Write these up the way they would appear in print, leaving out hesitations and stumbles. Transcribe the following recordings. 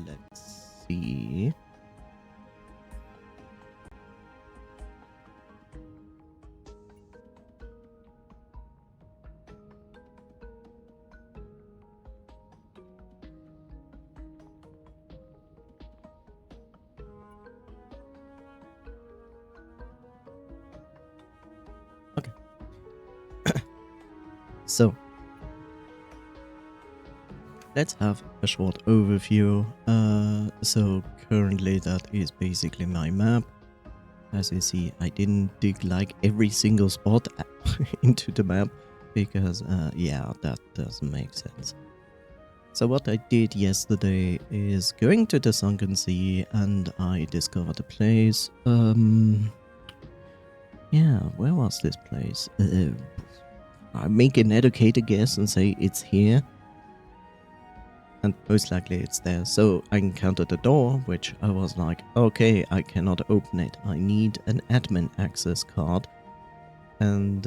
Let's see. Okay. So, let's have a short overview. So currently that is basically my map. As you see, I didn't dig like every single spot into the map because, yeah, that doesn't make sense. So what I did yesterday is going to the Sunken Sea and I discovered a place. Yeah, where was this place? I make an educated guess and say it's here. And most likely it's there. So I encountered a door, which I was like, okay, I cannot open it. I need an admin access card. And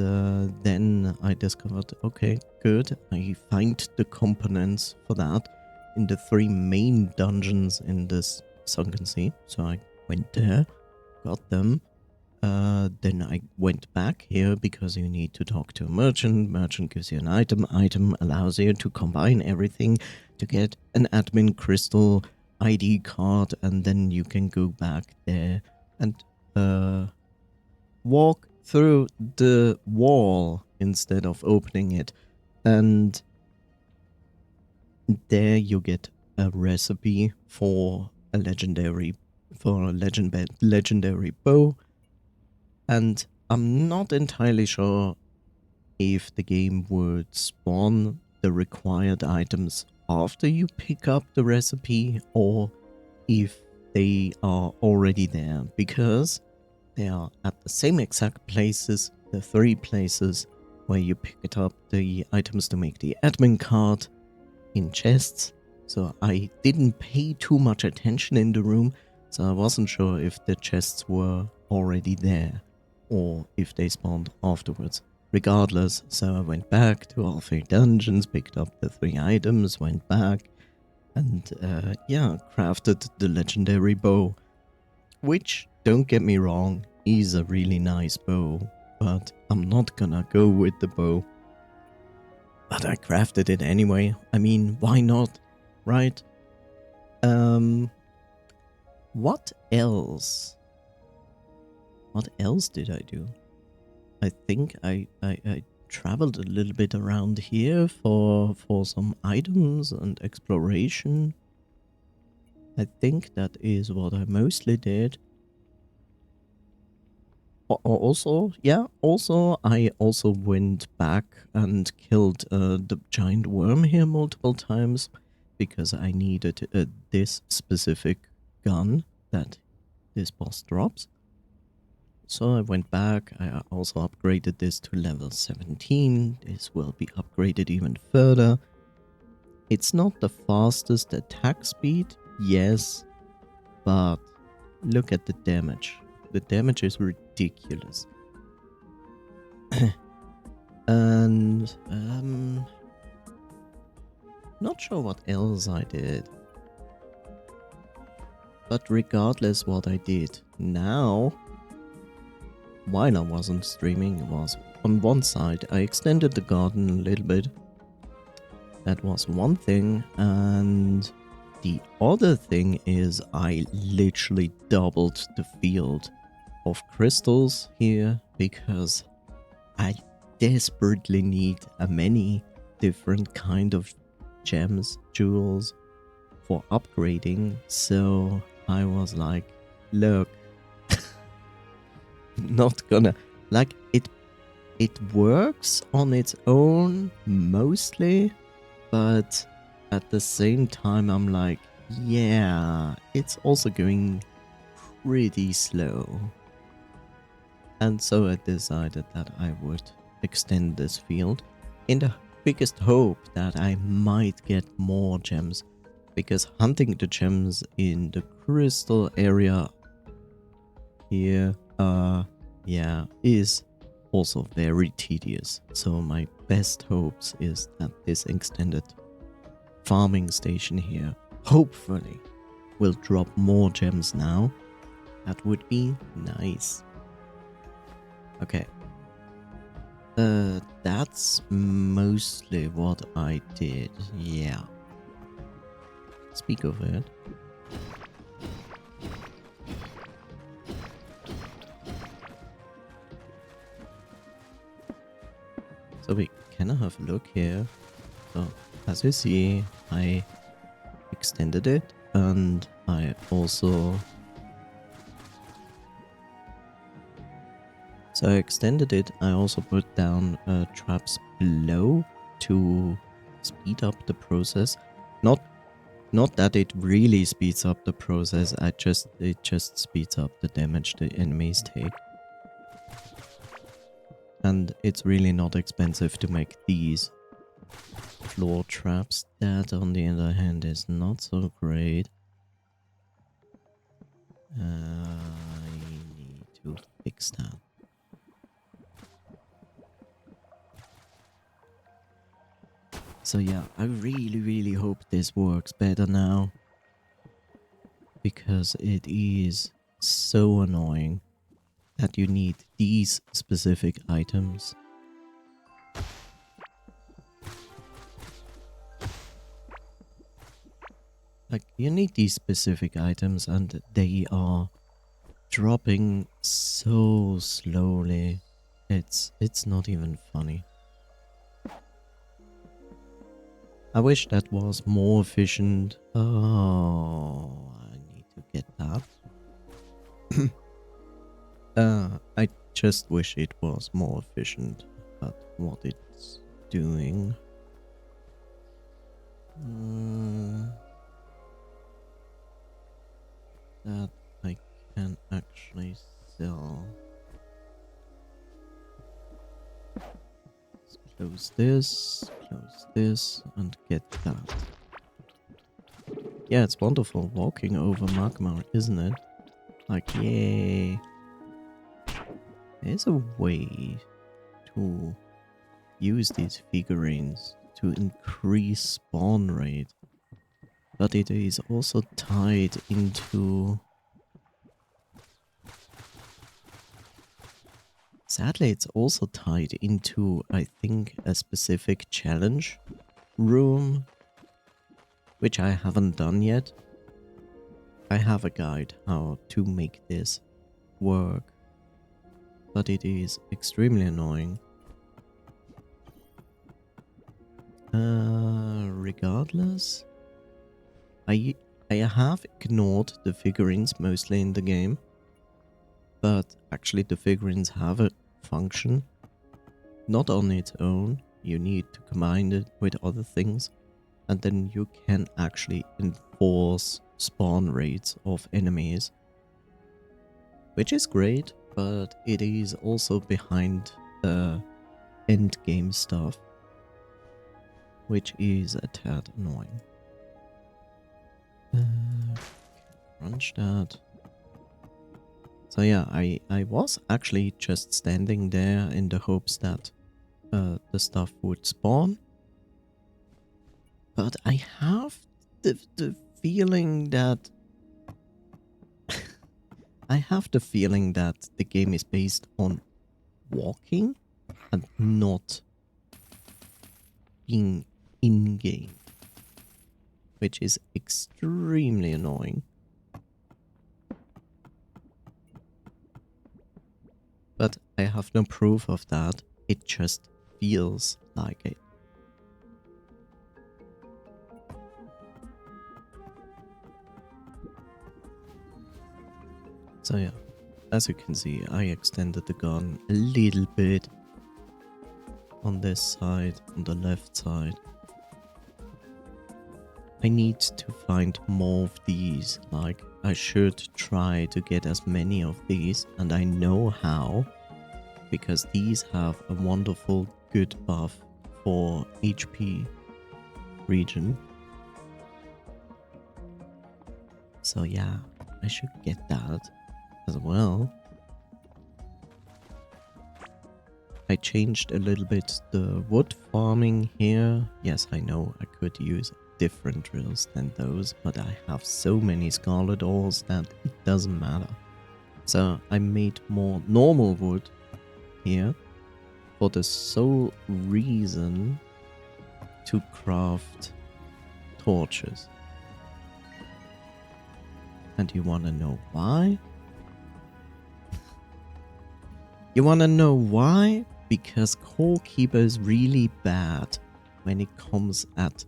then I discovered, okay, good. I find the components for that in the 3 main dungeons in this Sunken Sea. So I went there, got them. Then I went back here because you need to talk to a merchant. Merchant gives you an item. Item allows you to combine everything to get an admin crystal ID card, and then you can go back there and walk through the wall instead of opening it. And there you get a recipe for a legendary bow. And I'm not entirely sure if the game would spawn the required items after you pick up the recipe or if they are already there, because they are at the same exact places, the 3 places where you picked up the items to make the admin card in chests. So I didn't pay too much attention in the room, so I wasn't sure if the chests were already there or if they spawned afterwards. Regardless, so I went back to all 3 dungeons, picked up the 3 items, went back, and yeah, crafted the legendary bow. Which, don't get me wrong, is a really nice bow, but I'm not gonna go with the bow. But I crafted it anyway. I mean, why not, right? What else? What else did I do? I think I traveled a little bit around here for some items and exploration. I think that is what I mostly did. Also, yeah, I also went back and killed the giant worm here multiple times because I needed this specific gun that this boss drops. So I went back, I also upgraded this to level 17, this will be upgraded even further. It's not the fastest attack speed, yes, but look at the damage. The damage is ridiculous. And, not sure what else I did. But regardless what I did now, while I wasn't streaming, was on one side, I extended the garden a little bit. That was one thing, and the other thing is I literally doubled the field of crystals here because I desperately need many different kind of gems, jewels for upgrading. So I was like, look, not gonna, like, it works on its own mostly, but at the same time I'm like, yeah, it's also going pretty slow. And so I decided that I would extend this field in the biggest hope that I might get more gems, because hunting the gems in the crystal area here, yeah, is also very tedious. So my best hopes is that this extended farming station here hopefully will drop more gems now. That would be nice. Okay. That's mostly what I did. Yeah. Speak of it. So we can have a look here. So as you see, I extended it and I also... So I extended it, I also put down traps below to speed up the process. Not that it really speeds up the process, it just speeds up the damage the enemies take. And it's really not expensive to make these floor traps. That on the other hand is not so great. I need to fix that. So yeah, I really hope this works better now. Because it is so annoying that you need these specific items. Like, you need these specific items and they are dropping so slowly. It's not even funny. I wish that was more efficient. Oh, I need to get that. I just wish it was more efficient at what it's doing. That I can actually sell. Let's close this, and get that. Yeah, it's wonderful walking over magma, isn't it? Like, yay. There's a way to use these figurines to increase spawn rate. But it is also tied into... Sadly, it's also tied into, I think, a specific challenge room, which I haven't done yet. I have a guide how to make this work, but it is extremely annoying. Regardless, I have ignored the figurines mostly in the game, but actually the figurines have a function. Not on its own, you need to combine it with other things, and then you can actually enforce spawn rates of enemies. Which is great, but it is also behind the end game stuff, which is a tad annoying. Crunch that. So yeah, I was actually just standing there in the hopes that the stuff would spawn. But I have the feeling that... I have the feeling that the game is based on walking and not being in-game, which is extremely annoying. But I have no proof of that, it just feels like it. So yeah, as you can see, I extended the gun a little bit on this side, on the left side. I need to find more of these, like I should try to get as many of these, and I know how, because these have a wonderful good buff for HP regen. So yeah, I should get that as well. I changed a little bit the wood farming here. Yes, I know I could use different drills than those, but I have so many scarlet ores that it doesn't matter. So I made more normal wood here for the sole reason to craft torches. And you wanna know why? You wanna know why? Because Core Keeper is really bad when it comes at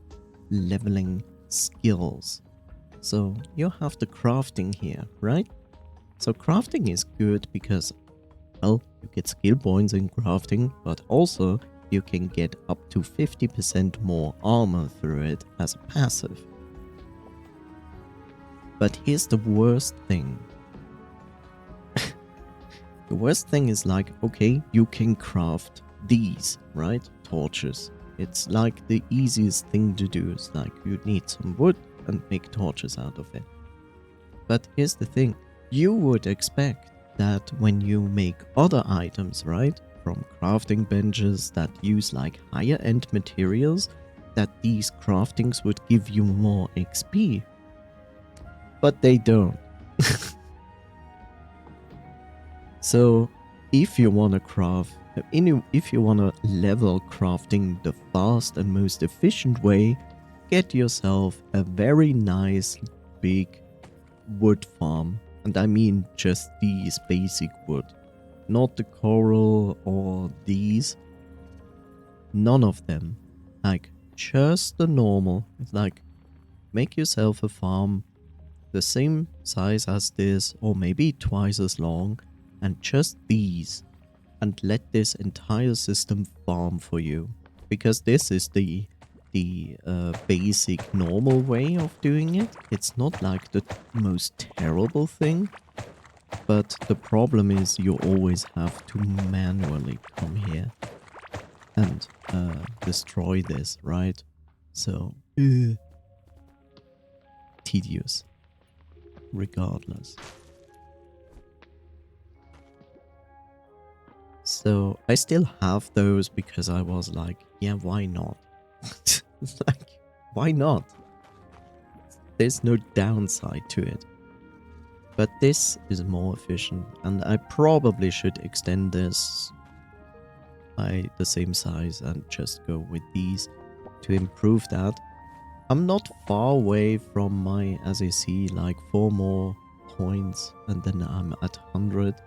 leveling skills. So you have the crafting here, right? So crafting is good because, well, you get skill points in crafting, but also you can get up to 50% more armor through it as a passive. But here's the worst thing. The worst thing is like, okay, you can craft these, right? Torches. It's like the easiest thing to do. It's like you need some wood and make torches out of it. But here's the thing. You would expect that when you make other items, right? From crafting benches that use like higher end materials, that these craftings would give you more XP. But they don't. So if you want to craft, if you want to level crafting the fast and most efficient way, get yourself a very nice big wood farm. And I mean just these basic wood, not the coral or these. None of them. Like just the normal. It's like make yourself a farm the same size as this or maybe twice as long. And just these, and let this entire system farm for you, because this is the basic normal way of doing it. It's not like the most terrible thing, but the problem is you always have to manually come here and destroy this, right? So tedious regardless. So I still have those because I was like, yeah, why not? It's like, why not? There's no downside to it. But this is more efficient, and I probably should extend this by the same size and just go with these to improve that. I'm not far away from my, as you see, like 4 more points, and then I'm at 100.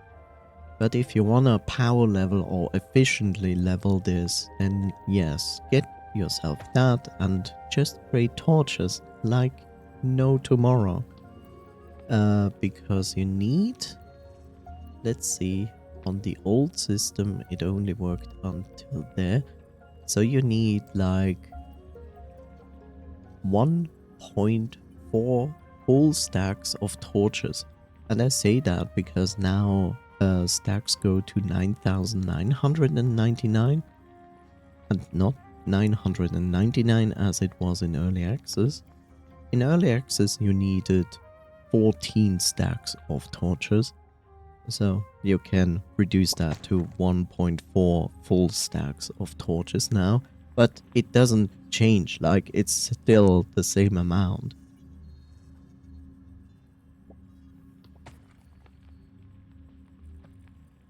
But if you want to power level or efficiently level this, then yes, get yourself that and just create torches like no tomorrow. Because you need, let's see, on the old system it only worked until there. So you need like 1.4 full stacks of torches. And I say that because now stacks go to 9,999 and not 999 as it was in early access. In early access you needed 14 stacks of torches, so you can reduce that to 1.4 full stacks of torches now, but it doesn't change, like it's still the same amount.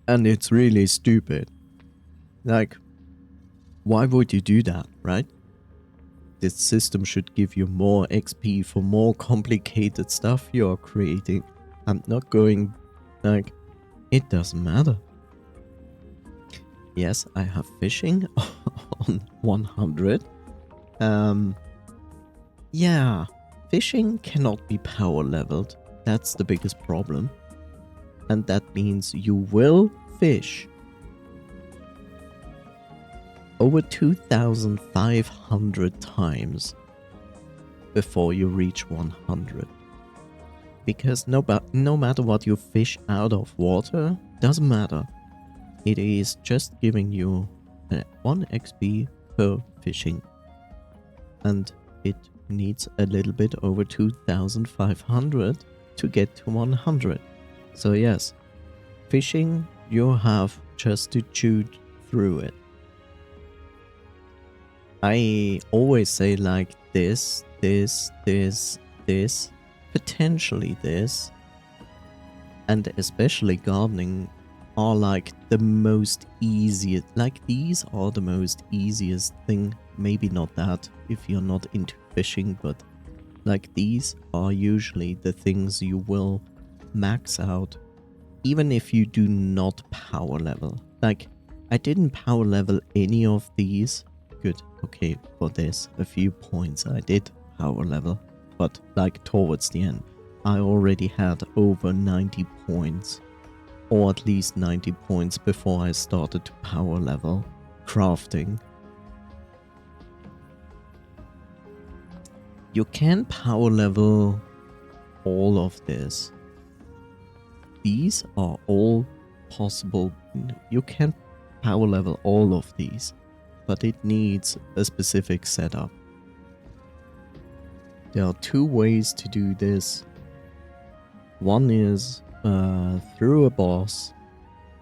And it's really stupid. Like, why would you do that, right? This system should give you more XP for more complicated stuff you're creating. I'm not going, like, it doesn't matter. Yes, I have fishing on 100. Yeah, fishing cannot be power leveled. That's the biggest problem. And that means you will fish over 2,500 times before you reach 100. Because no matter what you fish out of water, doesn't matter. It is just giving you 1 XP per fishing. And it needs a little bit over 2,500 to get to 100. So yes, fishing, you have just to chew through it. I always say like this this, potentially this, and especially gardening are like the most easiest, like these are the most easiest thing. Maybe not that if you're not into fishing, but like these are usually the things you will max out even if you do not power level. Like I didn't power level any of these. Good, okay, for this a few points I did power level, but like towards the end I already had over 90 points, or at least 90 points before I started to power level crafting. You can power level all of this. These are all possible. You can power level all of these, but it needs a specific setup. There are two ways to do this. One is through a boss,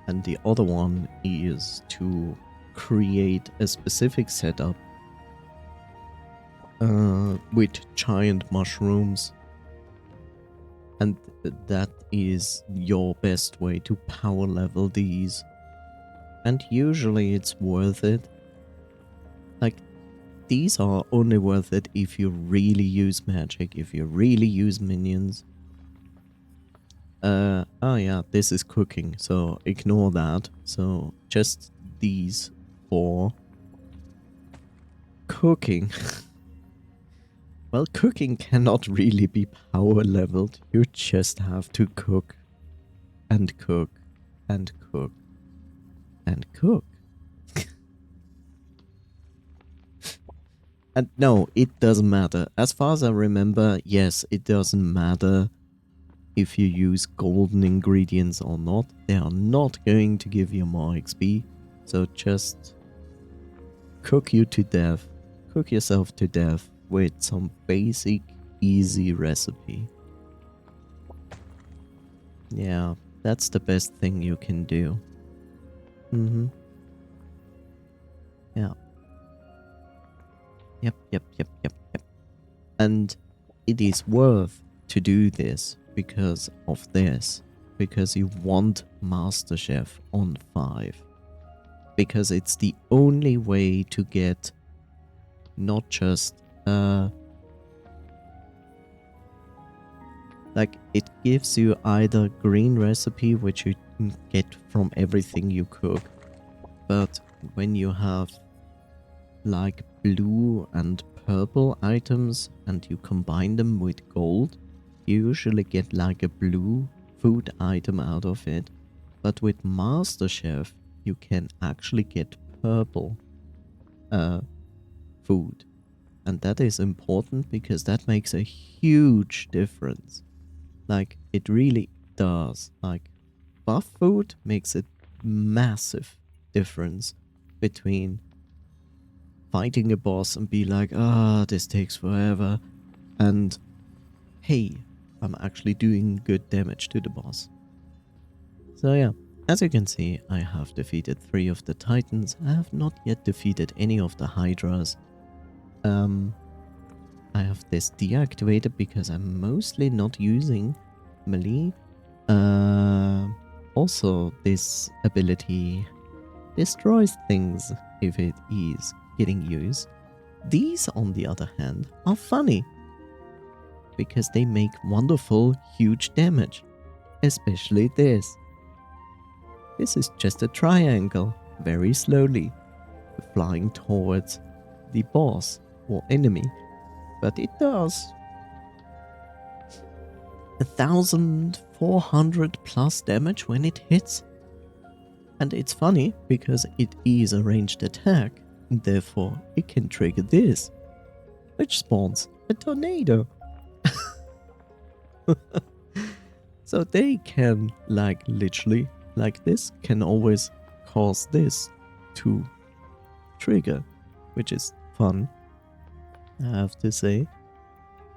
and the other one is to create a specific setup with giant mushrooms, and that is your best way to power level these, and usually it's worth it. Like these are only worth it if you really use magic, if you really use minions. Oh yeah, this is cooking, so ignore that. So just these for cooking. Well, cooking cannot really be power leveled. You just have to cook and cook and cook and cook. And no, it doesn't matter. As far as I remember, yes, it doesn't matter if you use golden ingredients or not. They are not going to give you more XP. So just cook you to death. Cook yourself to death with some basic, easy recipe. Yeah, that's the best thing you can do. Yeah. Yep. And it is worth to do this because of this. Because you want MasterChef on 5. Because it's the only way to get not just like it gives you either green recipe, which you can get from everything you cook, but when you have like blue and purple items and you combine them with gold, you usually get like a blue food item out of it. But with MasterChef you can actually get purple food, and that is important because that makes a huge difference. Like it really does. Like buff food makes a massive difference between fighting a boss and be like, this takes forever, and hey, I'm actually doing good damage to the boss. So yeah, as you can see, I have defeated 3 of the titans. I have not yet defeated any of the hydras. I have this deactivated because I'm mostly not using melee. Also, this ability destroys things if it is getting used. These, on the other hand, are funny because they make wonderful, huge damage. Especially this. This is just a triangle, very slowly, flying towards the boss or enemy. But it does 1,400 plus damage when it hits. And it's funny because it is a ranged attack, and therefore it can trigger this, which spawns a tornado. So they can, like, literally, like this, can always cause this to trigger, which is fun, I have to say.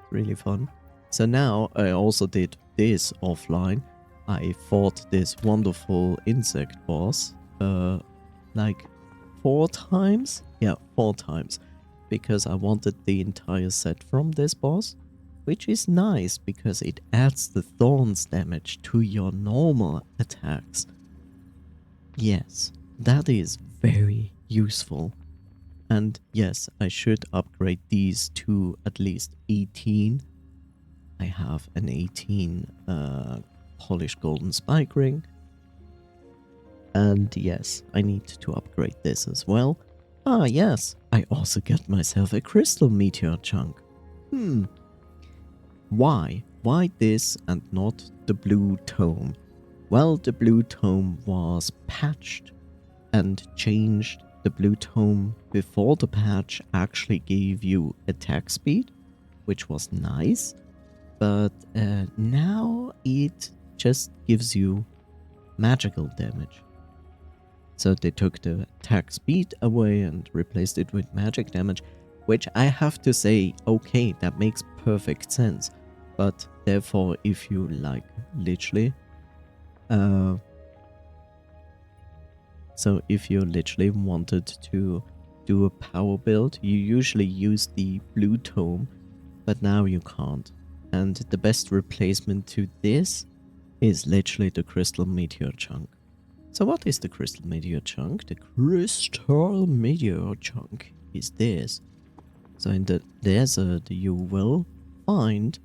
Really fun. So now I also did this offline. I fought this wonderful insect boss like 4 times. Yeah, 4 times. because I wanted the entire set from this boss, which is nice because it adds the thorns damage to your normal attacks. Yes, that is very useful. And yes, I should upgrade these to at least 18. I have an 18 polished golden spike ring. And yes, I need to upgrade this as well. Ah yes, I also got myself a crystal meteor chunk. Why? Why this and not the blue tome? Well, the blue tome was patched and changed. The blue tome before the patch actually gave you attack speed, which was nice, but now it just gives you magical damage. So they took the attack speed away and replaced it with magic damage, which I have to say, okay, that makes perfect sense. But therefore, if you like literally so if you literally wanted to do a power build, you usually use the blue tome, but now you can't. And the best replacement to this is literally the crystal meteor chunk. So what is the crystal meteor chunk? The crystal meteor chunk is this. So in the desert you will find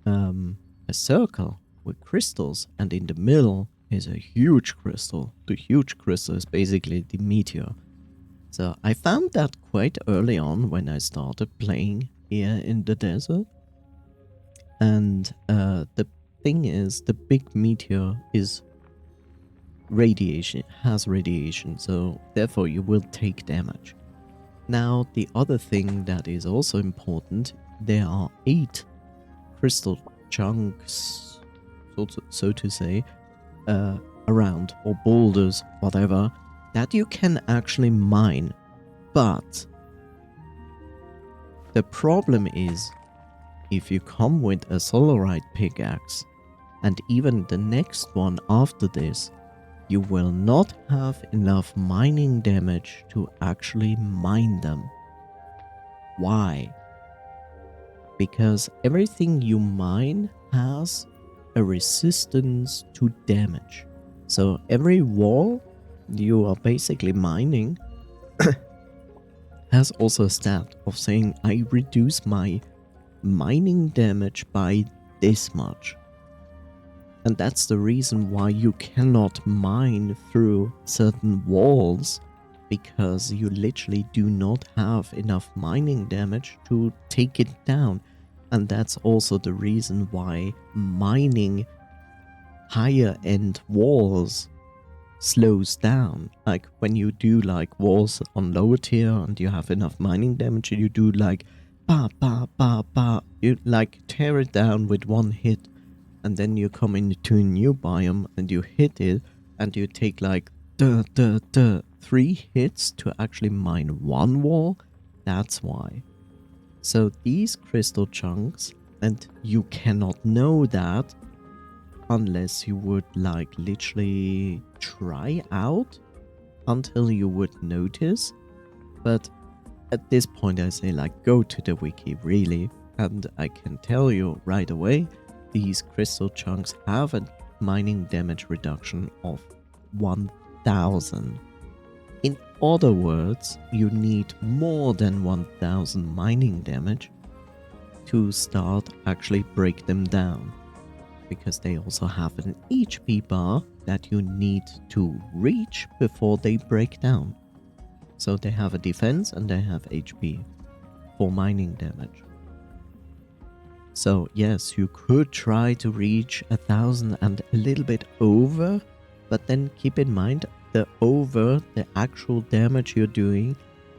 a circle with crystals, and in the middle is a huge crystal. The huge crystal is basically the meteor. So I found that quite early on when I started playing here in the desert. And the thing is, the big meteor is radiation, has radiation, so therefore you will take damage. Now, the other thing that is also important, there are 8 crystal chunks, so to say, around, or boulders, whatever, that you can actually mine. But the problem is, if you come with a solarite pickaxe, and even the next one after this, you will not have enough mining damage to actually mine them. Why? Because everything you mine has a resistance to damage. So every wall you are basically mining has also a stat of saying I reduce my mining damage by this much. And that's the reason why you cannot mine through certain walls, because you literally do not have enough mining damage to take it down. And that's also the reason why mining higher end walls slows down. Like when you do like walls on lower tier and you have enough mining damage, you do like ba ba ba ba, you like tear it down with one hit, and then you come into a new biome and you hit it and you take like 3 hits to actually mine one wall. That's why. So these crystal chunks, and you cannot know that unless you would like literally try out until you would notice. But at this point I say like go to the wiki really, and I can tell you right away, these crystal chunks have a mining damage reduction of 1000. In other words, you need more than 1000 mining damage to start actually break them down, because they also have an HP bar that you need to reach before they break down. So they have a defense and they have HP for mining damage. So yes, you could try to reach 1000 and a little bit over, but then keep in mind the actual damage you're doing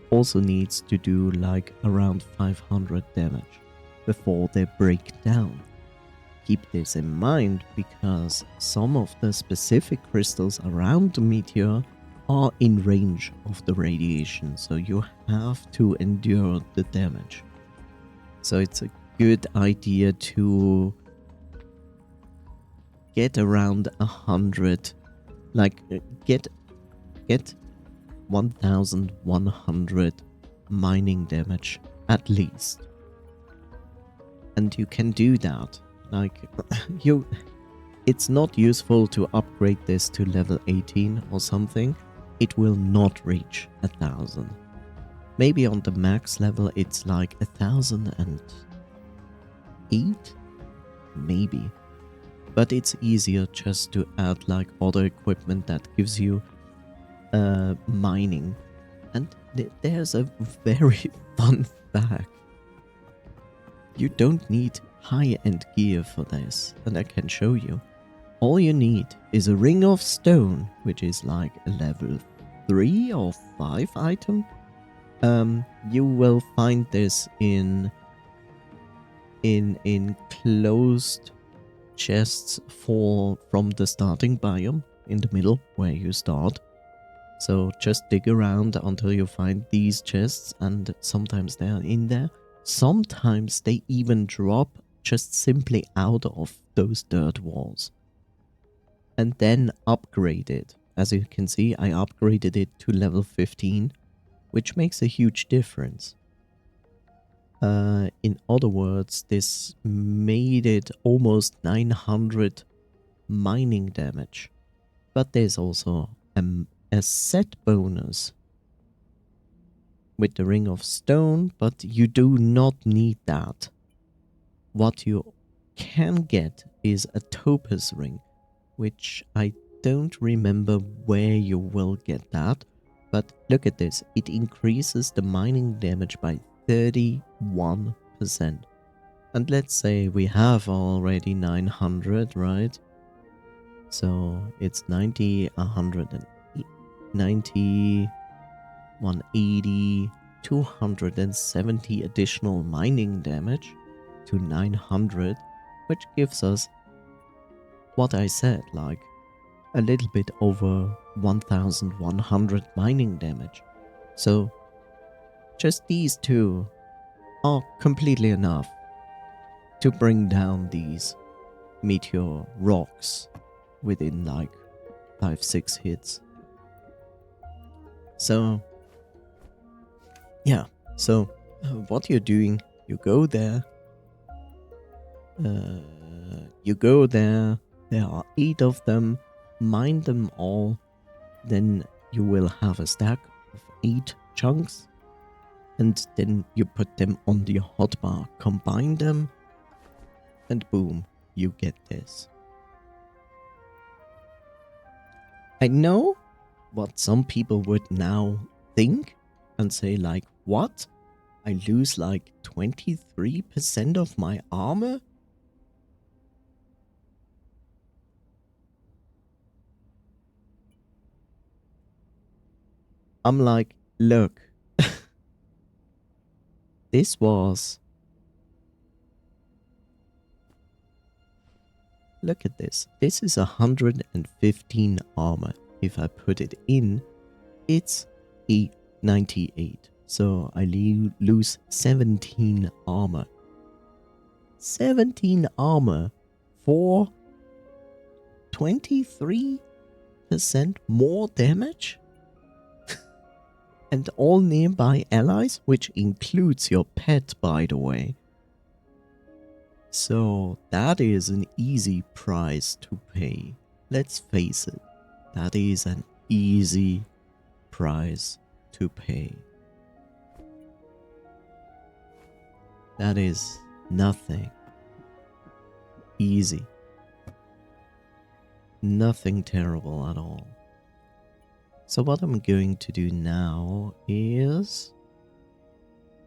also needs to do like around 500 damage before they break down. Keep this in mind because some of the specific crystals around the meteor are in range of the radiation, so you have to endure the damage. So it's a good idea to get around 100, like get 1100 mining damage, at least. And you can do that. Like, it's not useful to upgrade this to level 18 or something. It will not reach 1,000. Maybe on the max level it's like 1,008? Maybe. But it's easier just to add like other equipment that gives you mining. And there's a very fun fact. You don't need high-end gear for this, and I can show you. All you need is a ring of stone, which is like a level 3 or 5 item. You will find this in closed chests from the starting biome in the middle where you start. So just dig around until you find these chests, and sometimes they are in there. Sometimes they even drop just simply out of those dirt walls. And then upgrade it. As you can see, I upgraded it to level 15, which makes a huge difference. In other words, this made it almost 900 mining damage. But there's also a set bonus with the Ring of Stone, but you do not need that. What you can get is a Topaz Ring, which I don't remember where you will get that. But look at this, it increases the mining damage by 31%. And let's say we have already 900, right? So it's 90, 190, 180, 270 additional mining damage to 900, which gives us what I said, like a little bit over 1100 mining damage. So just these two are completely enough to bring down these meteor rocks within like 5-6 hits. So yeah, so what you're doing, you go there, there are 8 of them, mine them all, then you will have a stack of 8 chunks, and then you put them on the hotbar, combine them, and boom, you get this. I know what some people would now think and say like, what? I lose like 23% of my armor? I'm like, look, this was... Look at this. This is 115 armor. If I put it in, it's a 98. So I lose 17 armor. 17 armor for 23% more damage? And all nearby allies, which includes your pet, by the way. So that is an easy price to pay. Let's face it, that is an easy price to pay. That is nothing. Easy. Nothing terrible at all. So what I'm going to do now is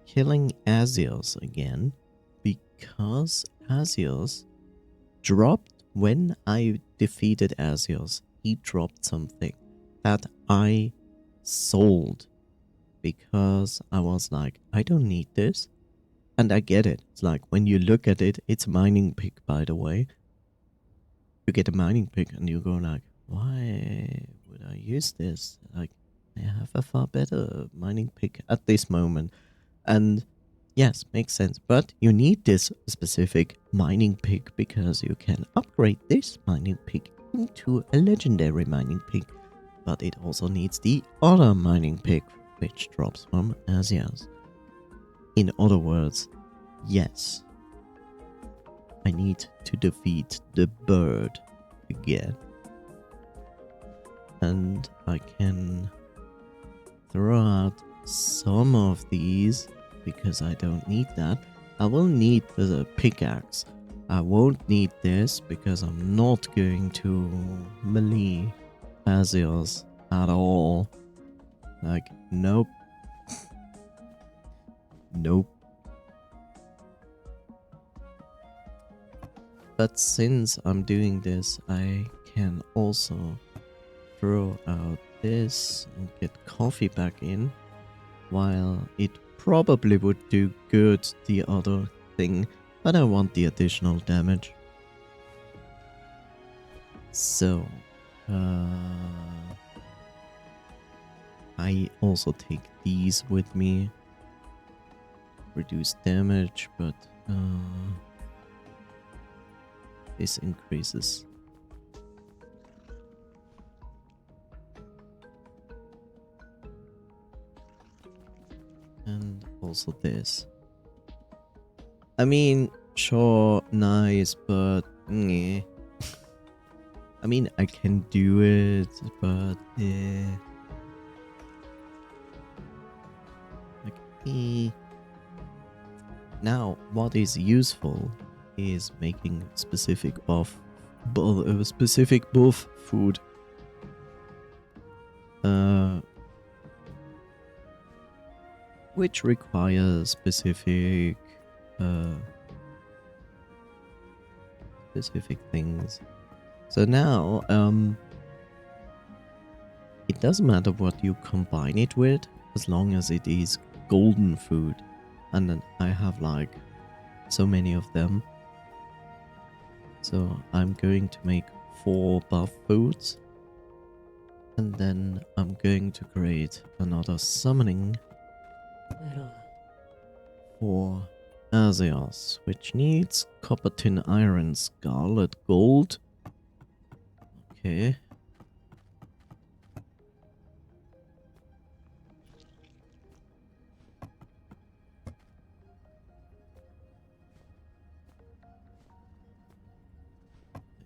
killing Azios again, because Azios dropped, when I defeated Azios, he dropped something that I sold because I was like, I don't need this. And I get it. It's like, when you look at it, it's a mining pick, by the way. You get a mining pick and you go like, why would I use this? Like, I have a far better mining pick at this moment. And yes, makes sense. But you need this specific mining pick because you can upgrade this mining pick into a legendary mining pick. But it also needs the other mining pick, which drops from Azios. In other words, yes, I need to defeat the bird again. And I can throw out some of these because I don't need that. I will need the pickaxe. I won't need this because I'm not going to melee Azios at all. Like, nope. Nope. But since I'm doing this, I can also throw out this and get coffee back in, while it probably would do good the other thing, but I want the additional damage. So, I also take these with me. Reduce damage, but this increases. And also this. I mean, sure, nice, but yeah. I mean, I can do it, but yeah. Like, Now, what is useful is making specific specific buff food. Which requires specific things. So now, it doesn't matter what you combine it with, as long as it is golden food. And then I have like so many of them. So I'm going to make 4 buff foods. And then I'm going to create another summoning for Azios, which needs copper, tin, iron, scarlet, gold. Okay.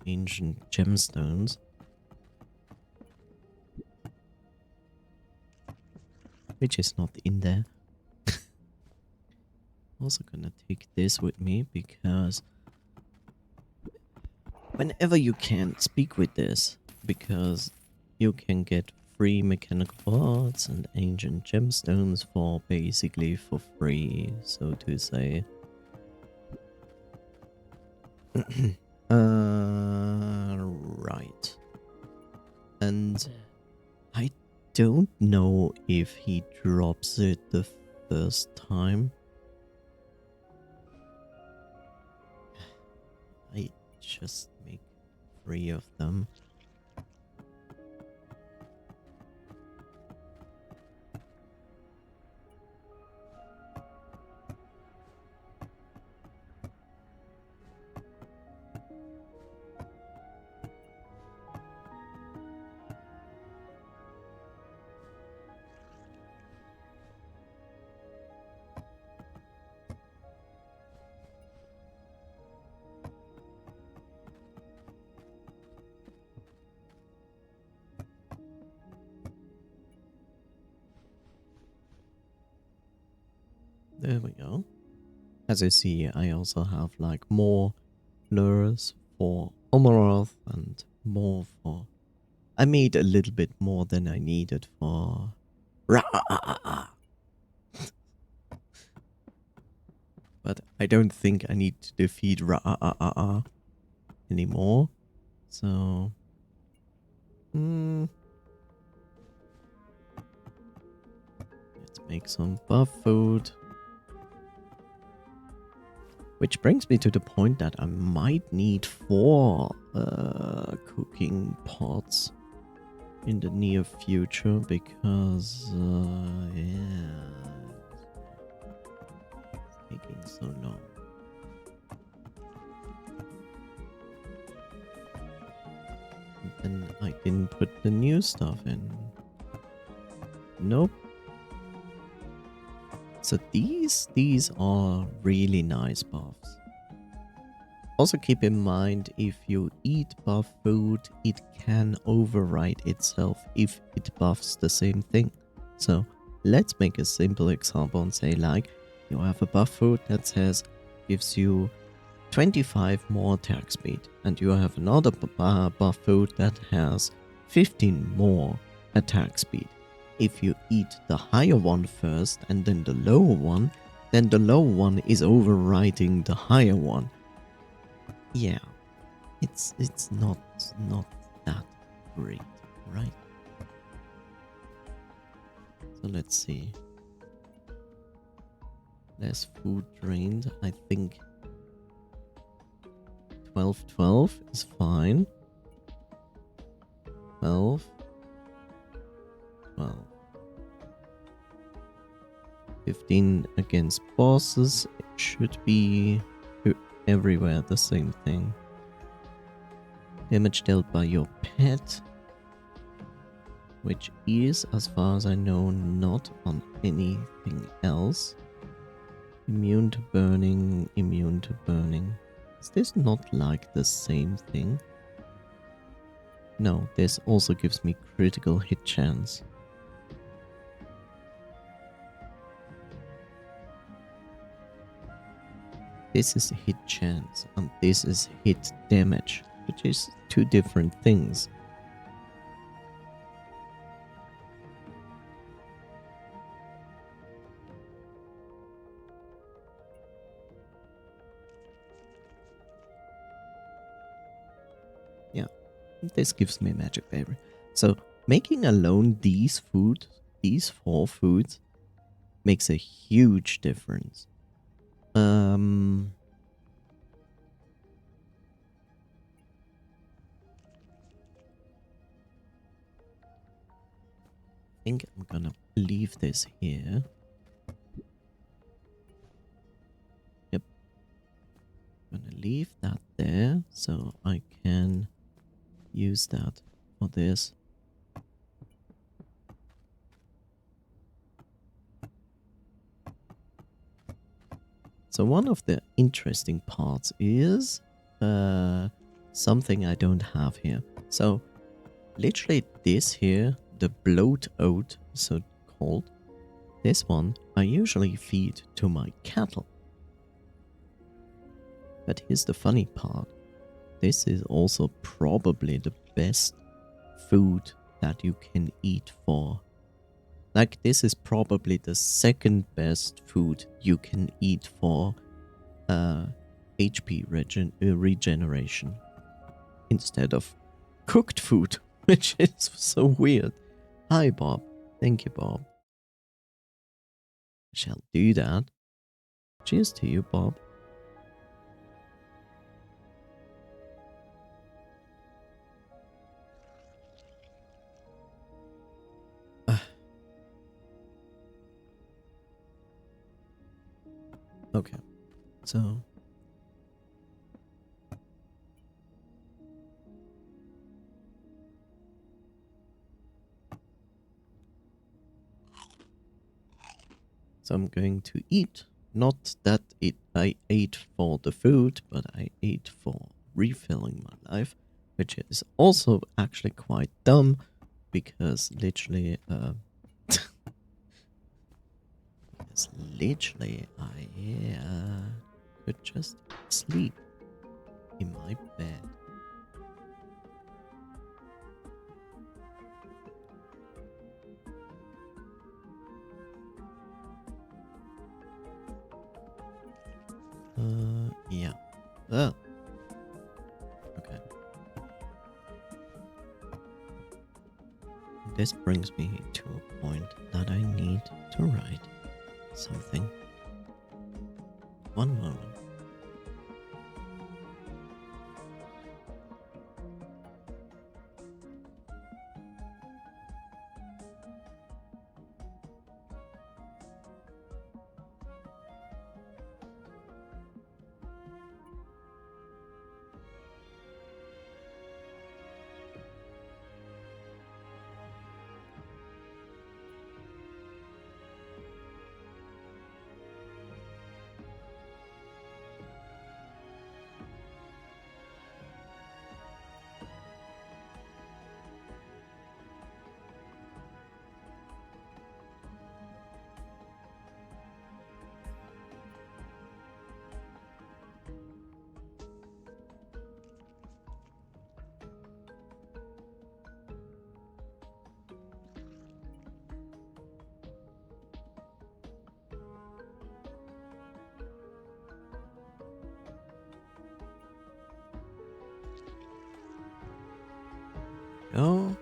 Ancient gemstones. Which is not in there. Also gonna take this with me because whenever you can, speak with this, because you can get free mechanical parts and ancient gemstones for basically for free, so to say. Right. And I don't know if he drops it the first time. I just make 3 of them. There we go. As you see, I also have like more lures for Omaroth and more for... I made a little bit more than I needed for... But I don't think I need to defeat anymore. So... let's make some buff food. Which brings me to the point that I might need 4 cooking pots in the near future because, yeah, it's taking so long. And then I didn't put the new stuff in. Nope. So these are really nice buffs. Also keep in mind, if you eat buff food, it can override itself if it buffs the same thing. So let's make a simple example and say, like, you have a buff food that says gives you 25 more attack speed, and you have another buff food that has 15 more attack speed. If you eat the higher one first and then the lower one, then the lower one is overriding the higher one. Yeah, it's not that great, right? So let's see. Less food drained. I think 12-12 is fine. 12. 12. 15 against bosses. It should be everywhere the same thing. Damage dealt by your pet, which is, as far as I know, not on anything else. Immune to burning, immune to burning. Is this not like the same thing? No, this also gives me critical hit chance. This is hit chance and this is hit damage, which is two different things. Yeah, this gives me magic berry. So making alone these four foods, makes a huge difference. I think I'm gonna leave this here. Yep. I'm gonna leave that there so I can use that for this. So one of the interesting parts is something I don't have here. So literally this here, the bloat oat, so called, this one I usually feed to my cattle. But here's the funny part. This is also probably the best food that you can eat for. Like, this is probably the second best food you can eat for HP regeneration. Instead of cooked food, which is so weird. Hi, Bob. Thank you, Bob. I shall do that. Cheers to you, Bob. Okay, so I'm going to eat. Not that I ate for the food, but I ate for refilling my life, which is also actually quite dumb, because literally, I could just sleep in my bed. Yeah. Oh. Okay. This brings me to a point that I need to write something. One moment. go.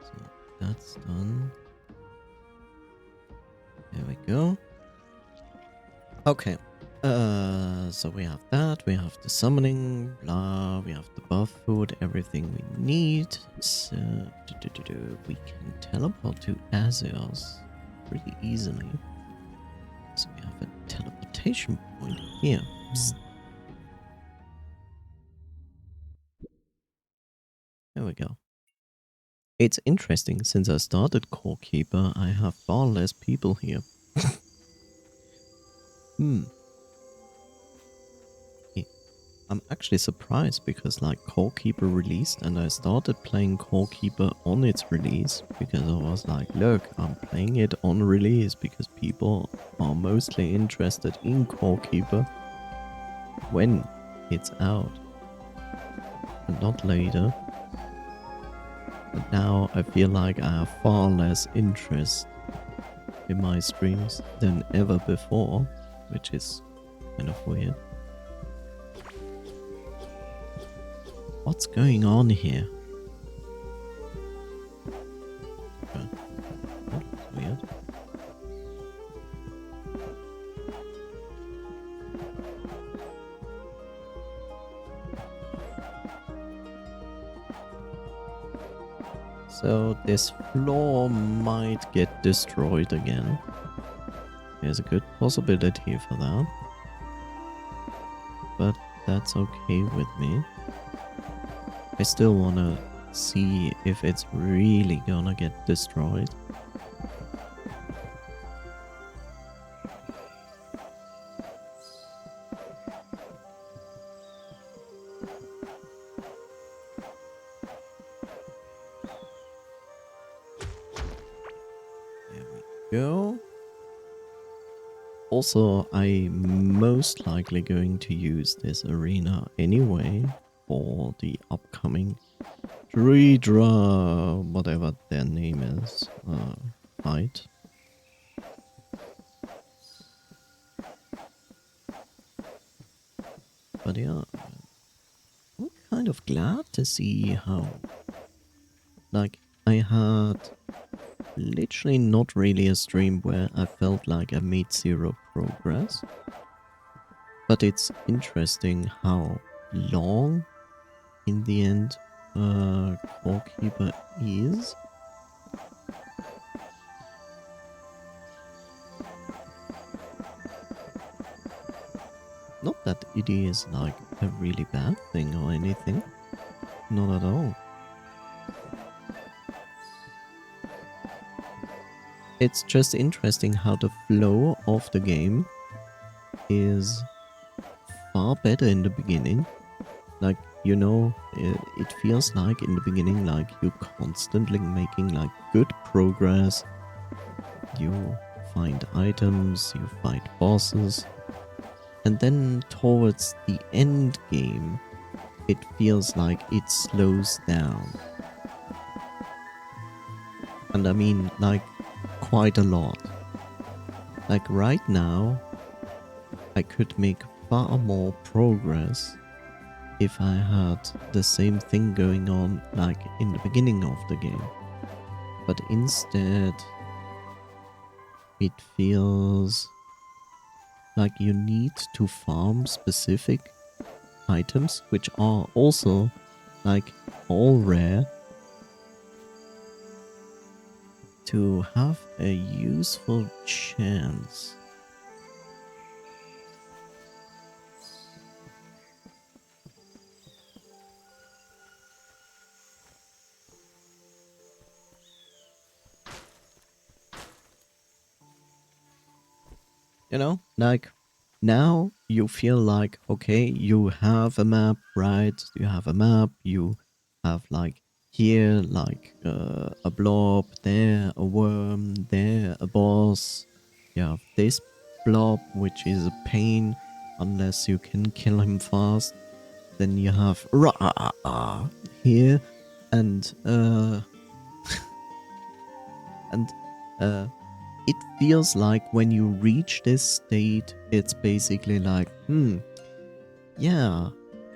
So that's done. There we go. Okay. So we have that, we have the summoning, blah, we have the buff food, everything we need. So we can teleport to Azios pretty easily. So we have a teleportation point here. Psst. There we go. It's interesting, since I started Core Keeper, I have far less people here. I'm actually surprised because like Core Keeper released and I started playing Core Keeper on its release because I was like, look, I'm playing it on release because people are mostly interested in Core Keeper when it's out and not later. But now I feel like I have far less interest in my streams than ever before, which is kind of weird. What's going on here? That's weird. So this floor might get destroyed again. There's a good possibility for that. But that's okay with me. I still wanna see if it's really gonna get destroyed. There we go. Also, I'm most likely going to use this arena anyway for the upcoming Dreedra, whatever their name is, fight. But yeah, I'm kind of glad to see how, like, I had literally not really a stream where I felt like I made zero progress. But it's interesting how long in the end Core Keeper is. Not that it is like a really bad thing or anything. Not at all. It's just interesting how the flow of the game is far better in the beginning. Like, you know, it feels like in the beginning like you're constantly making like good progress. You find items, you fight bosses. And then towards the end game, it feels like it slows down. And I mean, like, quite a lot. Like, right now, I could make far more progress if I had the same thing going on, like, in the beginning of the game. But instead, it feels like you need to farm specific items, which are also, like, all rare, to have a useful chance. You know, like, now you feel like, okay, you have a map, right? You have a map, you have like here, like a blob, there a worm, there a boss. You have this blob, which is a pain unless you can kill him fast. Then you have here, and and it feels like when you reach this state, it's basically like, yeah,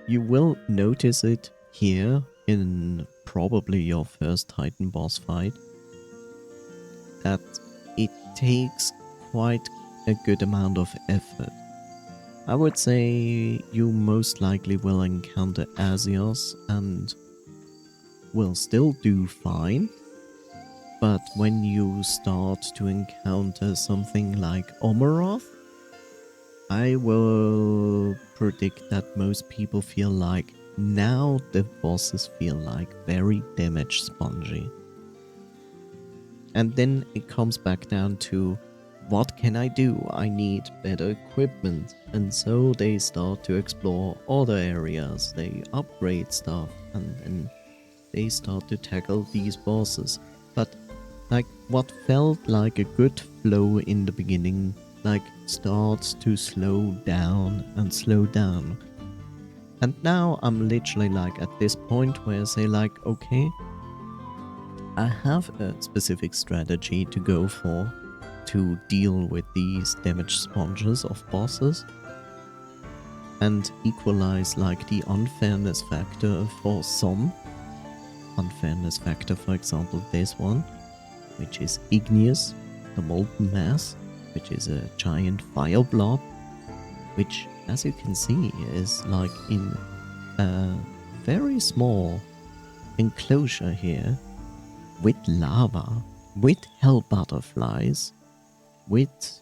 you will notice it here in probably your first Titan boss fight, that it takes quite a good amount of effort. I would say you most likely will encounter Asios and will still do fine, but when you start to encounter something like Omaroth, I will predict that most people feel like now the bosses feel like very damage spongy. And then it comes back down to, what can I do? I need better equipment. And so they start to explore other areas, they upgrade stuff, and then they start to tackle these bosses. But like what felt like a good flow in the beginning, like starts to slow down and slow down. And now I'm literally like at this point where I say like, okay, I have a specific strategy to go for to deal with these damage sponges of bosses and equalize like the unfairness factor for some. Unfairness factor, for example, this one, which is Igneous, the Molten Mass, which is a giant fire blob, which, as you can see, is like in a very small enclosure here with lava, with hell butterflies, with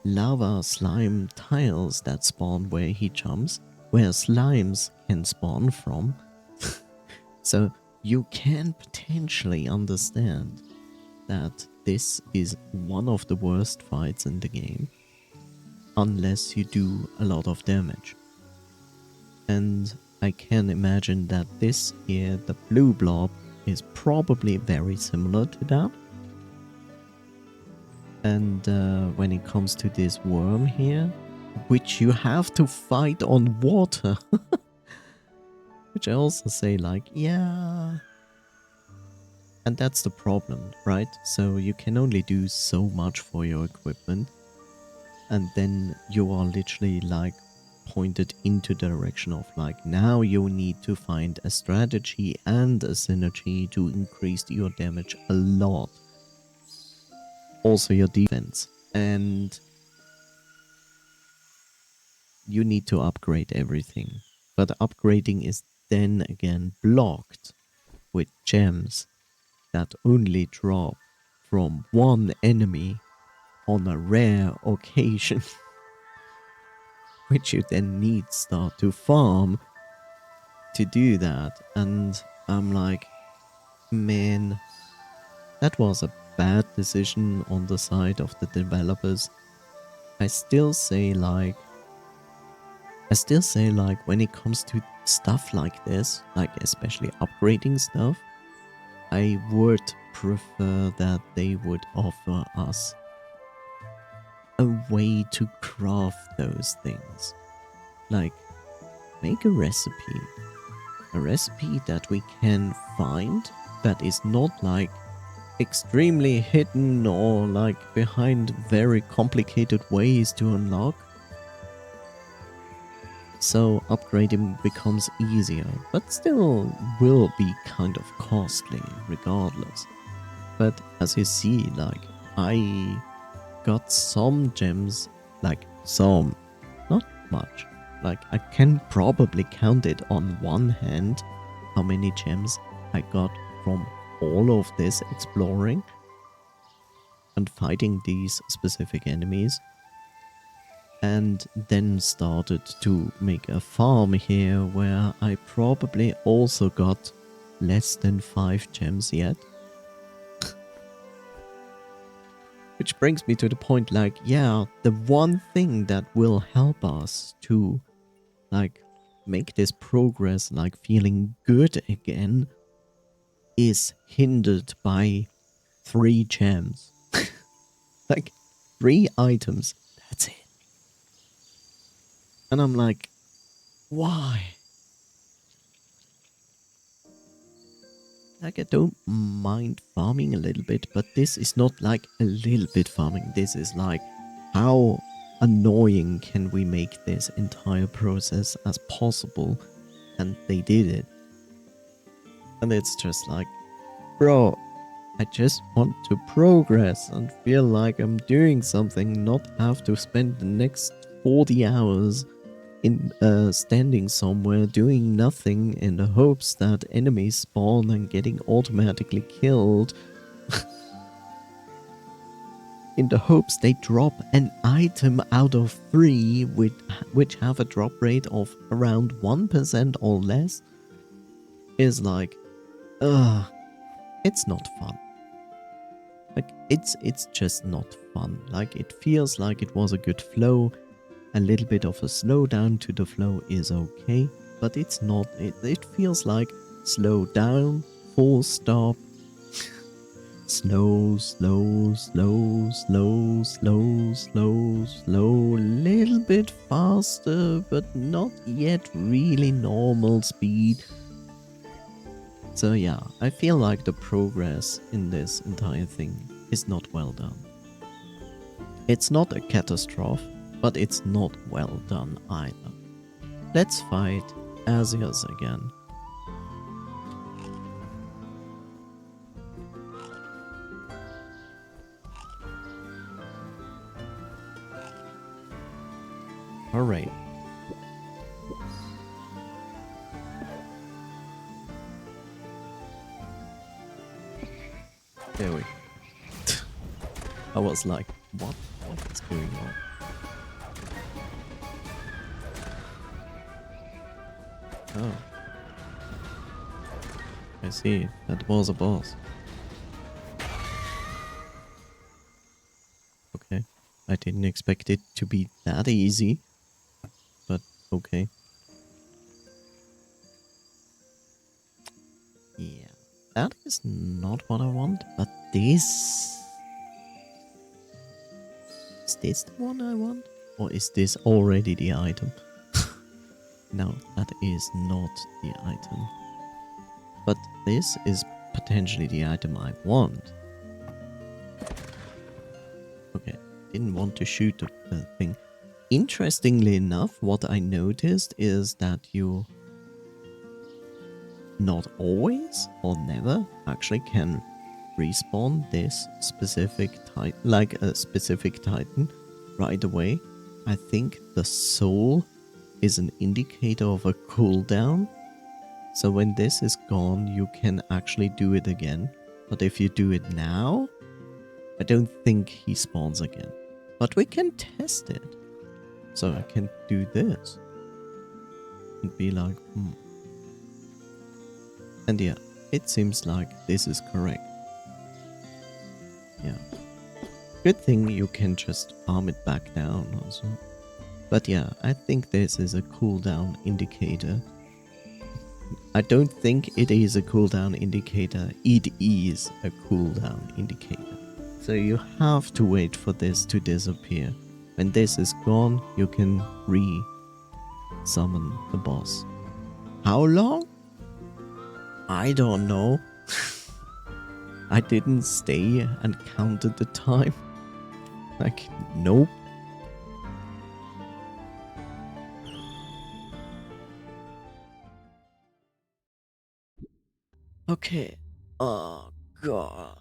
lava slime tiles that spawn where he jumps, where slimes can spawn from. So you can potentially understand that this is one of the worst fights in the game, unless you do a lot of damage. And I can imagine that this here, the blue blob, is probably very similar to that. And when it comes to this worm here, which you have to fight on water, which I also say like, yeah. And that's the problem, right? So you can only do so much for your equipment, and then you are literally like pointed into the direction of like, now you need to find a strategy and a synergy to increase your damage a lot. Also your defense. And you need to upgrade everything. But upgrading is then again blocked with gems that only drop from one enemy on a rare occasion. Which you then need start to farm to do that. And I'm like, man, that was a bad decision on the side of the developers. I still say like when it comes to stuff like this, like especially upgrading stuff, I would prefer that they would offer us a way to craft those things. Like, make a recipe that we can find that is not like extremely hidden or like behind very complicated ways to unlock. So upgrading becomes easier, but still will be kind of costly regardless. But as you see, like, I got some gems, like some, not much. Like, I can probably count it on one hand how many gems I got from all of this exploring and fighting these specific enemies. And then started to make a farm here where I probably also got less than 5 gems yet. Which brings me to the point like, yeah, the one thing that will help us to like make this progress like feeling good again is hindered by 3 gems. Like 3 items. That's it. And I'm like, why? Like, I don't mind farming a little bit, but this is not like a little bit farming. This is like, how annoying can we make this entire process as possible? And they did it. And it's just like, bro, I just want to progress and feel like I'm doing something, not have to spend the next 40 hours in standing somewhere doing nothing in the hopes that enemies spawn and getting automatically killed. In the hopes they drop an item out of 3 which have a drop rate of around 1% or less, is like, it's not fun. Like, it's just not fun. Like, it feels like it was a good flow. A little bit of a slowdown to the flow is okay, but it's not. It feels like slow down, full stop, slow, slow, slow, slow, slow, slow, slow, little bit faster, but not yet really normal speed. So yeah, I feel like the progress in this entire thing is not well done. It's not a catastrophe, but it's not well done either. Let's fight Asias again. Alright. There we go. I was like, what is going on? Oh. I see. That was a boss. Okay. I didn't expect it to be that easy. But okay. Yeah. That is not what I want, but this... Is this the one I want? Or is this already the item? No, that is not the item. But this is potentially the item I want. Okay, didn't want to shoot the thing. Interestingly enough, what I noticed is that you not always or never actually can respawn this specific titan, like a specific titan, right away. I think the soul is an indicator of a cooldown. So when this is gone, you can actually do it again. But if you do it now, I don't think he spawns again. But we can test it. So I can do this. And be like, And yeah, it seems like this is correct. Yeah. Good thing you can just farm it back down also. But yeah, I think this is a cooldown indicator. I don't think it is a cooldown indicator. It is a cooldown indicator. So you have to wait for this to disappear. When this is gone, you can re-summon the boss. How long? I don't know. I didn't stay and counted the time. Like, nope. Okay. Oh, God.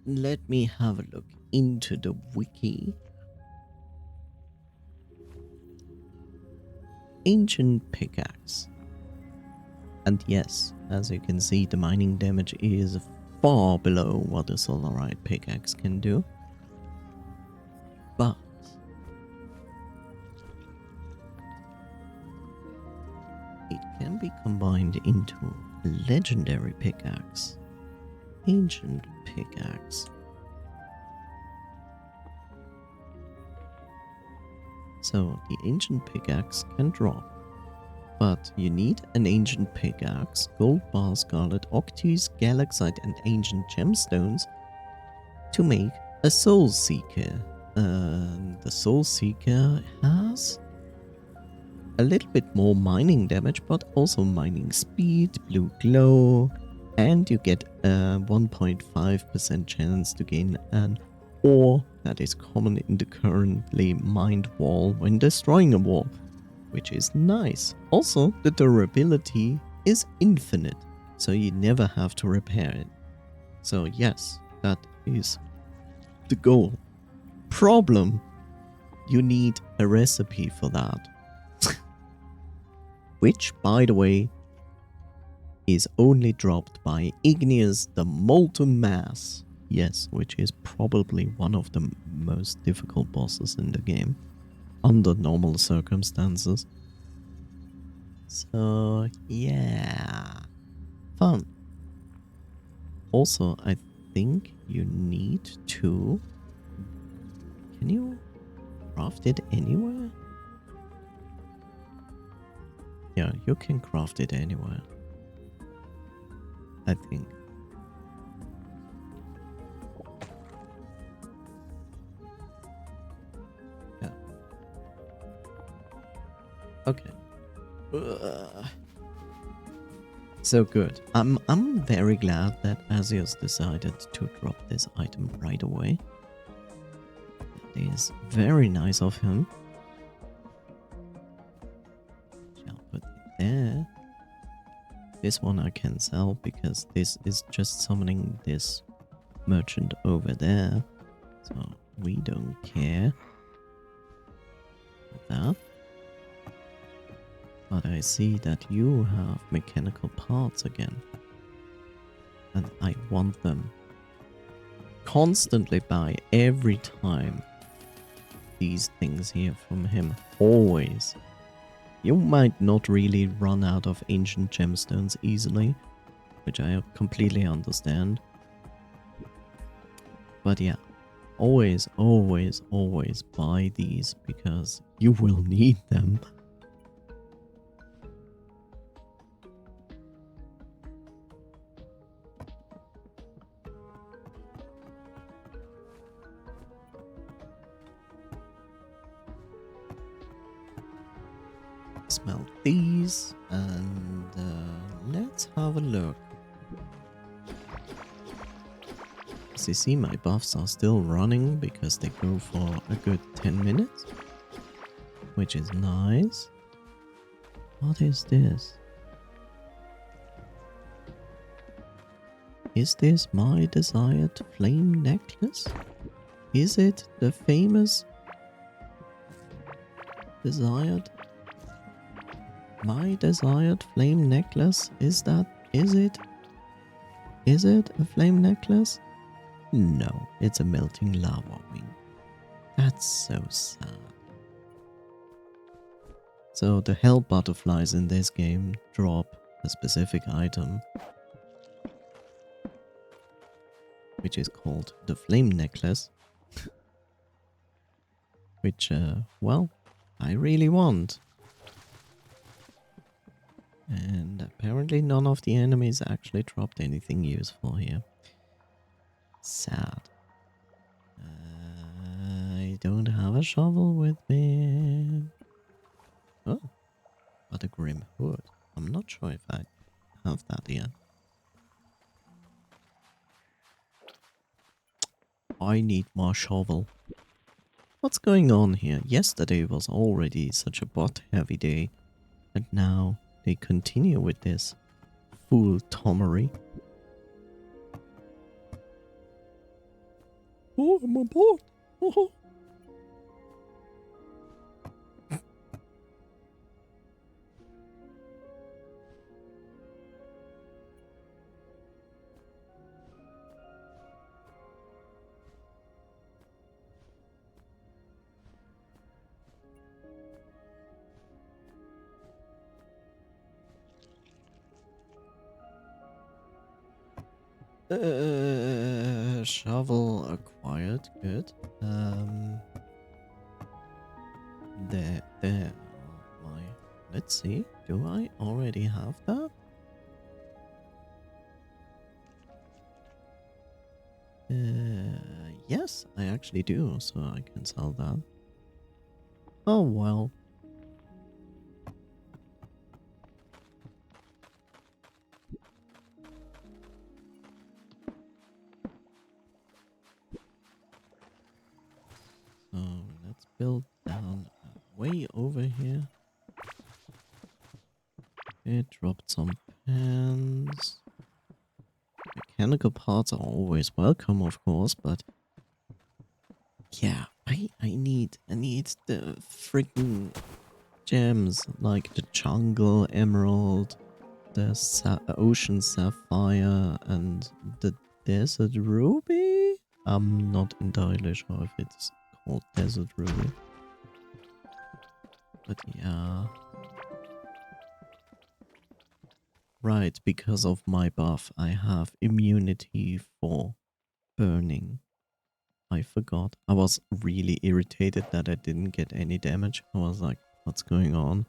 Let me have a look into the wiki. Ancient pickaxe. And yes, as you can see, the mining damage is far below what a solarite pickaxe can do. But it can be combined into a legendary pickaxe. Ancient pickaxe. So the ancient pickaxe can drop. But you need an ancient pickaxe, gold bar, scarlet, octise, galaxite and ancient gemstones to make a soul seeker. The soul seeker has a little bit more mining damage, but also mining speed, blue glow, and you get a 1.5% chance to gain an ore that is common in the currently mined wall when destroying a wall, which is nice. Also, the durability is infinite, so you never have to repair it. So yes, that is the goal. Problem, you need a recipe for that. Which, by the way, is only dropped by Igneous the Molten Mass. Yes, which is probably one of the most difficult bosses in the game, under normal circumstances. So, yeah. Fun. Also, I think you need to... Can you craft it anywhere? Yeah, you can craft it anywhere. I think. Yeah. Okay. So good. I'm very glad that Asios decided to drop this item right away. It is very nice of him. Shall put it there. This one I can sell because this is just summoning this merchant over there. So we don't care about that. But I see that you have mechanical parts again. And I want them. Constantly buy every time these things here from him. Always. You might not really run out of ancient gemstones easily, which I completely understand. But yeah, always, always, always buy these because you will need them. Smell these and let's have a look. As you see, my buffs are still running because they go for a good 10 minutes, which is nice. What is this? Is this my desired flame necklace? Is it the famous desired? My desired flame necklace? Is it? Is it a flame necklace? No, it's a melting lava wing. That's so sad. So the hell butterflies in this game drop a specific item, which is called the flame necklace, which, well, I really want. And apparently none of the enemies actually dropped anything useful here. Sad. I don't have a shovel with me. Oh, but a grim hood. I'm not sure if I have that yet. I need more shovel. What's going on here? Yesterday was already such a bot-heavy day, and now they continue with this fool tommery. Oh, I'm on board. Oh. Shovel acquired, good. There. My, let's see. Do I already have that? Yes, I actually do, so I can sell that. Oh well. build down way over here. It dropped some pans. Mechanical parts are always welcome, of course, but yeah, I need the freaking gems like the jungle emerald, the ocean sapphire, and the desert ruby. I'm not entirely sure if it's called desert ruby, but yeah. Right, because of my buff, I have immunity for burning. I forgot. I was really irritated that I didn't get any damage. I was like, what's going on?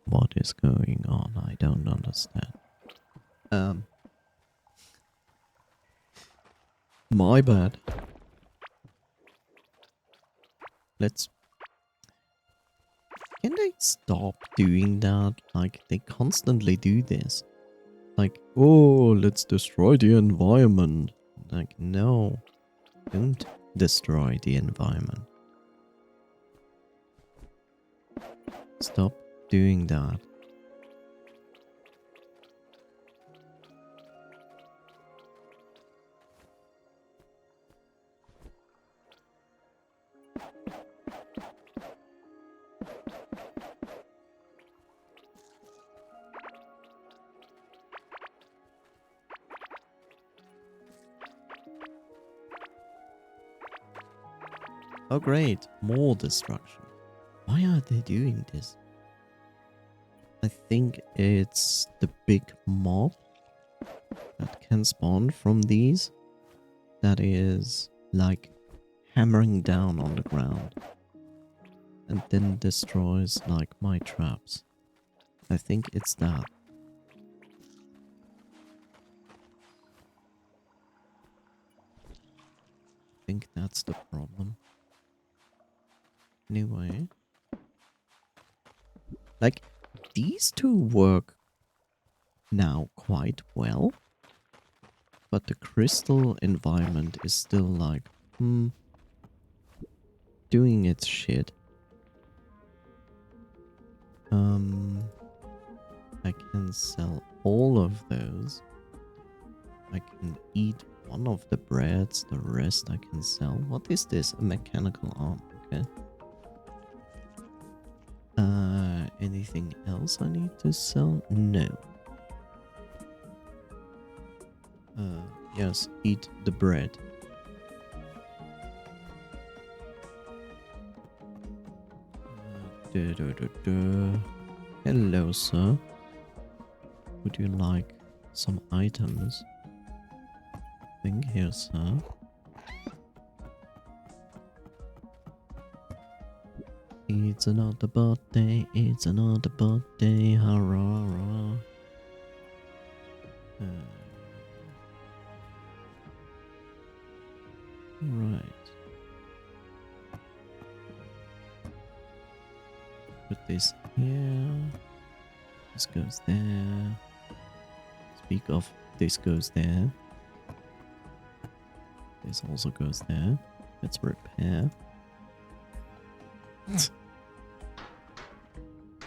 What is going on? I don't understand. My bad. Let's... Can they stop doing that? Like, they constantly do this. Like, oh, let's destroy the environment. Like, no. Don't destroy the environment. Stop doing that. Oh great, more destruction. Why are they doing this? I think it's the big mob that can spawn from these that is like hammering down on the ground and then destroys like my traps. I think it's that. I think that's the problem. Anyway. Like, these two work now quite well. But the crystal environment is still like, doing its shit. I can sell all of those. I can eat one of the breads, the rest I can sell. What is this? A mechanical arm, okay. Anything else I need to sell? No. Yes, eat the bread. Hello, sir. Would you like some items? Thank you, sir. It's another birthday, it's another birthday, hurrah. Right. Put this here. This goes there. Speak of, this goes there. This also goes there. Let's repair.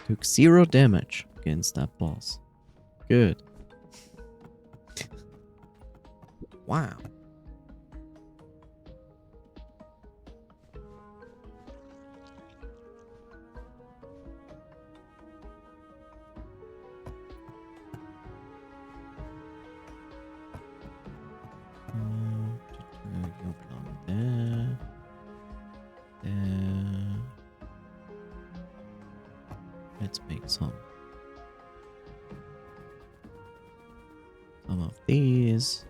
Took 0 damage against that boss. Good. Wow. Let's make some of these.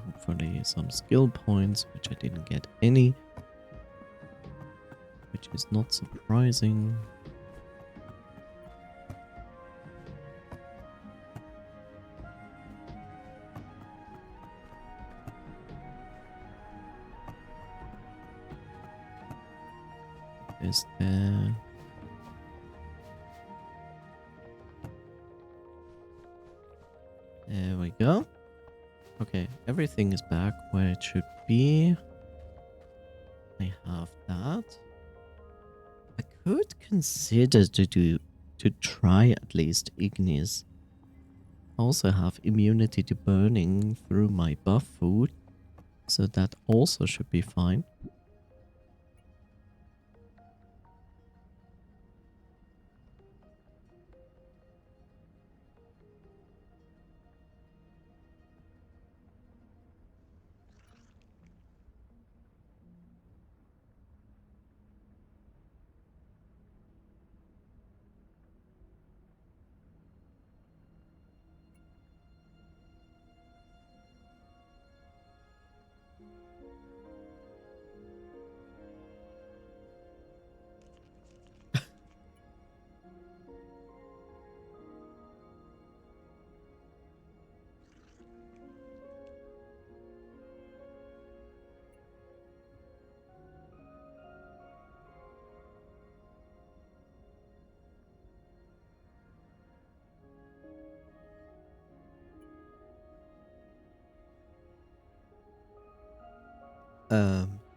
Hopefully some skill points, which I didn't get any. Which is not surprising. Is there... There we go. Okay, everything is back where it should be. I have that. could consider to try at least igneous. I also have immunity to burning through my buff food, so that also should be fine.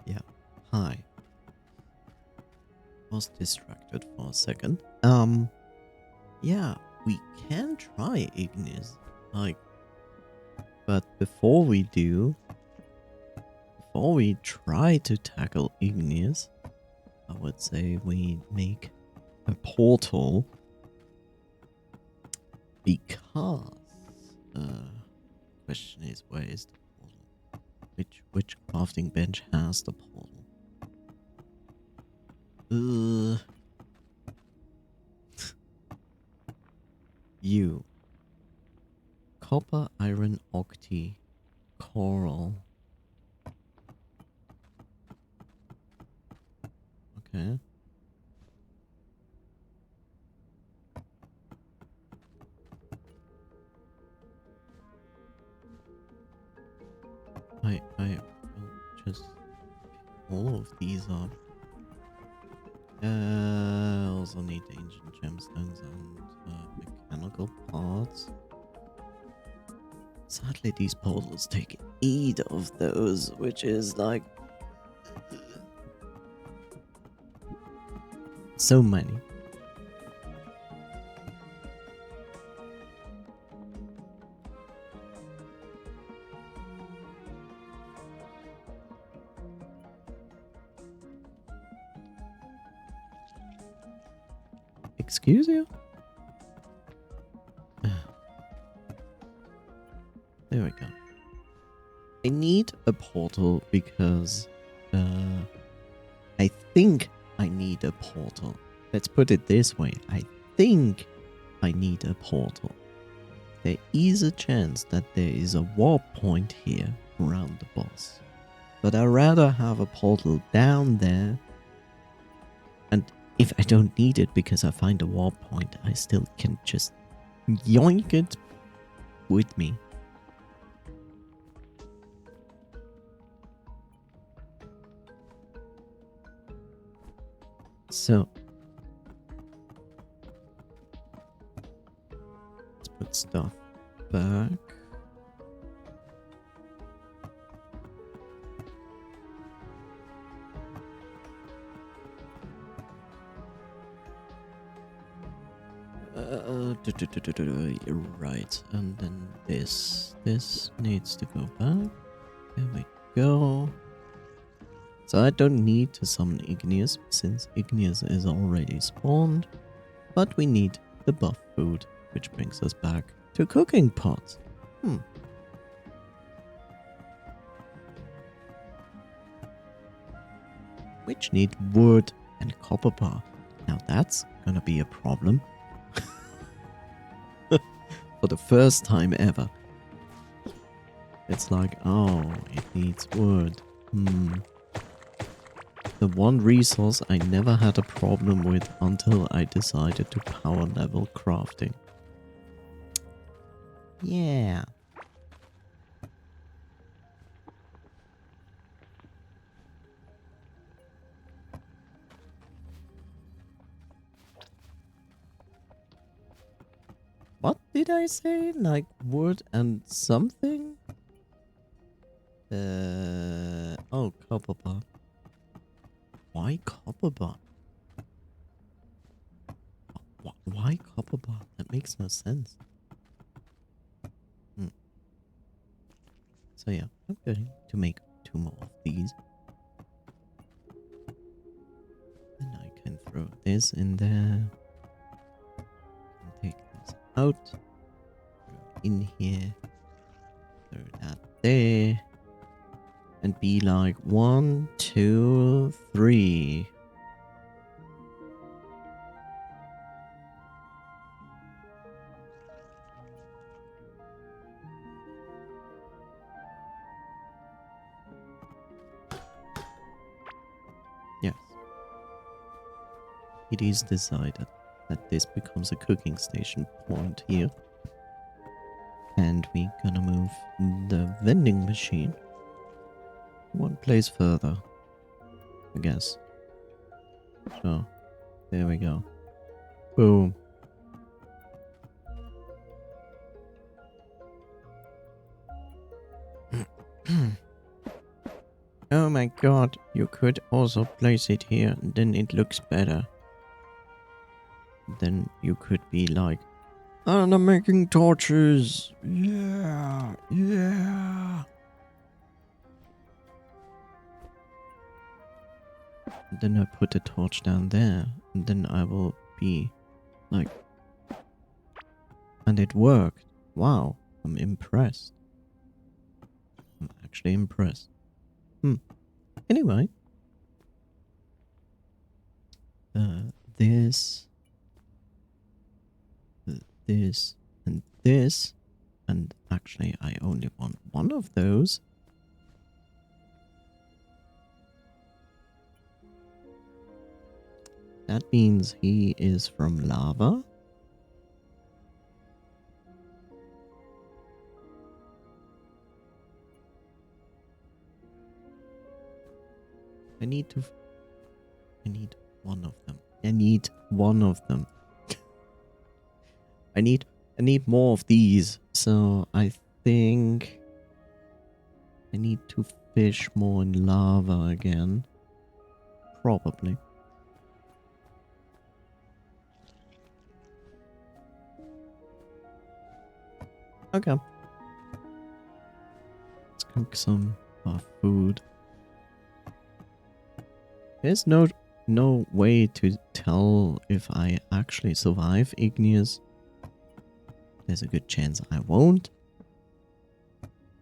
Yeah. Hi. Was distracted for a second. Yeah, we can try igneous. Like, but before we try to tackle igneous, I would say we make a portal, because question is, where is the portal? Which crafting bench has the portal? You. Copper, iron, octi, coral. Okay. I will just all of these up. Also need ancient gemstones and mechanical parts. Sadly, these portals take 8 of those, which is like so many. Excuse you? There we go. I need a portal because I think I need a portal. Let's put it this way. I think I need a portal. There is a chance that there is a warp point here around the boss. But I'd rather have a portal down there. And if I don't need it because I find a warp point, I still can just yoink it with me. So let's put stuff back. You're right, and then this needs to go back. There we go. So I don't need to summon igneous, since igneous is already spawned, but we need the buff food, which brings us back to cooking pots. Which need wood and copper bar. Now that's gonna be a problem. For the first time ever. It's like, oh, it needs wood. The one resource I never had a problem with until I decided to power level crafting. Yeah. What did I say? Like wood and something? Oh, copper bar. Why copper bar? Why copper bar? That makes no sense. So yeah, I'm going to make 2 more of these. And I can throw this in there. Can take this out. Throw in here. Throw that there. And be like 1, 2, 3. Yes. It is decided that this becomes a cooking station point here. And we're gonna move the vending machine 1 place further, I guess. So, there we go. Boom. Oh my god, you could also place it here, and then it looks better. Then you could be like, and I'm making torches. Yeah, yeah. And then I put a torch down there, and then I will be like, and it worked. Wow, I'm impressed. I'm actually impressed. Anyway. This, and this. And actually, I only want 1 of those. That means he is from lava. I need 1 of them. I need 1 of them. I need more of these. So I think I need to fish more in lava again. Probably. Okay. Let's cook some food. There's no way to tell if I actually survive igneous. There's a good chance I won't.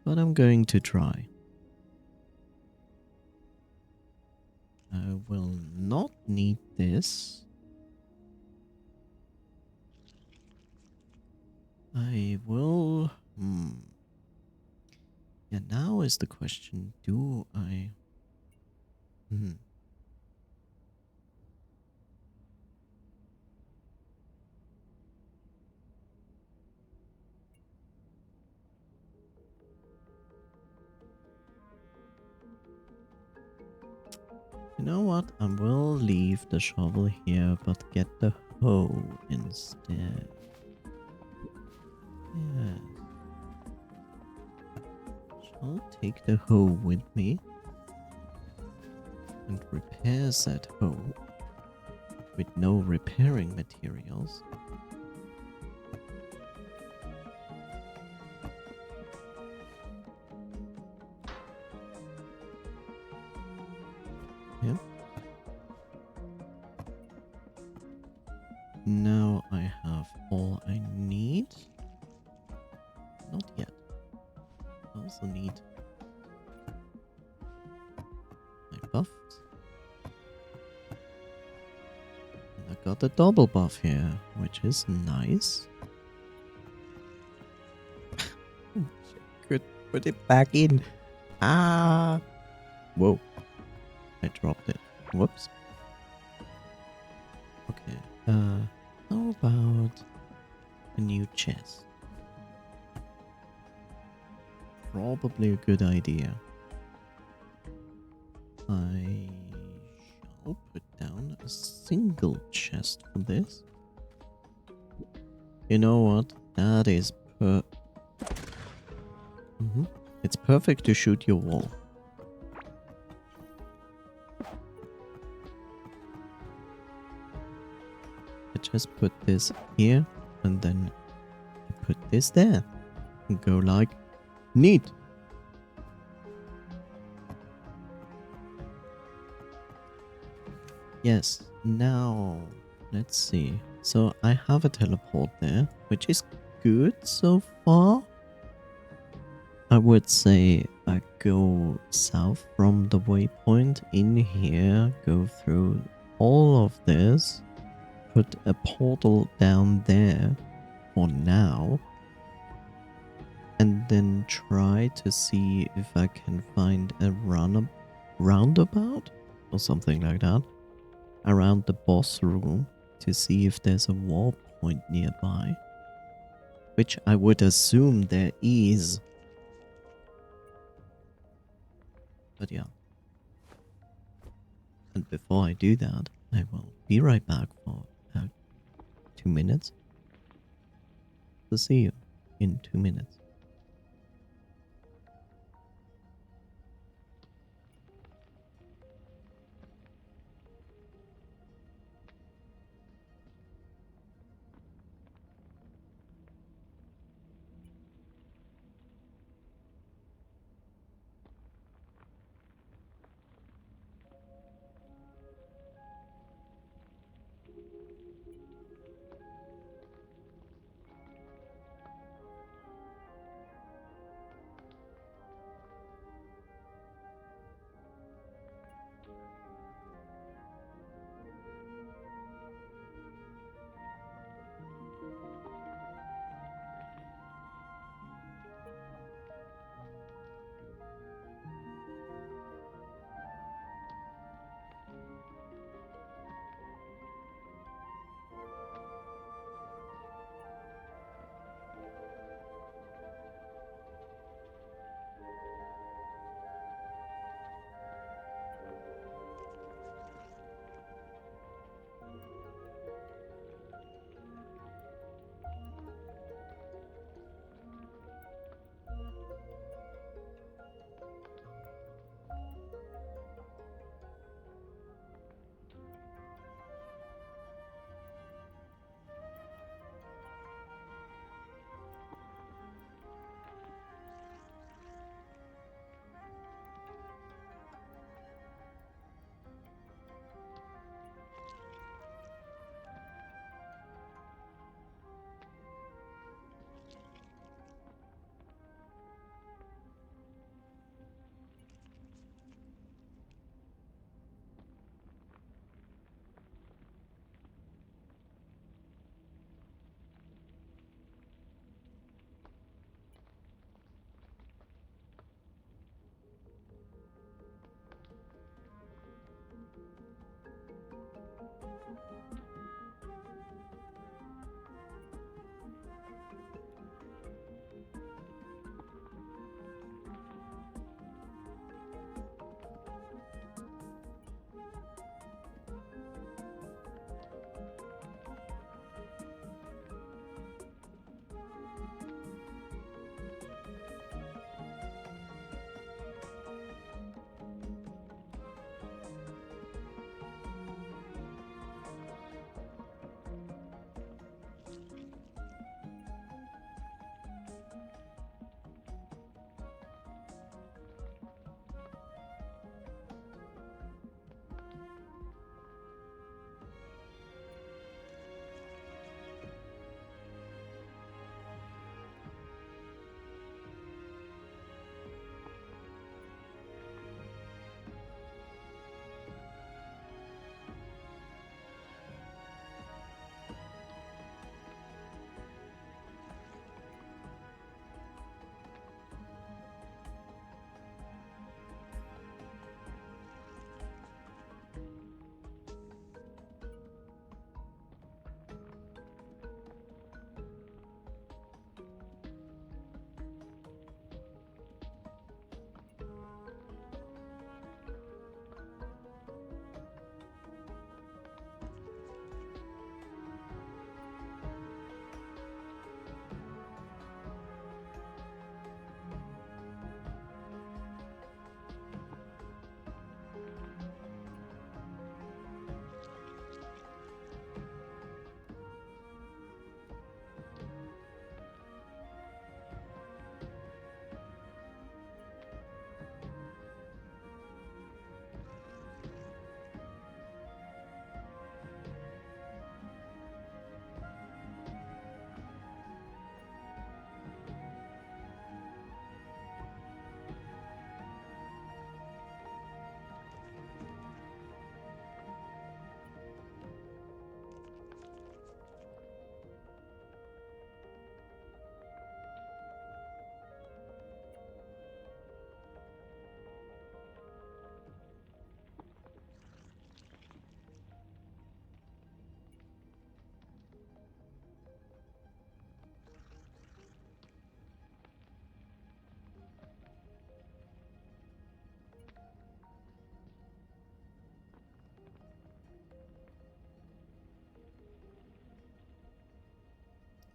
But I'm going to try. I will not need this. I will... Yeah, now is the question. Do I... You know what? I will leave the shovel here, but get the hoe instead. Yes. Shall take the hoe with me and repair that hoe with no repairing materials. Yeah. Now I have all I need. Not yet. I also need my buffs. And I got a double buff here, which is nice. Could put it back in. Ah! Whoa. I dropped it. Whoops. Okay. How about a new chest? Probably a good idea. I shall put down a single chest for this. You know what? That is It's perfect to shoot your wall. just put this here and then put this there and go like neat. Yes, now let's see. So I have a teleport there, which is good so far. I would say I go south from the waypoint in here, go through all of this, put a portal down there for now, and then try to see if I can find a roundabout or something like that around the boss room to see if there's a warp point nearby, which I would assume there is. But yeah. And before I do that, I will be right back for about 2 minutes. So see you in 2 minutes.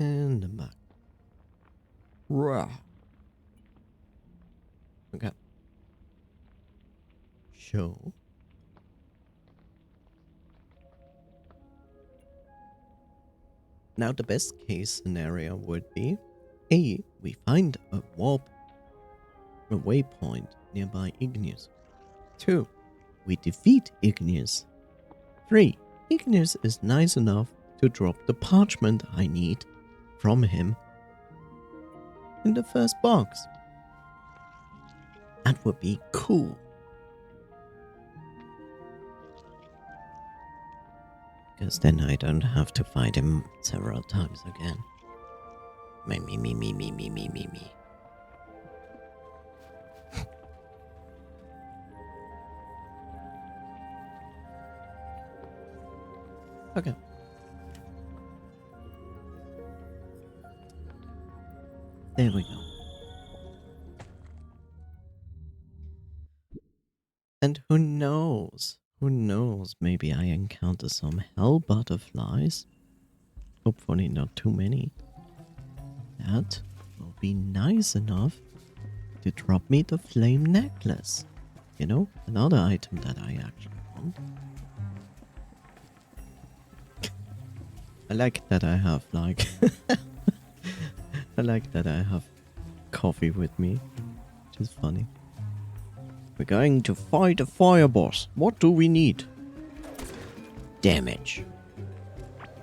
And I'm back. Rah. Okay. Show. Now the best case scenario would be A. We find a waypoint nearby Igneous. 2. We defeat Igneous. 3. Igneous is nice enough to drop the parchment I need from him in the first box. That would be cool. Because then I don't have to fight him several times again. Me. Okay. There we go. And who knows? Who knows? Maybe I encounter some hell butterflies. Hopefully not too many. That will be nice enough to drop me the flame necklace. You know, another item that I actually want. I like that I have like I like that I have coffee with me, which is funny. We're going to fight a fire boss. What do we need? Damage.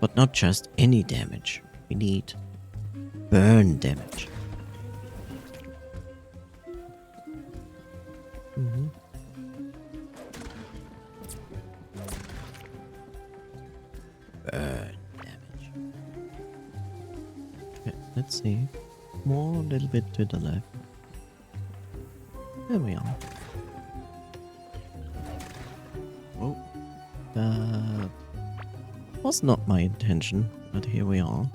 But not just any damage. We need burn damage. Burn damage. Okay, let's see. More a little bit to the left. There we are. Oh, that was not my intention, but here we are.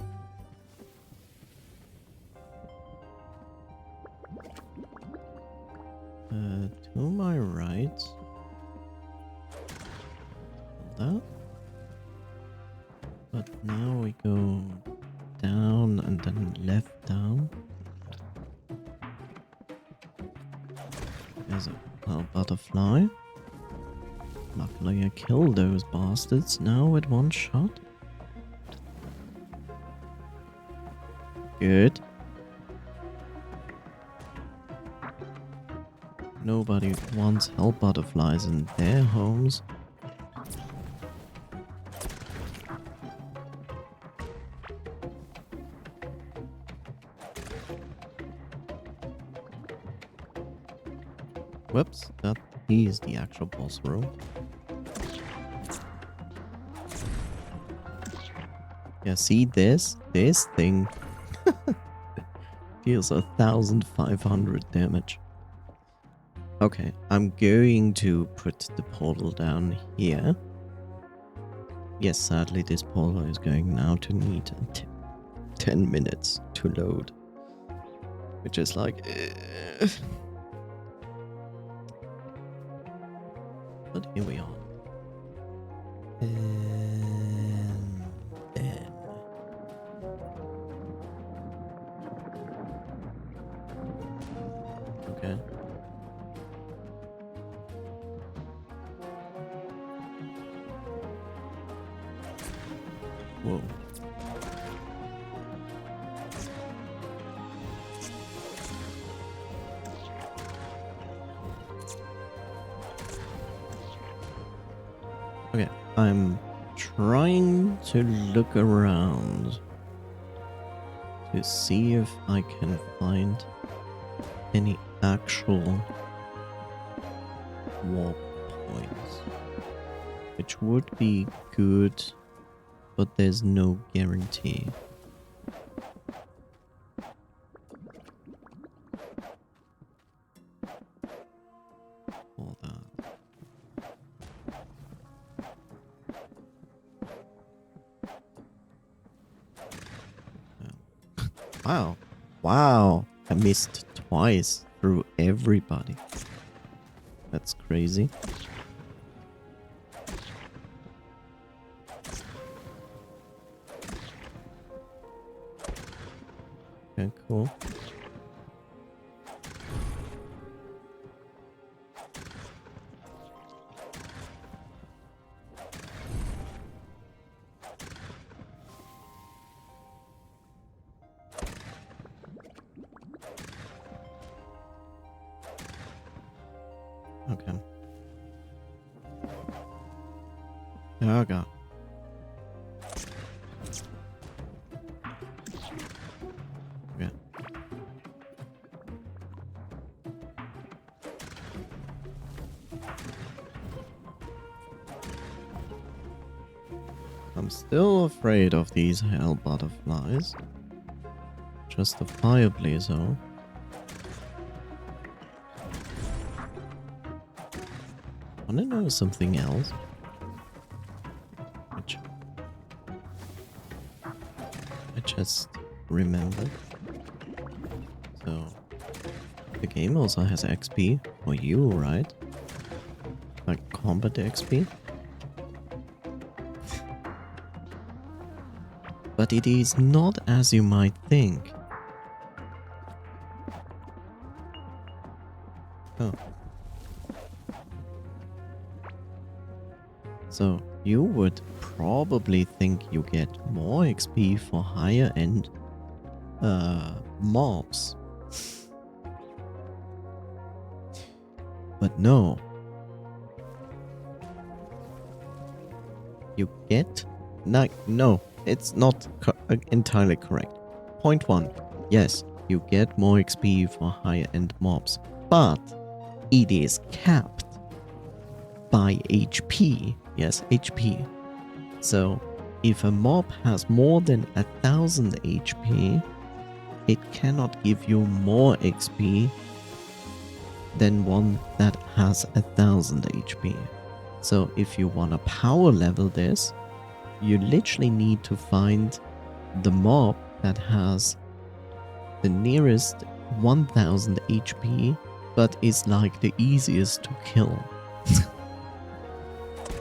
To my right. That. But now we go down and then left down. There's a butterfly. Luckily I killed those bastards now with one shot. Good. Nobody wants hell butterflies in their homes. Whoops, that is the actual boss room. Yeah, see this thing deals 1,500 damage. Okay, I'm going to put the portal down here. Yes, sadly this portal is going now to need 10 minutes to load. Which is like... But here we are. And then... Okay. Whoa. Okay, I'm trying to look around to see if I can find any actual warp points, which would be good, but there's no guarantee. All that. Wow. Wow. I missed twice through everybody. That's crazy. Okay, cool. Okay. Oh god. Okay. I'm still afraid of these hell butterflies. Justifiably so. Wanna know something else? Which I just remembered. So, the game also has XP for you, right? Like combat XP. But it is not as you might think. Oh. So, you would probably think you get more XP for higher end mobs. But no. You get... No, it's not entirely correct. Point 1. Yes, you get more XP for higher end mobs. But it is capped by HP. Yes, HP. So, if a mob has more than 1000 HP, it cannot give you more XP than one that has 1000 HP. So if you want to power level this, you literally need to find the mob that has the nearest 1000 HP, but is like the easiest to kill.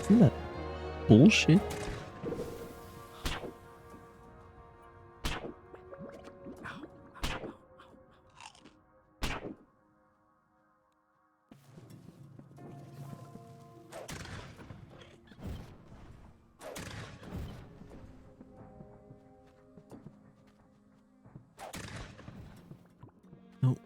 Isn't that bullshit? No.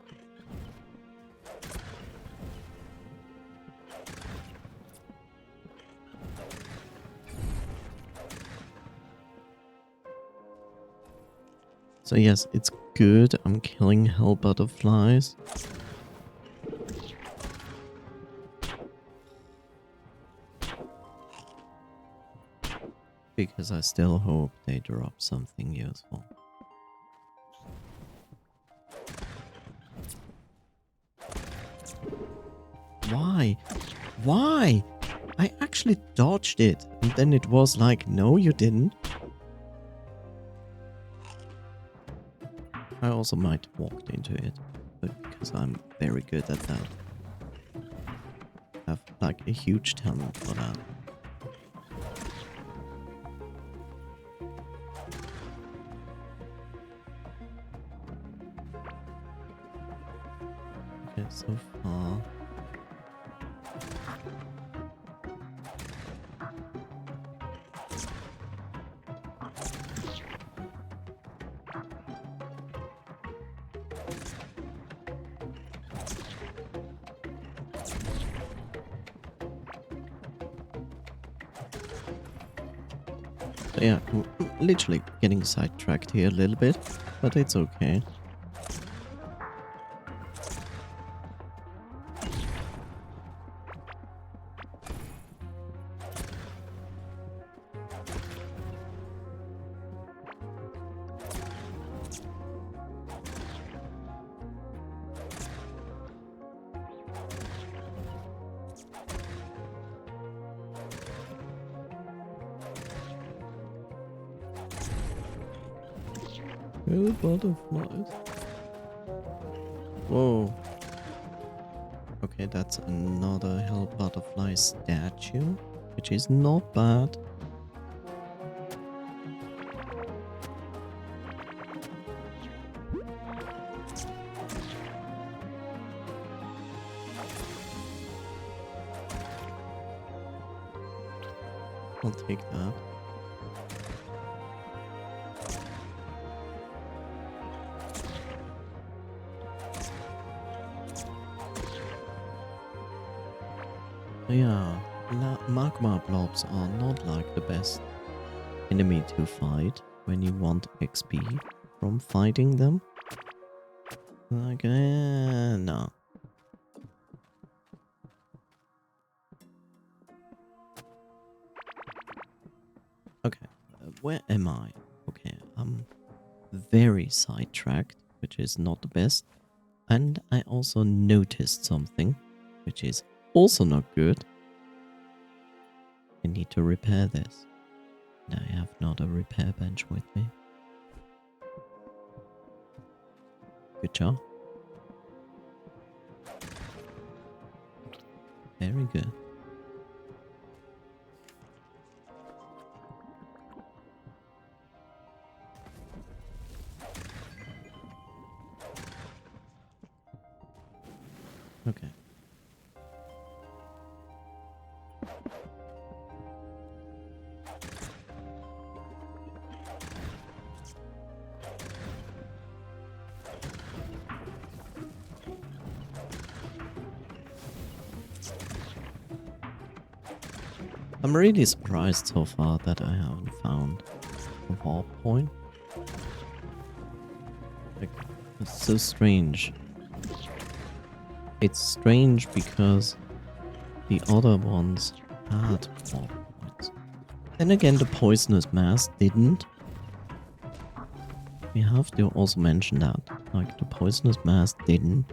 So yes, it's good I'm killing hell butterflies. Because I still hope they drop something useful. Why? Why? I actually dodged it, and then it was like, no you didn't. I also might have walked into it, but because I'm very good at that. I have like a huge talent for that. Okay, so far. So yeah, I'm literally getting sidetracked here a little bit, but it's okay. Oh, butterflies. Whoa. Okay, that's another hell butterfly statue, which is not bad. I'll take that. Yeah, magma blobs are not like the best enemy to fight when you want XP from fighting them. Like, no. Okay, where am I? Okay, I'm very sidetracked, which is not the best. And I also noticed something, which is also not good. I need to repair this. And I have not a repair bench with me. Good job. Very good. Okay. I'm really surprised so far that I haven't found a warp point. Like, it's so strange. It's strange because the other ones had warp points. Then again, the poisonous mass didn't. We have to also mention that. Like, the poisonous mass didn't.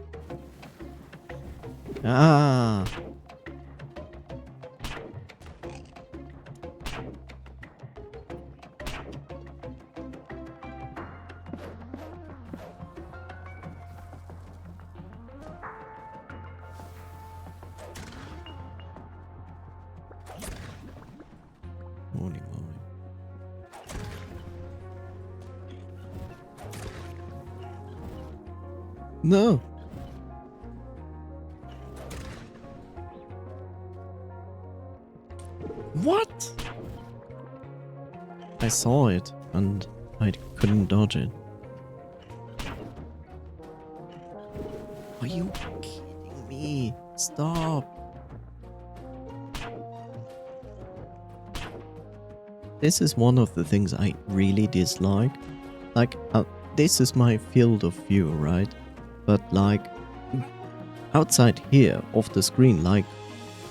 Ah! Holy moly. No! What? I saw it and I couldn't dodge it. Are you kidding me? Stop! This is one of the things I really dislike. Like, this is my field of view, right? But like, outside here, off the screen, like,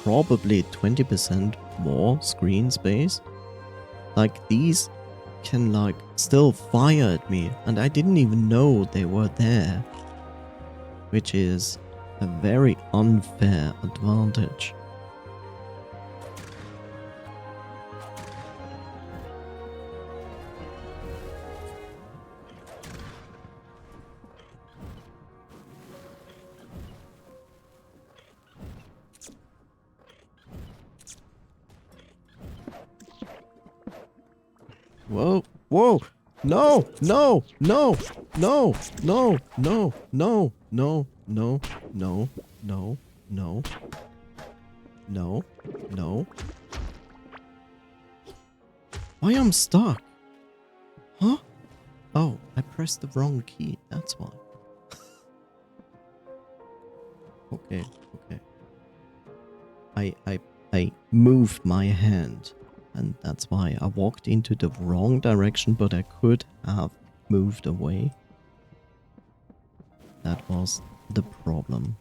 probably 20% more screen space. Like, these can, like, still fire at me, and I didn't even know they were there. Which is a very unfair advantage. Whoa, whoa, no, no, no, no, no, no, no, no, no, no, no, no, no, no. I am stuck. Huh? Oh, I pressed the wrong key, that's why. Okay, okay. I moved my hand. And that's why I walked into the wrong direction, but I could have moved away. That was the problem.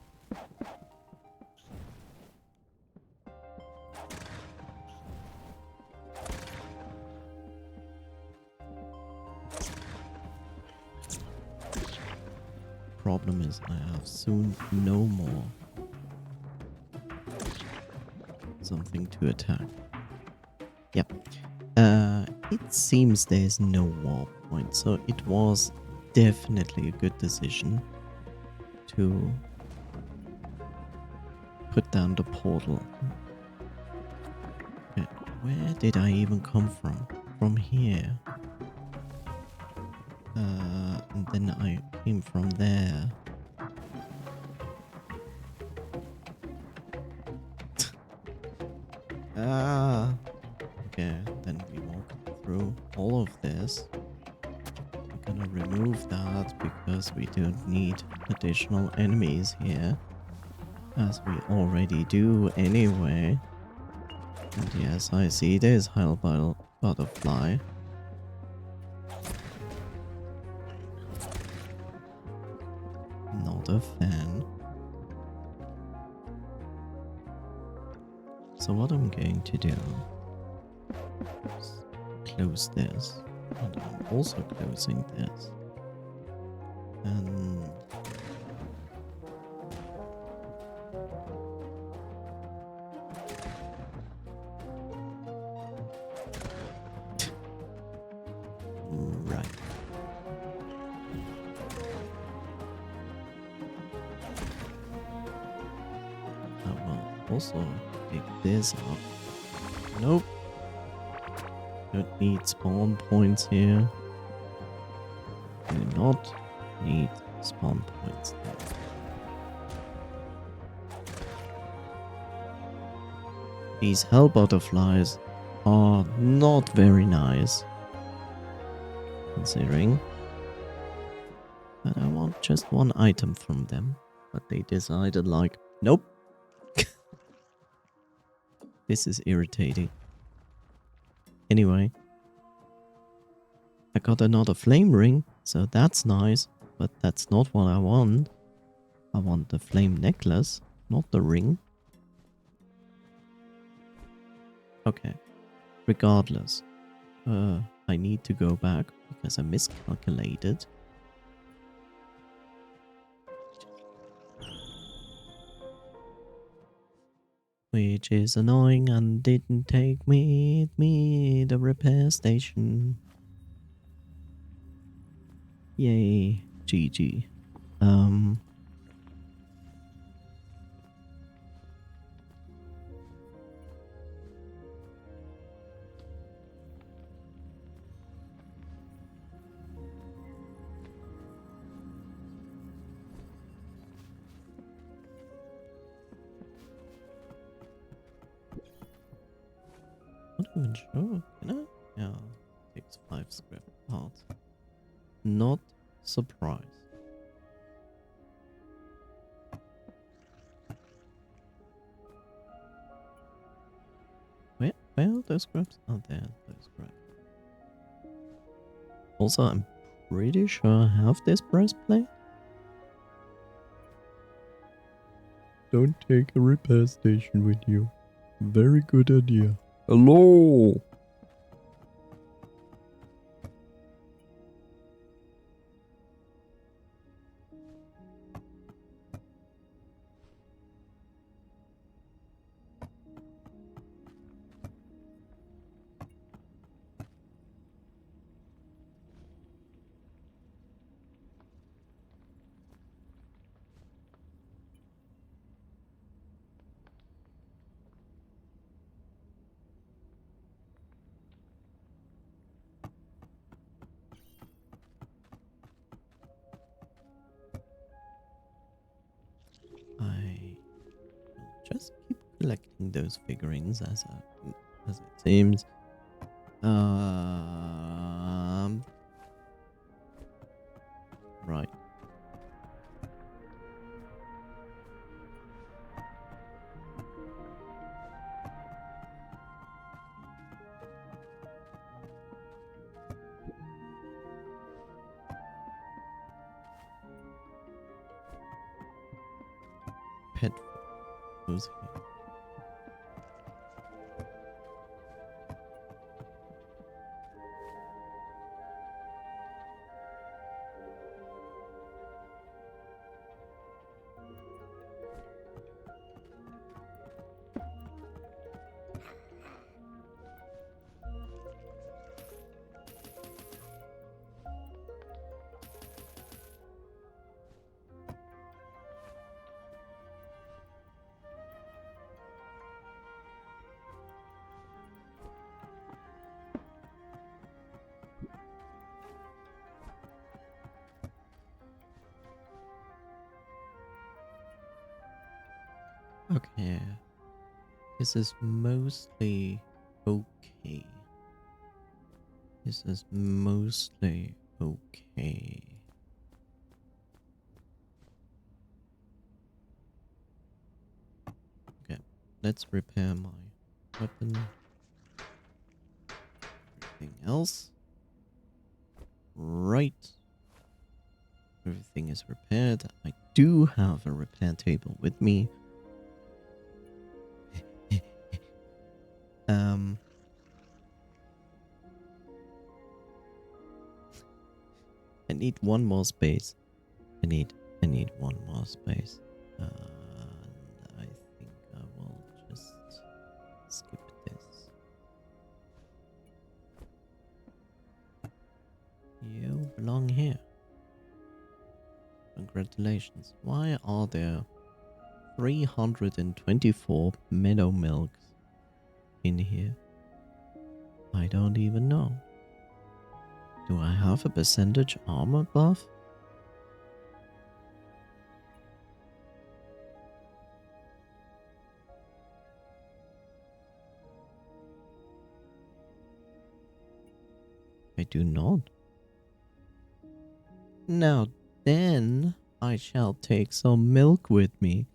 Problem is I have soon no more something to attack. Yep. It seems there's no warp point, so it was definitely a good decision to put down the portal. Okay, where did I even come from? From here. And then I came from there. Ah. Okay, then we walk through all of this. We're gonna remove that because we don't need additional enemies here, as we already do anyway. And yes, I see this hell butterfly. Not a fan. So what I'm going to do is close this. And I'm also closing this. And right. I will also pick this up. Nope. Don't need spawn points here. Do not need spawn points there. These hell butterflies are not very nice, considering that I want just one item from them, but they decided like, nope. This is irritating. Anyway, I got another flame ring, so that's nice, but that's not what I want. I want the flame necklace, not the ring. Okay, regardless, I need to go back because I miscalculated. Which is annoying and didn't take me the repair station. Yay, GG. Not even sure, can I? Yeah, takes 5 scrap parts. Not surprised. Where are those scraps? Oh, there, those scraps. Also, I'm pretty sure I have this breastplate. Don't take a repair station with you. Very good idea. Hello! I will just keep collecting those figurines as it seems. Right. Pet goes here. Okay. This is mostly okay. This is mostly okay. Okay, let's repair my weapon. Everything else. Right. Everything is repaired. I do have a repair table with me. I need one more space. I need one more space. And I think I will just skip this. You belong here. Congratulations. Why are there 324 meadow milks in here? I don't even know. Do I have a percentage armor buff? I do not. Now then, I shall take some milk with me.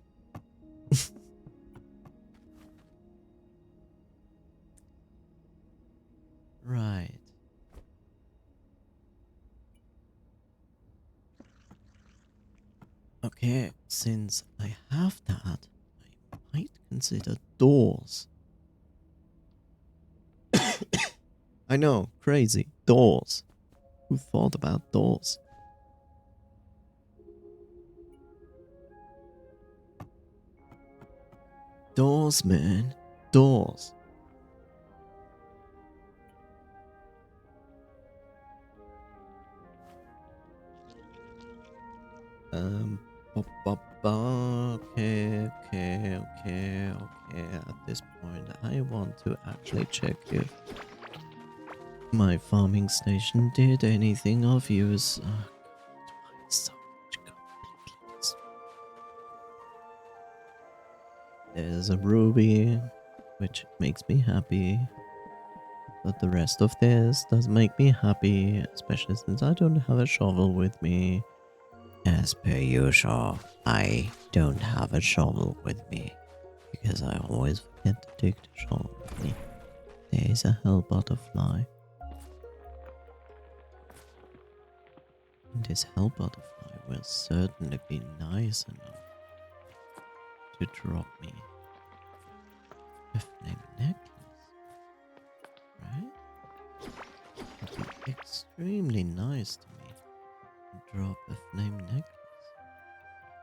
Right. Okay, since I have that, I might consider doors. I know, crazy. Doors. Who thought about doors? Doors, man. Doors. Okay. At this point, I want to actually check if my farming station did anything of use. So much completely. There's a ruby, which makes me happy. But the rest of this does make me happy, especially since I don't have a shovel with me. As per usual, I don't have a shovel with me, because I always forget to take the shovel with me. There is a hell butterfly. And this hell butterfly will certainly be nice enough to drop me a flame necklace, right? It would be extremely nice to me to drop a flame necklace.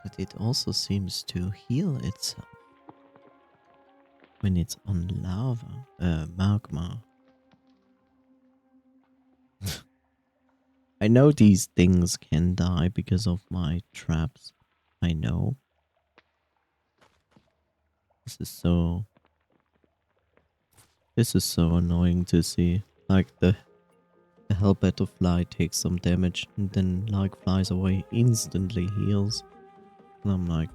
But it also seems to heal itself when it's on lava, magma. I know these things can die because of my traps. I know. This is so annoying to see. Like the hell butterfly takes some damage and then like flies away, instantly heals. And I'm like,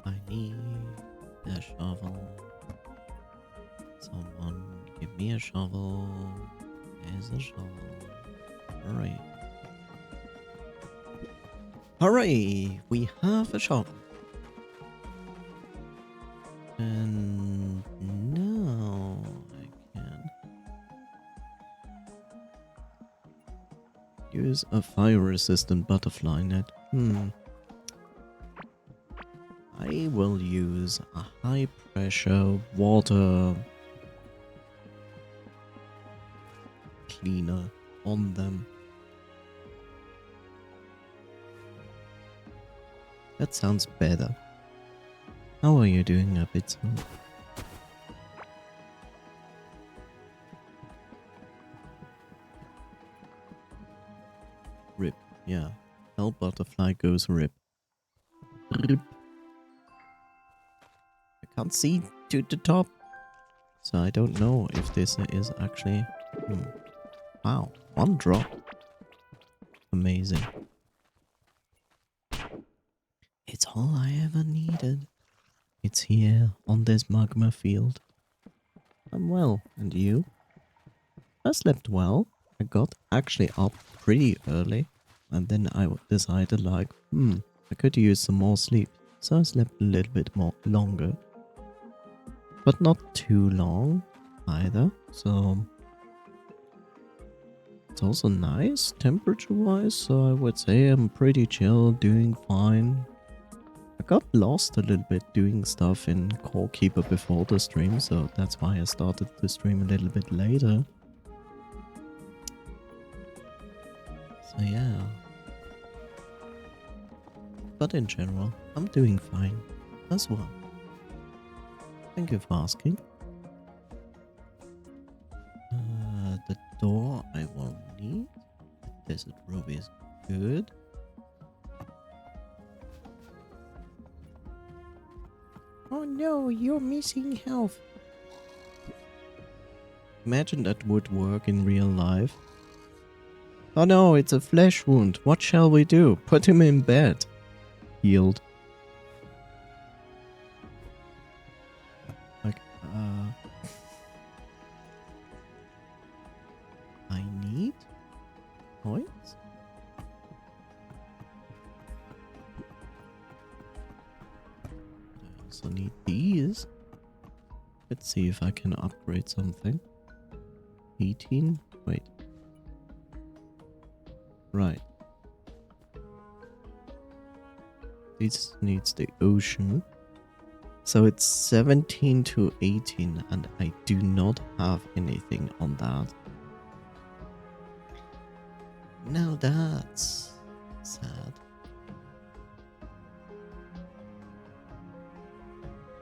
I need a shovel. Someone give me a shovel. There's a shovel. Alright. Hooray! We have a shovel. And now I can use a fire-resistant butterfly net. I will use a high-pressure water cleaner on them. That sounds better. How are you doing, Abitsu? Rip, yeah. Hell butterfly goes rip. Rip. I can't see to the top, so I don't know if this is actually... Wow, one drop. Amazing. It's all I ever needed. It's here on this magma field. I'm well, and you? I slept well. I got actually up pretty early, and then I decided like, I could use some more sleep. So I slept a little bit more longer, but not too long either. So it's also nice temperature-wise. So I would say I'm pretty chill, doing fine. I got lost a little bit doing stuff in Core Keeper before the stream, so that's why I started the stream a little bit later. So yeah. But in general, I'm doing fine as well. Thank you for asking. The door I will need. Desert Ruby is good. Oh no, you're missing health. Imagine that would work in real life. Oh no, it's a flesh wound. What shall we do? Put him in bed. Healed. Like, I need points? I also need these. Let's see if I can upgrade something. 18? Wait. Right. This needs the ocean. So it's 17 to 18 and I do not have anything on that. Now that's sad.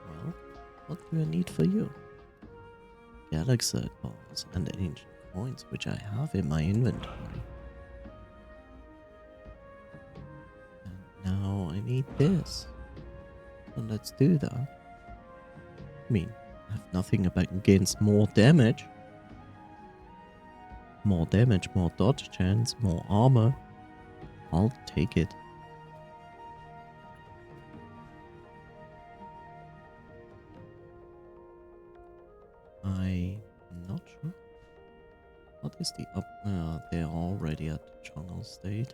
Well, what do I need for you? Galaxy balls and ancient coins, which I have in my inventory. And now I need this. So let's do that. I mean, I have nothing against more damage. More damage, more dodge chance, more armor. I'll take it. I'm not sure. What is the up? They're already at the jungle state.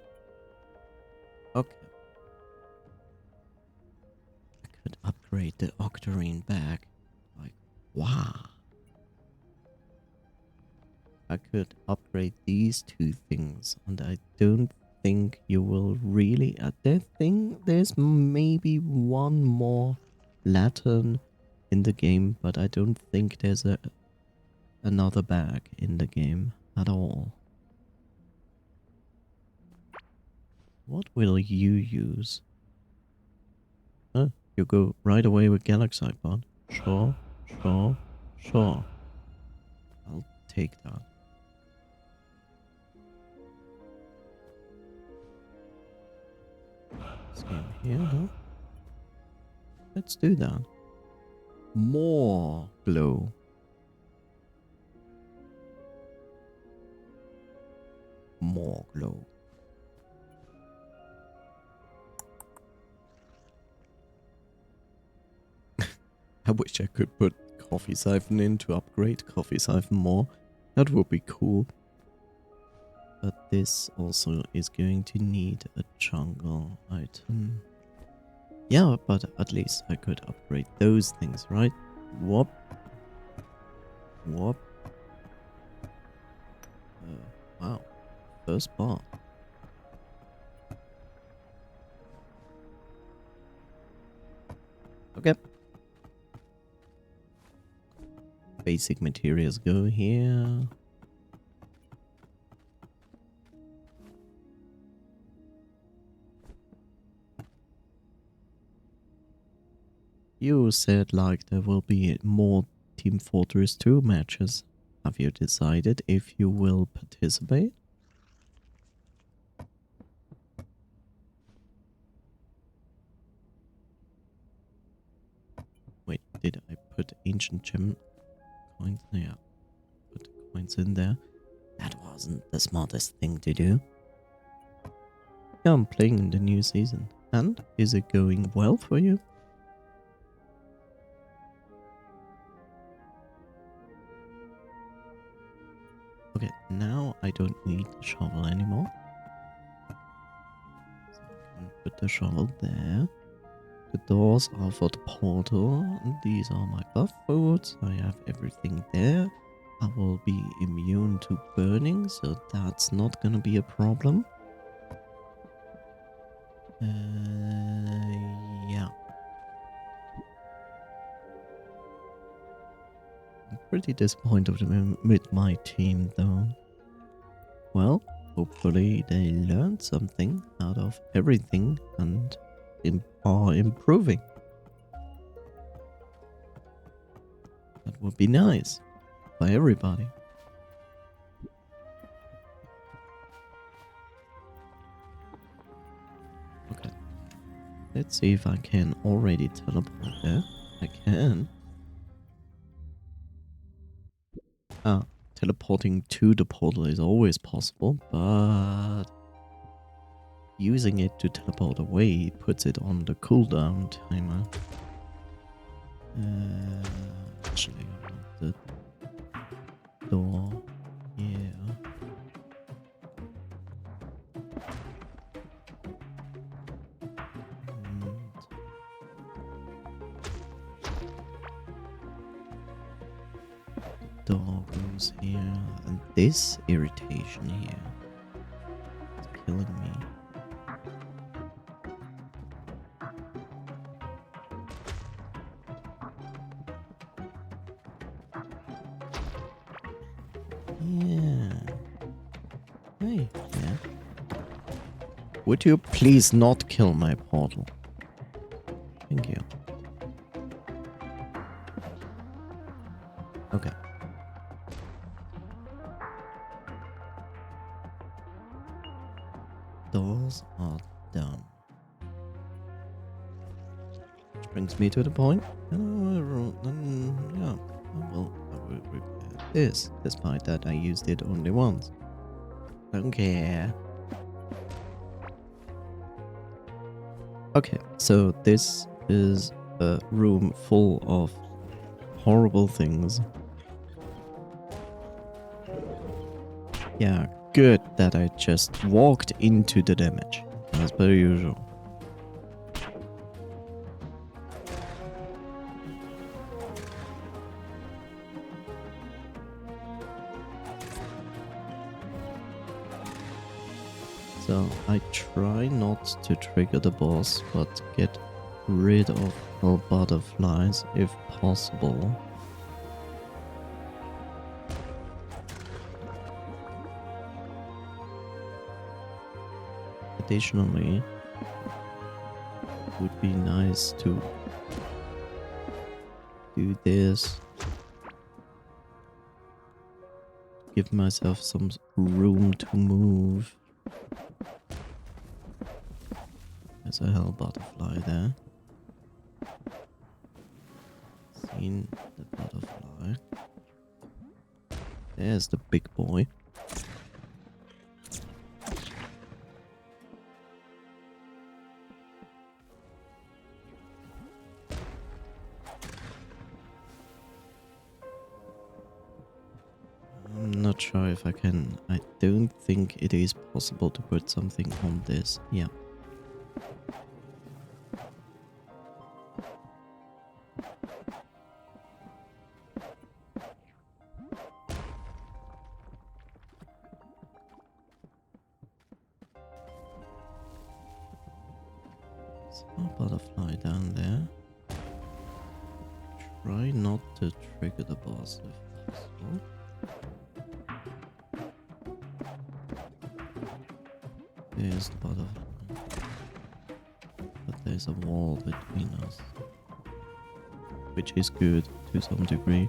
Okay. I could upgrade the Octarine bag. Like, wow. I could upgrade these two things, and I don't think you will really. There's maybe one more lantern in the game, but I don't think there's another bag in the game at all. What will you use? Huh? You go right away with Galaxy Pod. Sure, sure, sure. I'll take that. This game here, huh? Let's do that. More glow. More glow. I wish I could put Coffee Siphon in to upgrade Coffee Siphon more. That would be cool. But this also is going to need a jungle item. Yeah, but at least I could upgrade those things, right? Whoop. Whoop. Wow. First bar. Okay. Basic materials go here. You said like there will be more Team Fortress 2 matches. Have you decided if you will participate? Wait, did I put ancient gem coins? Yeah, put coins in there. That wasn't the smartest thing to do. Yeah, I'm playing the new season. And is it going well for you? Okay, now I don't need the shovel anymore. So I can put the shovel there. The doors are for the portal. And these are my buff boots. I have everything there. I will be immune to burning, so that's not gonna be a problem. Yeah. I'm pretty disappointed with my team, though. Well, hopefully they learned something out of everything and are improving. That would be nice for everybody. Okay. Let's see if I can already teleport there. I can. Ah, teleporting to the portal is always possible, but using it to teleport away puts it on the cooldown timer. Actually, I want the door here. Door goes here, and this irritation here is killing me. Yeah. Hey, yeah. Would you please not kill my portal? Thank you. Okay. Doors are done. Which brings me to the point. Yeah, I will repair this, despite that I used it only once. Don't care. Okay, so this is a room full of horrible things. Yeah, good that I just walked into the damage, as per usual. So I try not to trigger the boss, but get rid of all butterflies if possible. Additionally, it would be nice to do this. Give myself some room to move. There's a hell butterfly there. Seen the butterfly. There's the big boy. I'm not sure if I can. I don't think it is possible to put something on this. Yeah. There's a butterfly down there. Try not to trigger the boss if possible. There's the butterfly. But there's a wall between us. Which is good to some degree.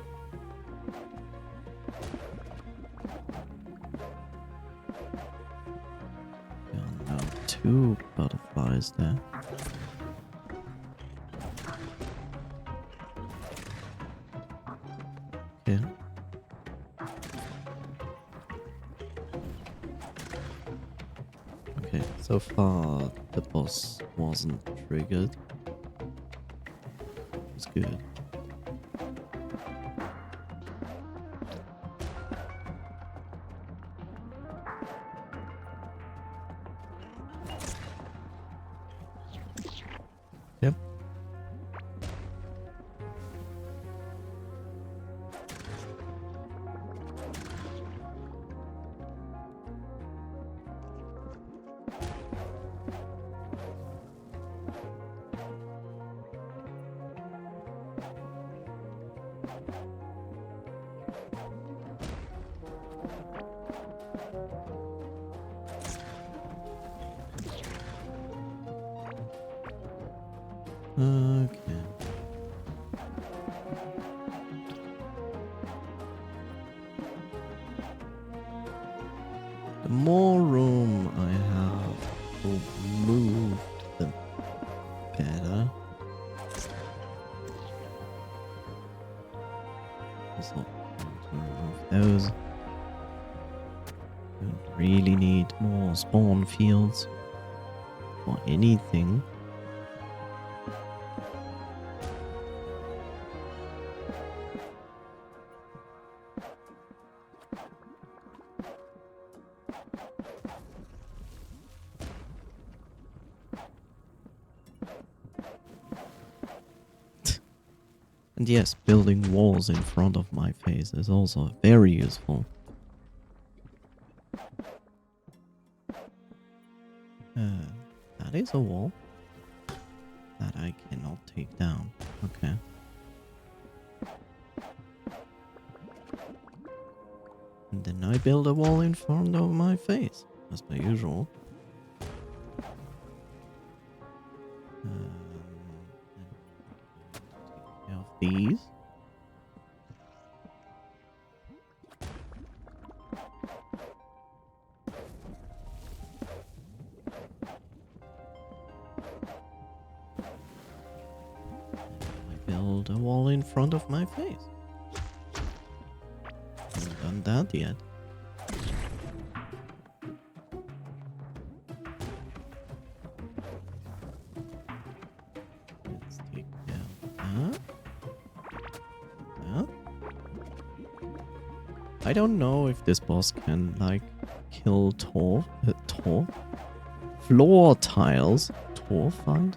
There are now 2 butterflies there. Okay. Okay, so far the boss wasn't triggered. It's good. Yep. Okay. The more room I have to move, the better. Also, to remove those. Don't really need more spawn fields for anything. And yes, building walls in front of my face is also very useful. That is a wall that I cannot take down. Okay. And then I build a wall in front of my face, as per usual. Take care of these. Build a wall in front of my face. Haven't done that yet. Let's take down that. That. I don't know if this boss can like kill floor tiles. Tor files?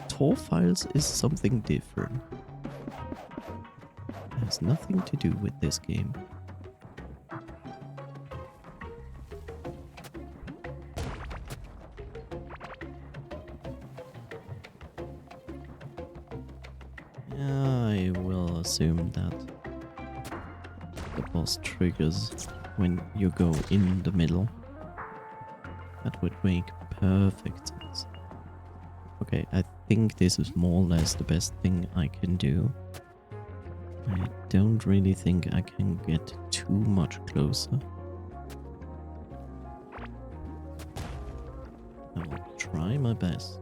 Tor files is something different. It has nothing to do with this game. Yeah, I will assume that the boss triggers when you go in the middle. That would make perfect sense. Okay, I think this is more or less the best thing I can do. I don't really think I can get too much closer. I will try my best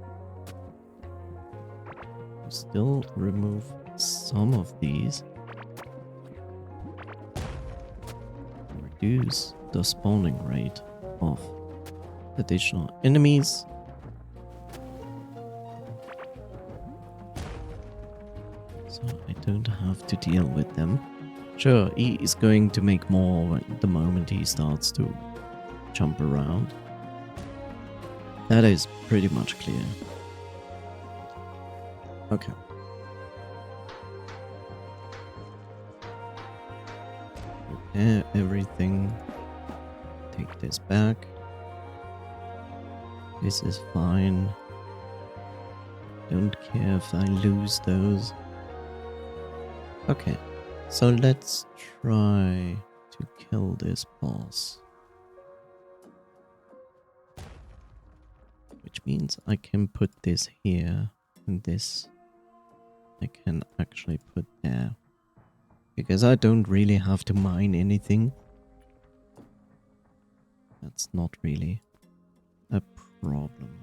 to still remove some of these. Reduce the spawning rate of additional enemies. So I don't have to deal with them. Sure, he is going to make more the moment he starts to jump around. That is pretty much clear. Okay. Repair everything. Take this back. This is fine. Don't care if I lose those. Okay, so let's try to kill this boss. Which means I can put this here, and this I can actually put there. Because I don't really have to mine anything. That's not really a problem.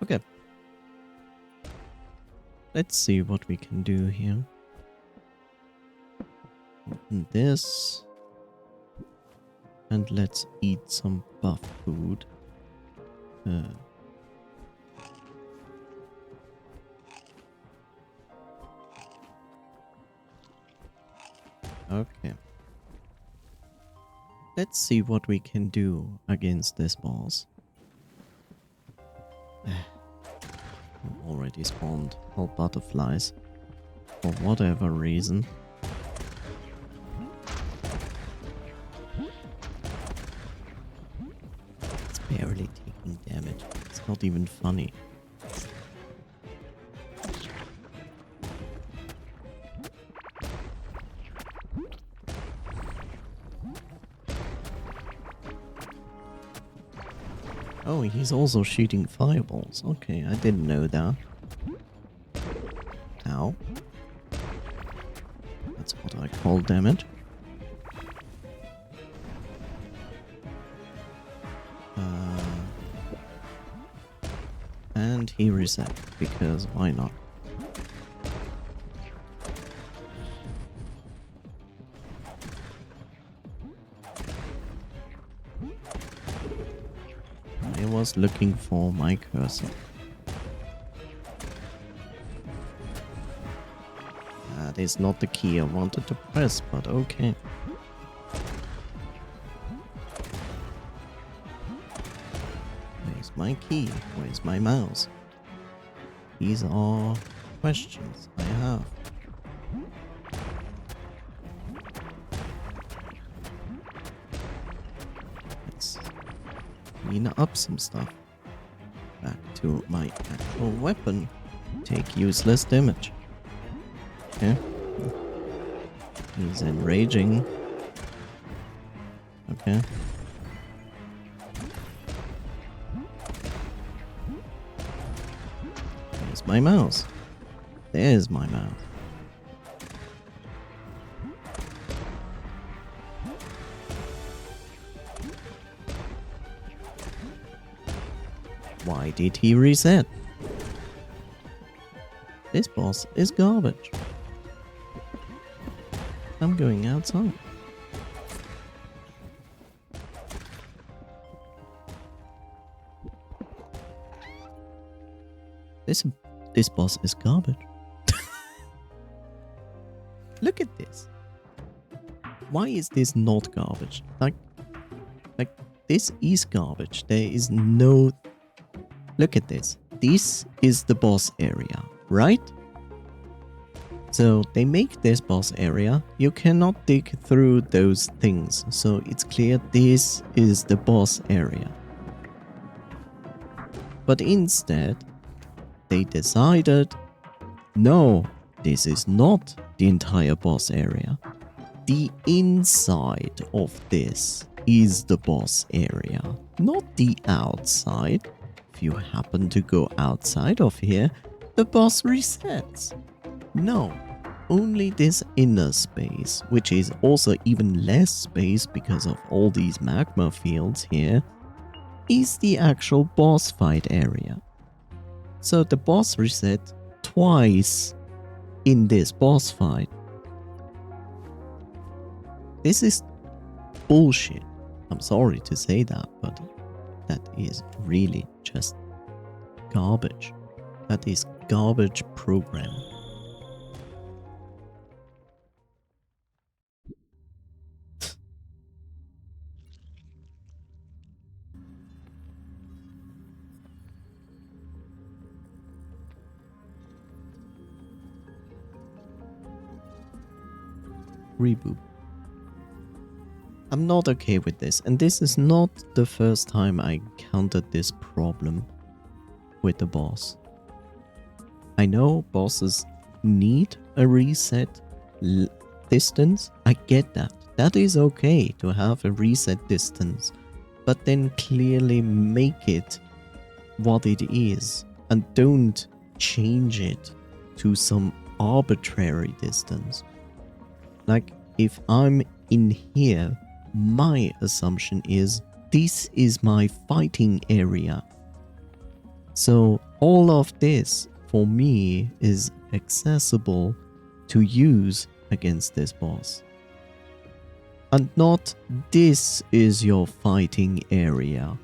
Okay. Let's see what we can do here. Open this. And let's eat some buff food. Okay. Let's see what we can do against this boss. Already spawned all butterflies. For whatever reason. It's barely taking damage. It's not even funny. Oh, he's also shooting fireballs. Okay, I didn't know that. Ow. That's what I call damage. And he reset, because why not? I was looking for my cursor. That is not the key I wanted to press, but okay. Where's my key? Where's my mouse? These are questions I have. Let's clean up some stuff. Back to my actual weapon. Take useless damage. Okay. He's enraging. Okay. There's my mouse. There's my mouse. Why did he reset? This boss is garbage. I'm going outside. This boss is garbage. Look at this. Why is this not garbage? Like this is garbage. There is no... Look at this. This is the boss area, right? So they make this boss area. You cannot dig through those things. So it's clear this is the boss area. But instead, they decided, no, this is not the entire boss area. The inside of this is the boss area, not the outside. If you happen to go outside of here, the boss resets. No, only this inner space, which is also even less space because of all these magma fields here, is the actual boss fight area. So the boss reset twice in this boss fight. This is bullshit. I'm sorry to say that, but that is really just garbage. That is garbage program. Reboot. I'm not okay with this, and this is not the first time I encountered this problem with the boss. I know bosses need a reset distance. I get that. That is okay to have a reset distance, but then clearly make it what it is and don't change it to some arbitrary distance. Like, if I'm in here, my assumption is this is my fighting area. So all of this for me is accessible to use against this boss. And not this is your fighting area.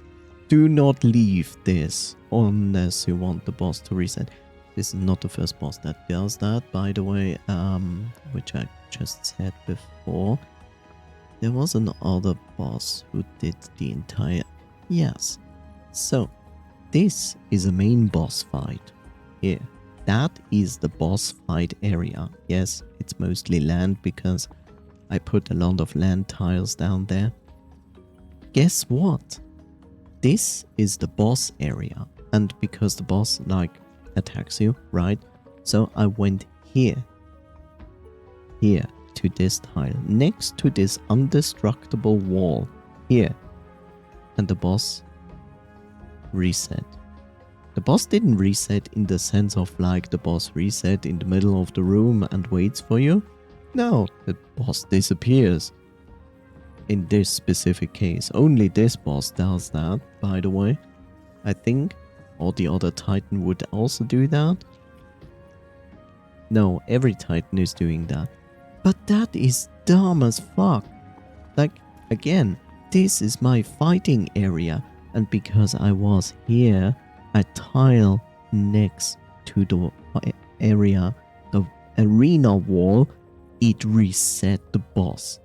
Do not leave this unless you want the boss to reset. This is not the first boss that does that, by the way, which I just said before. There was another boss who did the entire... Yes. So, this is a main boss fight here. That is the boss fight area. Yes, it's mostly land because I put a lot of land tiles down there. Guess what? This is the boss area. And because the boss, like, attacks you, right? So I went here. Here. To this tile. Next to this indestructible wall. Here. And the boss reset. The boss didn't reset in the sense of like the boss reset in the middle of the room and waits for you. No, the boss disappears. In this specific case. Only this boss does that, by the way. I think. Or the other Titan would also do that. No, every Titan is doing that. But that is dumb as fuck. Like, again, this is my fighting area. And because I was here, a tile next to the area, the arena wall, it reset the boss.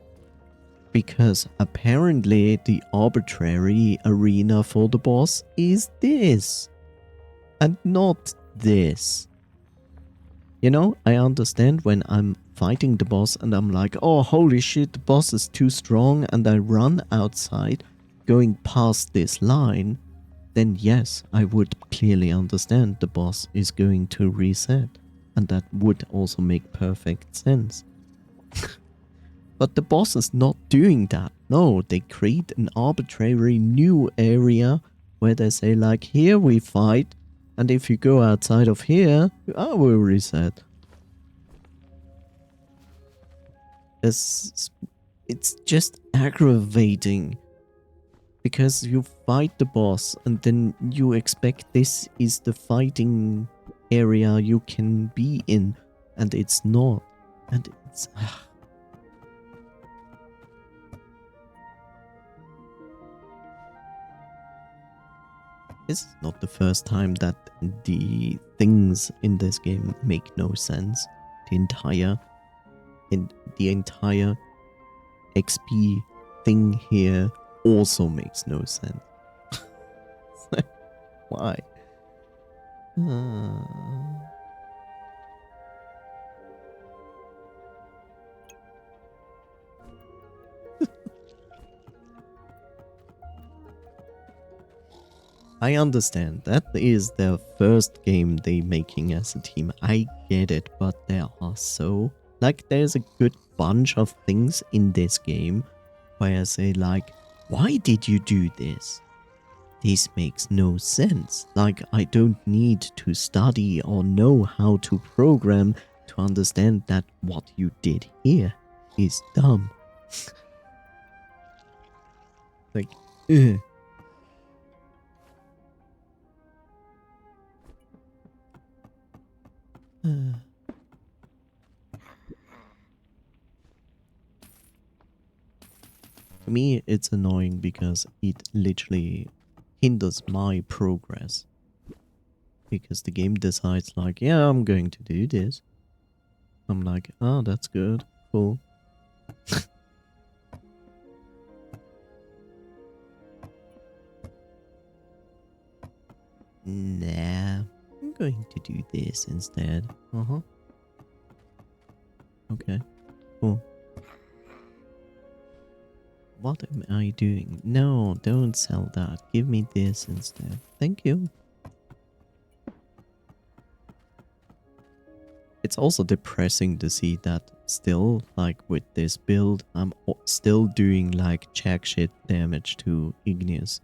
Because apparently the arbitrary arena for the boss is this. And not this. You know, I understand when I'm fighting the boss and I'm like, oh, holy shit, the boss is too strong, and I run outside going past this line, then yes, I would clearly understand the boss is going to reset. And that would also make perfect sense. But the boss is not doing that. No, they create an arbitrary new area where they say like, here we fight, and if you go outside of here, I will reset. It's just aggravating. Because you fight the boss and then you expect this is the fighting area you can be in. And it's not. And it's... This is not the first time that the things in this game make no sense. The entire XP thing here also makes no sense. Why? I understand. That is their first game they making as a team. I get it, but there are so... Like, there's a good bunch of things in this game where I say, like, why did you do this? This makes no sense. Like, I don't need to study or know how to program to understand that what you did here is dumb. Like, ugh. To me, it's annoying because it literally hinders my progress. Because the game decides like, yeah, I'm going to do this. I'm like, oh, that's good. Cool. Nah, I'm going to do this instead. Okay, cool. What am I doing? No, don't sell that. Give me this instead. Thank you. It's also depressing to see that still, like with this build, I'm still doing like jack shit damage to Igneous.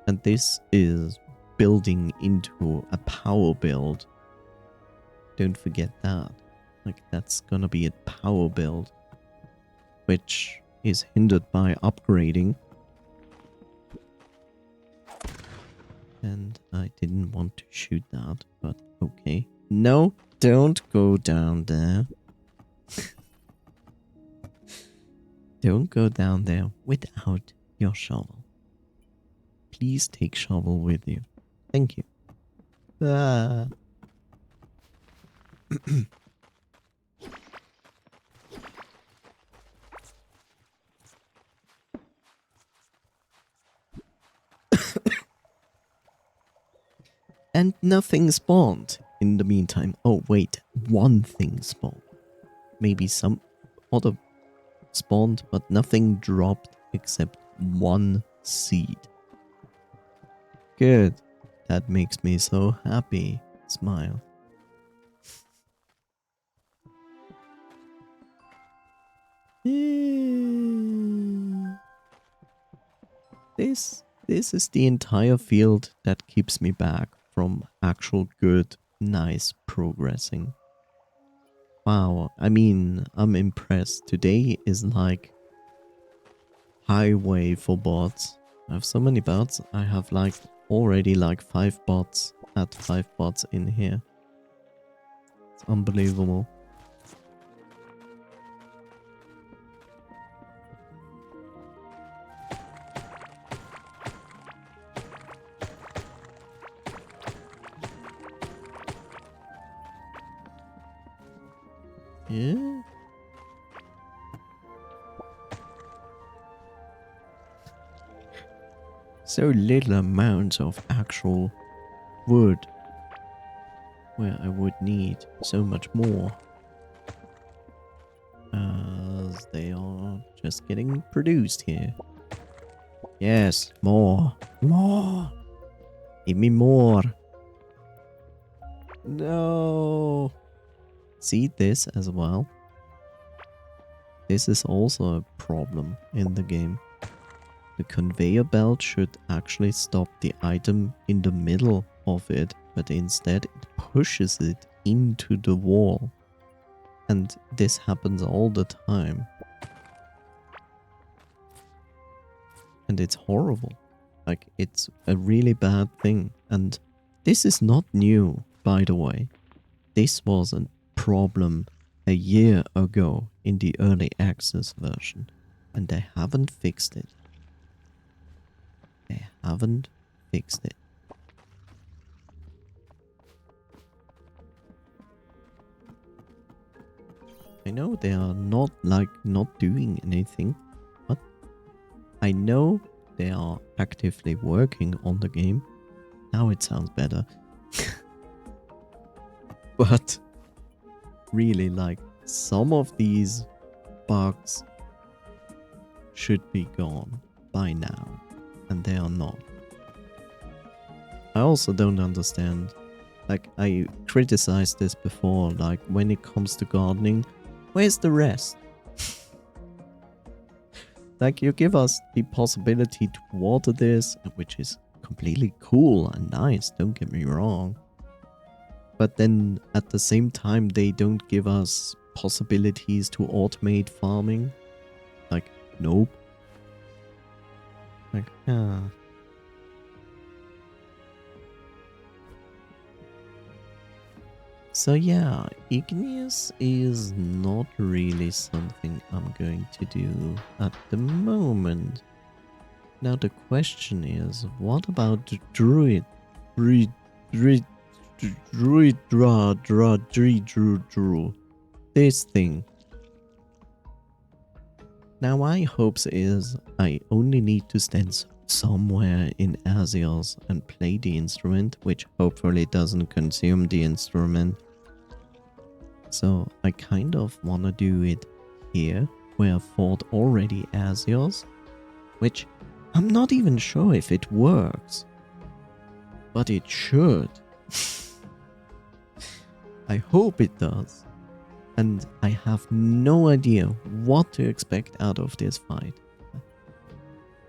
And this is building into a power build. Don't forget that. Like, that's gonna be a power build. Which is hindered by upgrading. And I didn't want to shoot that, but okay. No, don't go down there. Don't go down there without your shovel. Please take shovel with you. Thank you. Ah. And nothing spawned in the meantime. Oh, wait. One thing spawned. Maybe some other spawned, but nothing dropped except one seed. Good. That makes me so happy. Smile. This is the entire field that keeps me back from actual good, nice progressing. Wow, I mean, I'm impressed. Today is like highway for bots. I have so many bots. I have like already like 5 bots at 5 bots in here. It's unbelievable. Yeah. So little amounts of actual wood, where I would need so much more, as they are just getting produced here. Yes, more. Give me more. No. See this as well? This is also a problem in the game. The conveyor belt should actually stop the item in the middle of it, but instead it pushes it into the wall. And this happens all the time. And it's horrible. Like, it's a really bad thing. And this is not new, by the way. This was a problem a year ago in the early access version. And they haven't fixed it. They haven't fixed it. I know they are not doing anything, but I know they are actively working on the game. Now it sounds better. But really, like, some of these bugs should be gone by now, and they are not. I also don't understand, like, I criticized this before, like, when it comes to gardening, where's the rest? Like, you give us the possibility to water this, which is completely cool and nice, don't get me wrong. But then at the same time, they don't give us possibilities to automate farming. Like, nope. Like, yeah. So yeah, igneous is not really something I'm going to do at the moment. Now the question is, what about the druid? This thing. Now my hopes is I only need to stand somewhere in Azios and play the instrument, which hopefully doesn't consume the instrument. So I kind of want to do it here, where I fought already Azios, which I'm not even sure if it works. But it should. I hope it does. And I have no idea what to expect out of this fight.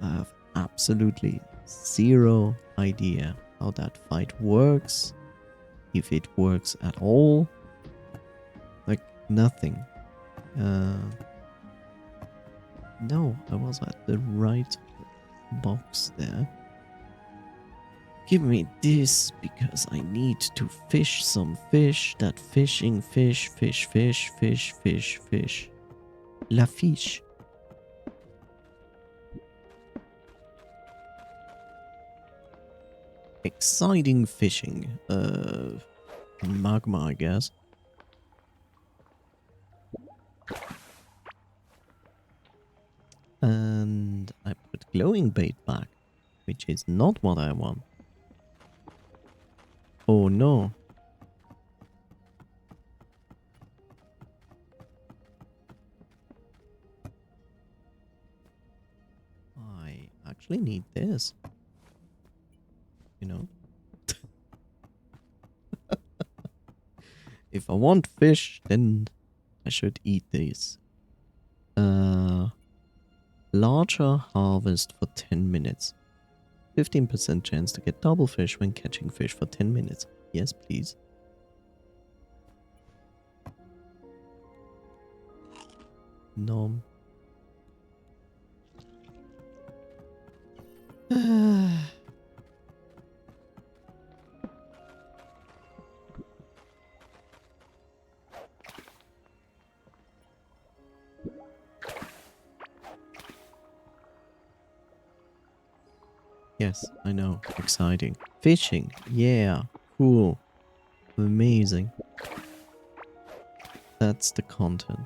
I have absolutely zero idea how that fight works, if it works at all. Like, nothing. No, I was at the right box there. Give me this, because I need to fish some fish. That fishing fish. La fiche. exciting fishing. Magma, I guess. And I put glowing bait back, which is not what I want. Oh no. I actually need this. You know? If I want fish, then I should eat these. Larger harvest for 10 minutes. 15% chance to get double fish when catching fish for 10 minutes. Yes, please. Nom. Yes, I know. Exciting. Fishing. Yeah. Cool. Amazing. That's the content.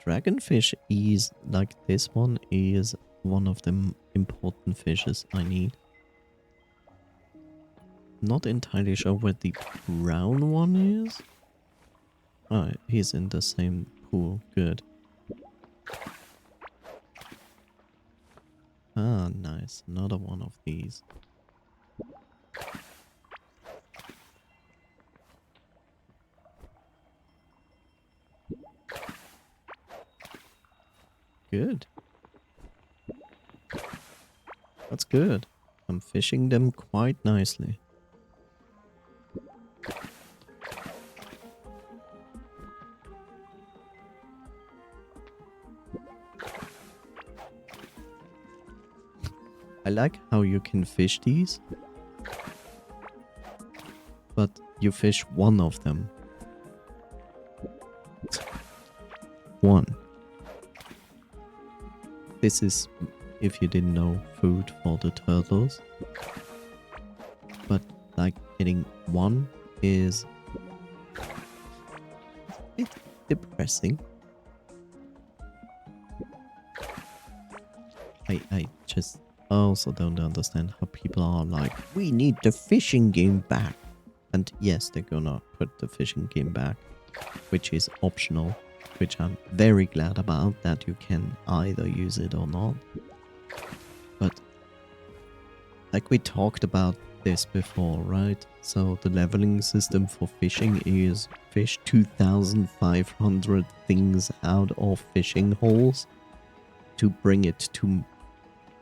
Dragonfish is, like this one, is one of the important fishes I need. Not entirely sure where the brown one is. Oh, he's in the same pool. Good. Ah, nice. Another one of these. Good. That's good. I'm fishing them quite nicely. I like how you can fish these, but you fish one of them. One. This is, if you didn't know, food for the turtles. But like getting one is a bit depressing. I just also don't understand how people are like, we need the fishing game back. And yes, they're gonna put the fishing game back, which is optional, which I'm very glad about, that you can either use it or not. But like we talked about this before, right? So the leveling system for fishing is fish 2,500 things out of fishing holes to bring it to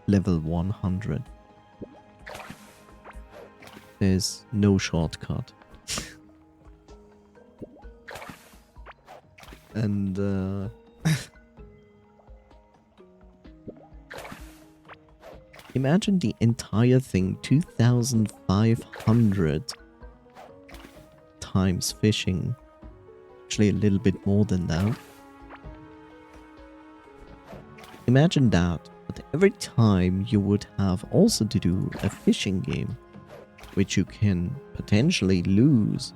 level 100. There's no shortcut. And imagine the entire thing 2,500 times fishing. Actually a little bit more than that. Imagine that, but every time you would have also to do a fishing game, which you can potentially lose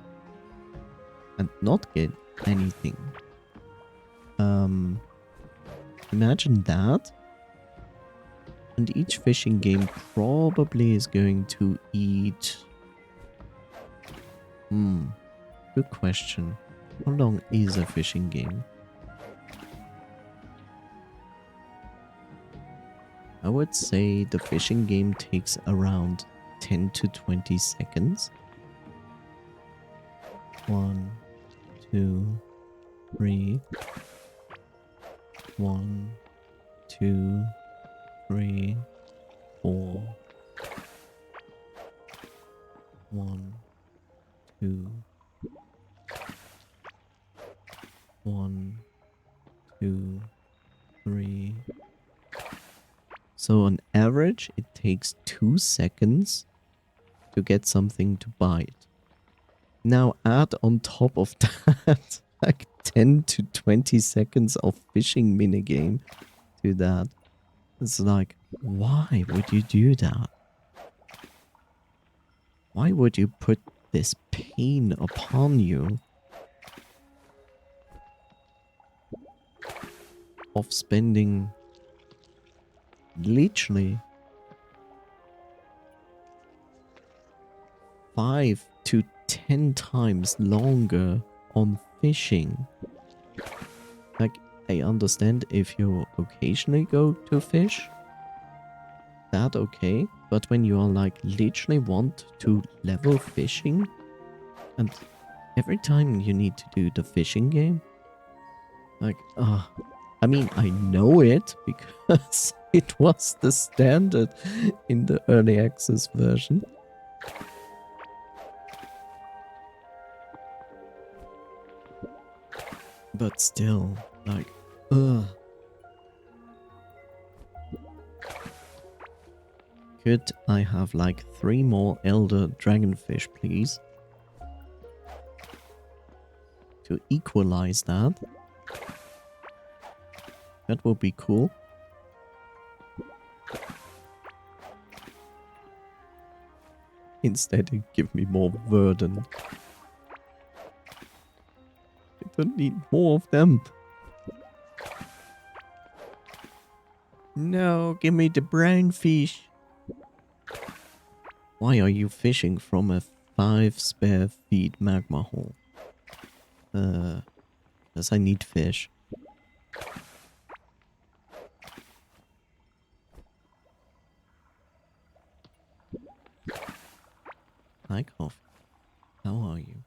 and not get anything. Imagine that. And each fishing game probably is going to eat... Good question. How long is a fishing game? I would say the fishing game takes around 10 to 20 seconds. 1, 2, 3. 1, 2, 3, 4. 1, 2. 1, 2, 3. So on average, it takes 2 seconds to get something to bite. Now add on top of that like 10 to 20 seconds of fishing minigame to that. It's like, why would you do that? Why would you put this pain upon you of spending literally 5 to 10 times longer on fishing? Like, I understand if you occasionally go to fish, that okay, but when you are like literally want to level fishing and every time you need to do the fishing game, like, I mean, I know it because it was the standard in the early access version. But still, like, Could I have like 3 more elder dragonfish, please? To equalize that. That would be cool. Instead, you give me more burden. I don't need more of them. No, give me the brown fish. Why are you fishing from a 5 spare feet magma hole? Because I need fish. Hi, Coffee. How are you?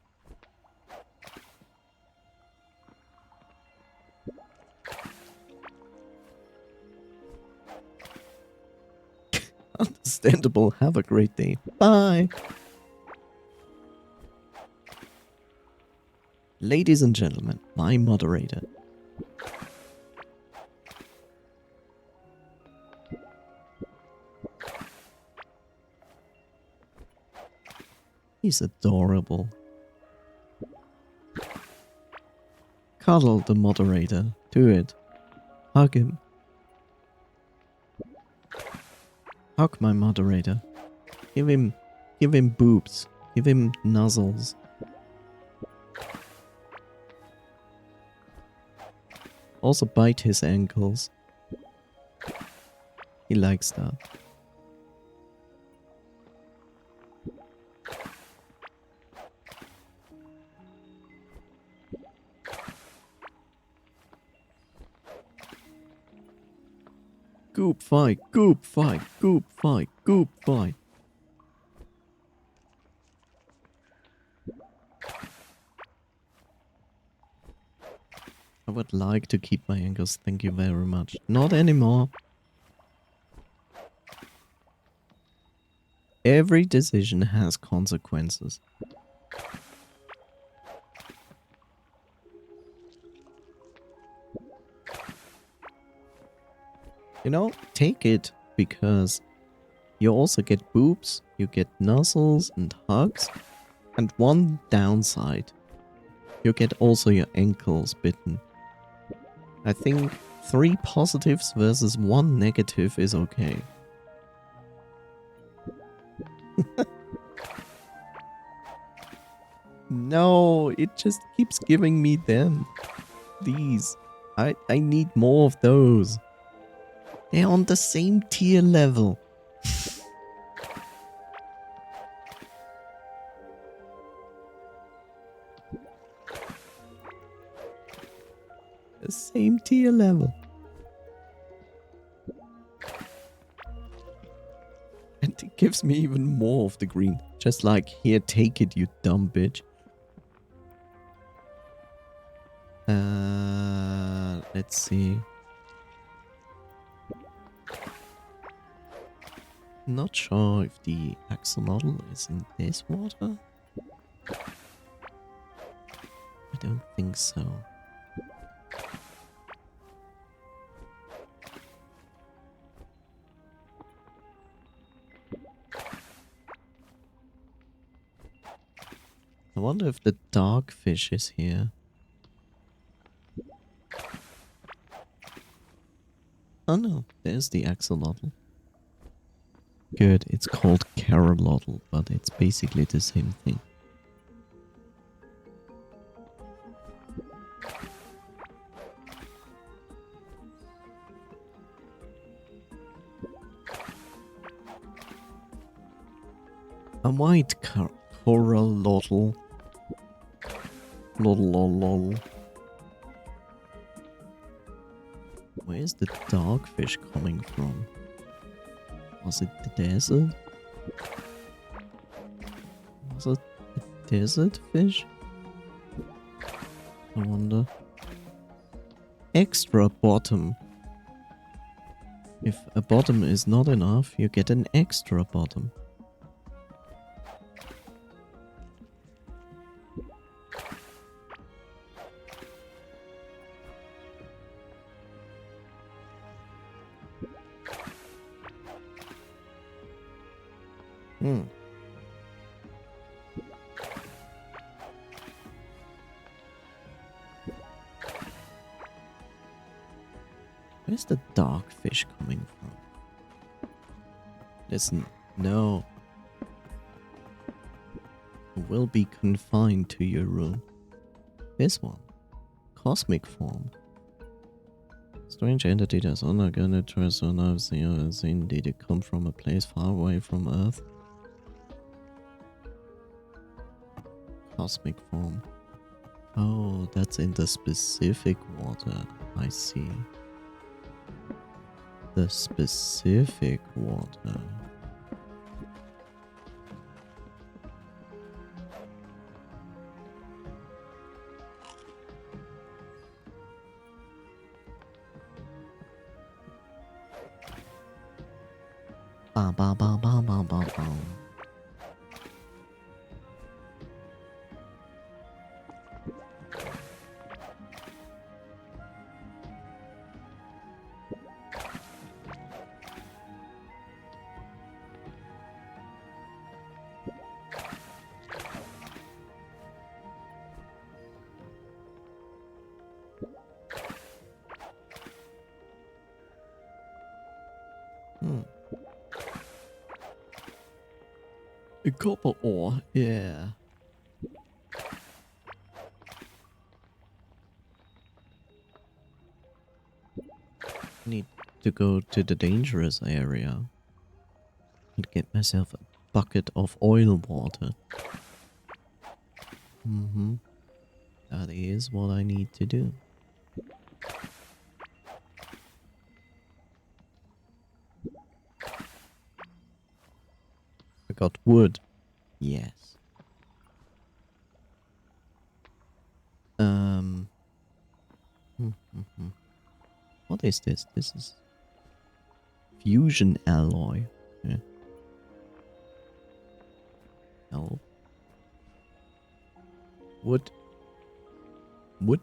Understandable. Have a great day. Bye. Ladies and gentlemen, my moderator. He's adorable. Cuddle the moderator. Do it. Hug him. Hug my moderator. Give him boobs. Give him nuzzles. Also bite his ankles. He likes that. Goop fight, goop fight, goop fight, goop fight. I would like to keep my ankles, thank you very much. Not anymore. Every decision has consequences. You know, take it, because you also get boobs, you get nuzzles and hugs, and one downside, you get also your ankles bitten. I think 3 positives versus 1 negative is okay. No, it just keeps giving me them. These. I need more of those. They're on the same tier level. The same tier level. And it gives me even more of the green. Just like, here, take it, you dumb bitch. Let's see. Not sure if the axolotl is in this water. I don't think so. I wonder if the dogfish is here. Oh no, there's the axolotl. Good, it's called carolotl, but it's basically the same thing. A white coralotl. Lol. Where's the dogfish coming from? Was it the desert? Was it a desert fish? I wonder. Extra bottom. If a bottom is not enough, you get an extra bottom. Where's the dogfish coming from? Listen, no. You will be confined to your room. This one. Cosmic form. Strange entity that's unorganic trace I've seen. Did it come from a place far away from Earth? Cosmic form. Oh, that's in the specific water. I see. The specific water. Ba ba ba ba ba ba ba. A copper ore, yeah. Need to go to the dangerous area and get myself a bucket of oil water. That is what I need to do. I got wood. Yes. What is this? This is fusion alloy. Yeah. Help. Wood. Wood.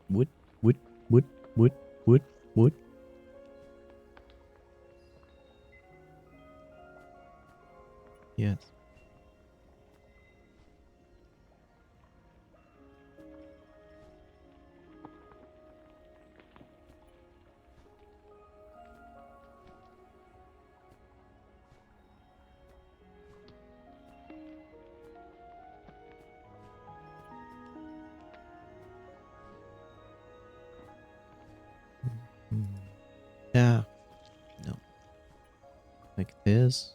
Wood. Wood. Wood. Wood. Wood. Wood. Yes. Yeah. No. Like this.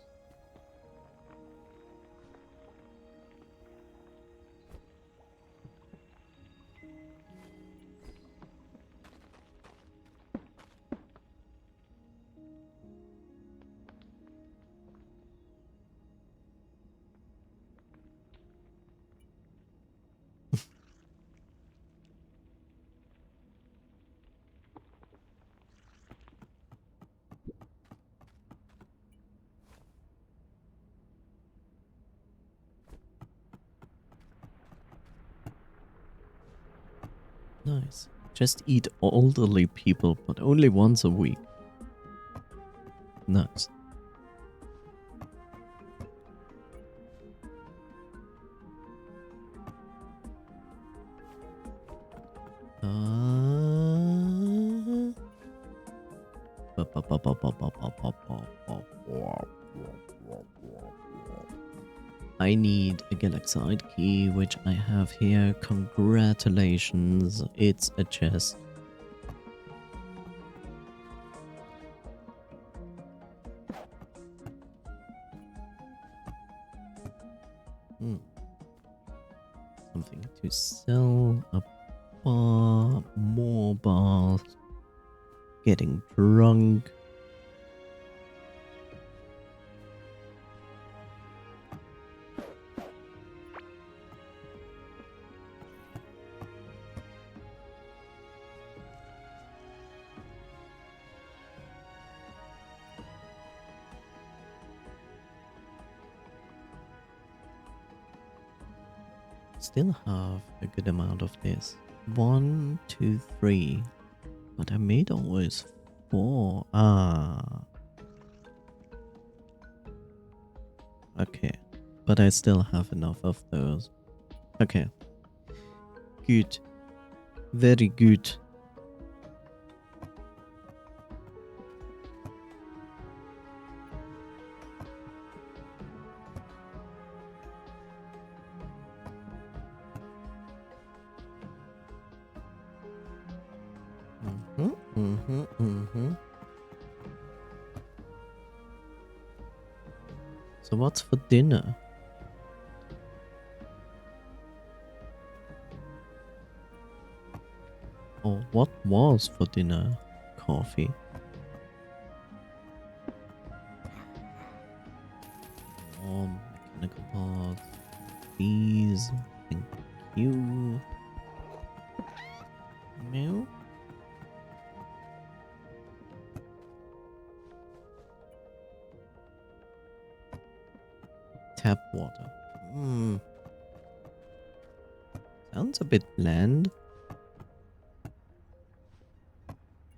Nice. Just eat elderly people, but only once a week. Nice. I need a galaxite key, which I have here. Congratulations, it's a chest. Something to sell, a bar, more bars, getting drunk. Still have a good amount of this. 1, 2, 3. But I made always 4. Ah. Okay. But I still have enough of those. Okay. Good. Very good. So what's for dinner? Or what was for dinner? Coffee. Mechanical parts. These. Thank you. Meow. Tap water. Sounds a bit bland.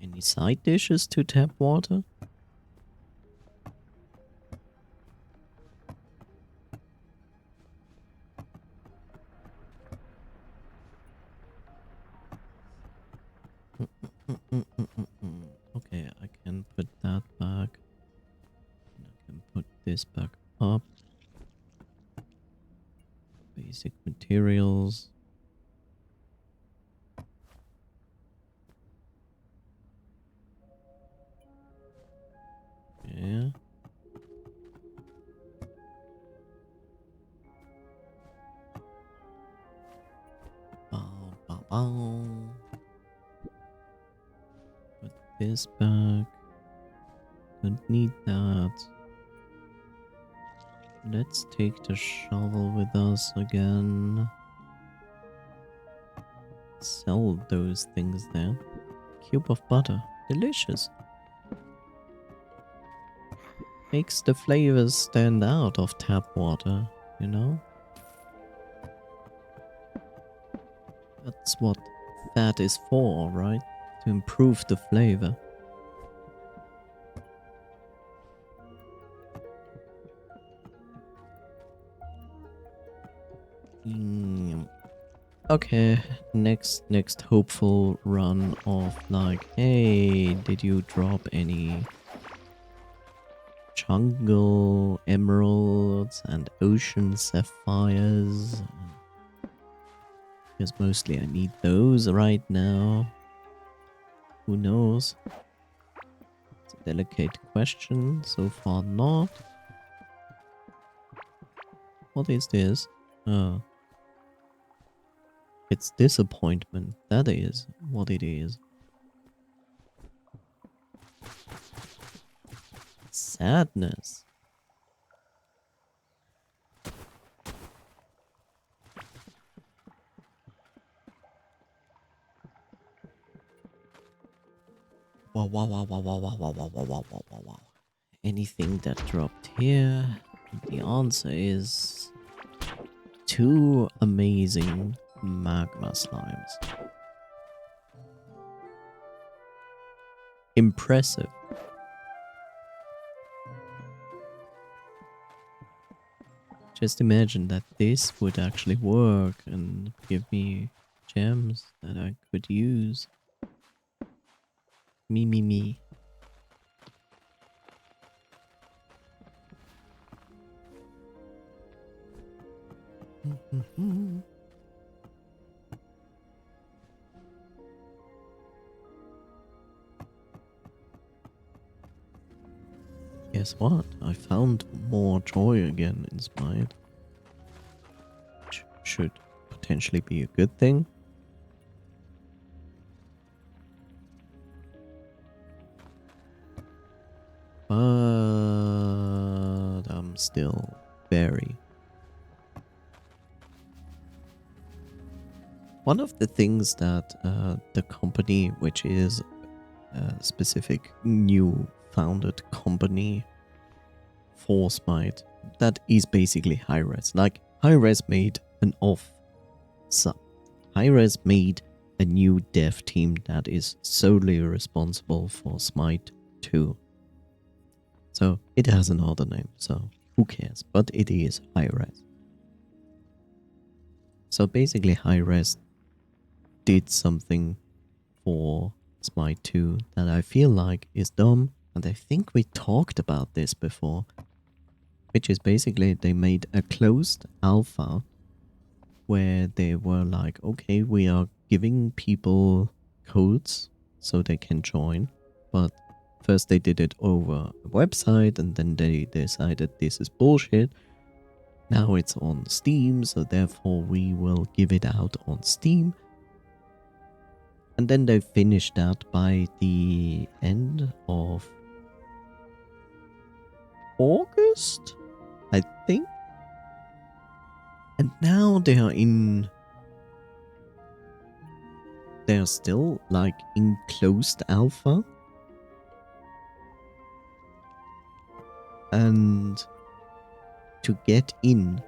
Any side dishes to tap water? Okay, I can put that back. And I can put this back up. Basic materials. Yeah. Bow, bow, bow. Put this back. Don't need that. Let's take the shovel with us again. Sell those things there. Cube of butter. Delicious. Makes the flavors stand out of tap water, you know? That's what that is for, right? To improve the flavor. Okay, next hopeful run of like, hey, did you drop any jungle emeralds and ocean sapphires? Because mostly I need those right now. Who knows? It's a delicate question. So far not. What is this? Oh. It's disappointment. That is what it is. Sadness. Wow, wow, wow, wow, wow, wow, wow, wow, wow, wow, wow, wow. Anything that dropped here? The answer is 2 amazing magma slimes. Impressive. Just imagine that this would actually work and give me gems that I could use. Me. Guess what? I found more joy again in Smite. Which should potentially be a good thing. But I'm still very... One of the things that the company, which is a specific new founded company for Smite, that is basically Hi-Rez. Like, Hi-Rez made an Hi-Rez made a new dev team that is solely responsible for Smite 2. So it has another name, so who cares? But it is Hi-Rez. So basically Hi-Rez did something for Smite 2 that I feel like is dumb, and I think we talked about this before, which is basically they made a closed alpha where they were like, okay, we are giving people codes so they can join, but first they did it over a website and then they decided this is bullshit. Now it's on Steam, so therefore we will give it out on Steam. And then they finished that by the end of August, I think. And now they are still like in closed alpha. And to get in,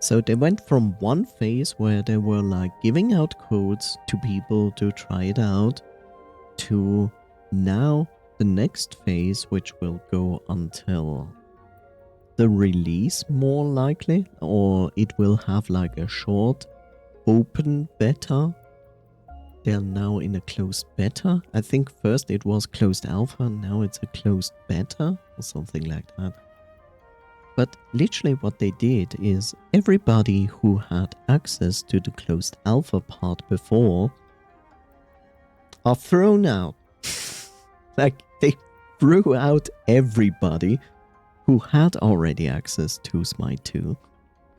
so they went from one phase where they were like giving out codes to people to try it out, to now the next phase, which will go until the release more likely, or it will have like a short open beta. They're now in a closed beta. I think first it was closed alpha, now it's a closed beta or something like that. But literally what they did is everybody who had access to the closed alpha part before are thrown out. Like, they threw out everybody who had already access to Smite 2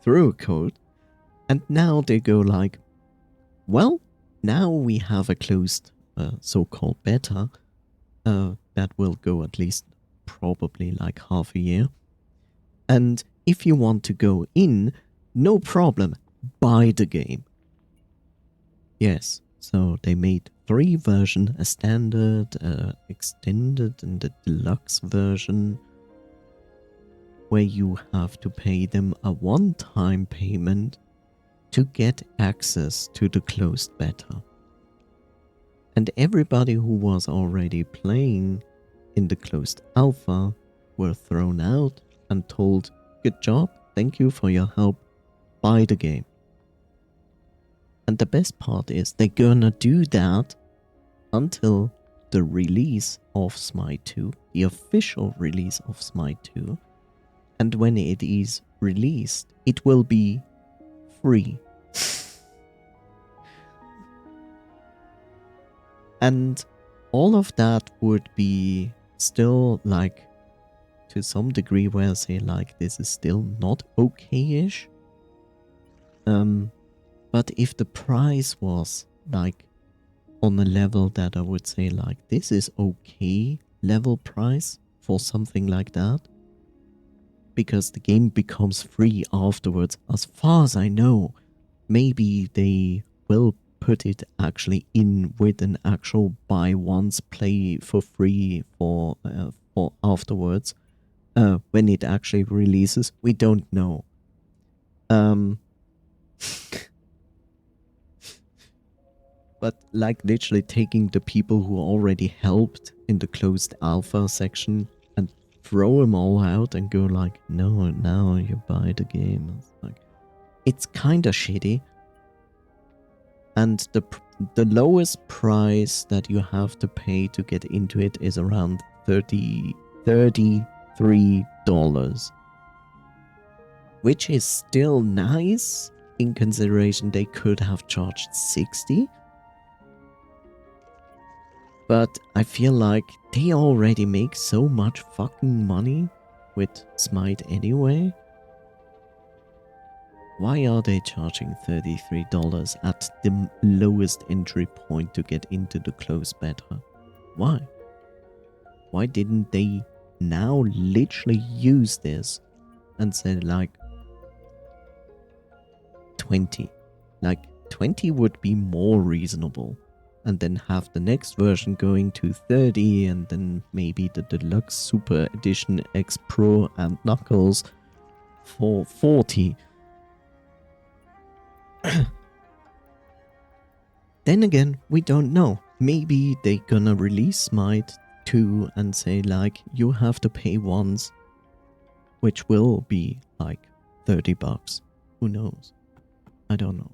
through a code, and now they go like, well, now we have a closed so-called beta that will go at least probably like half a year. And if you want to go in, no problem, buy the game. Yes, so they made 3 versions, a standard, extended, and a deluxe version, where you have to pay them a one-time payment to get access to the closed beta. And everybody who was already playing in the closed alpha were thrown out and told, good job, thank you for your help, buy the game. And the best part is they're gonna do that until the release of Smite 2, the official release of Smite 2. And when it is released, it will be free. And all of that would be still like, to some degree, where I say like this is still not okay-ish. But if the price was like on a level that I would say like this is okay level price for something like that, because the game becomes free afterwards, as far as I know, maybe they will put it actually in with an actual buy once, play for free for afterwards. When it actually releases, we don't know. But like literally taking the people who already helped in the closed alpha section and throw them all out and go like, no, now you buy the game. It's kind of shitty. And the lowest price that you have to pay to get into it is around $33. which is still nice in consideration they could have charged 60. But I feel like they already make so much fucking money with Smite anyway. Why are they charging $33 at the lowest entry point to get into the closed beta? Why? Why didn't they now literally use this and say like 20? Like 20 would be more reasonable. And then have the next version going to 30 and then maybe the Deluxe Super Edition X Pro and Knuckles for 40. Then again, we don't know. Maybe they gonna release Smite 2 and say like, you have to pay once, which will be like $30. Who knows? I don't know.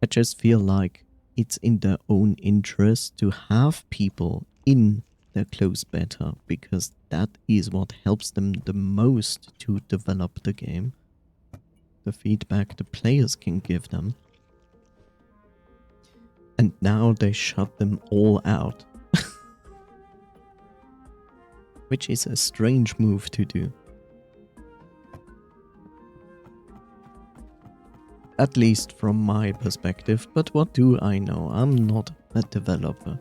I just feel like it's in their own interest to have people in their closed beta because that is what helps them the most to develop the game. The feedback the players can give them. And now they shut them all out. Which is a strange move to do. At least from my perspective, but what do I know? I'm not a developer.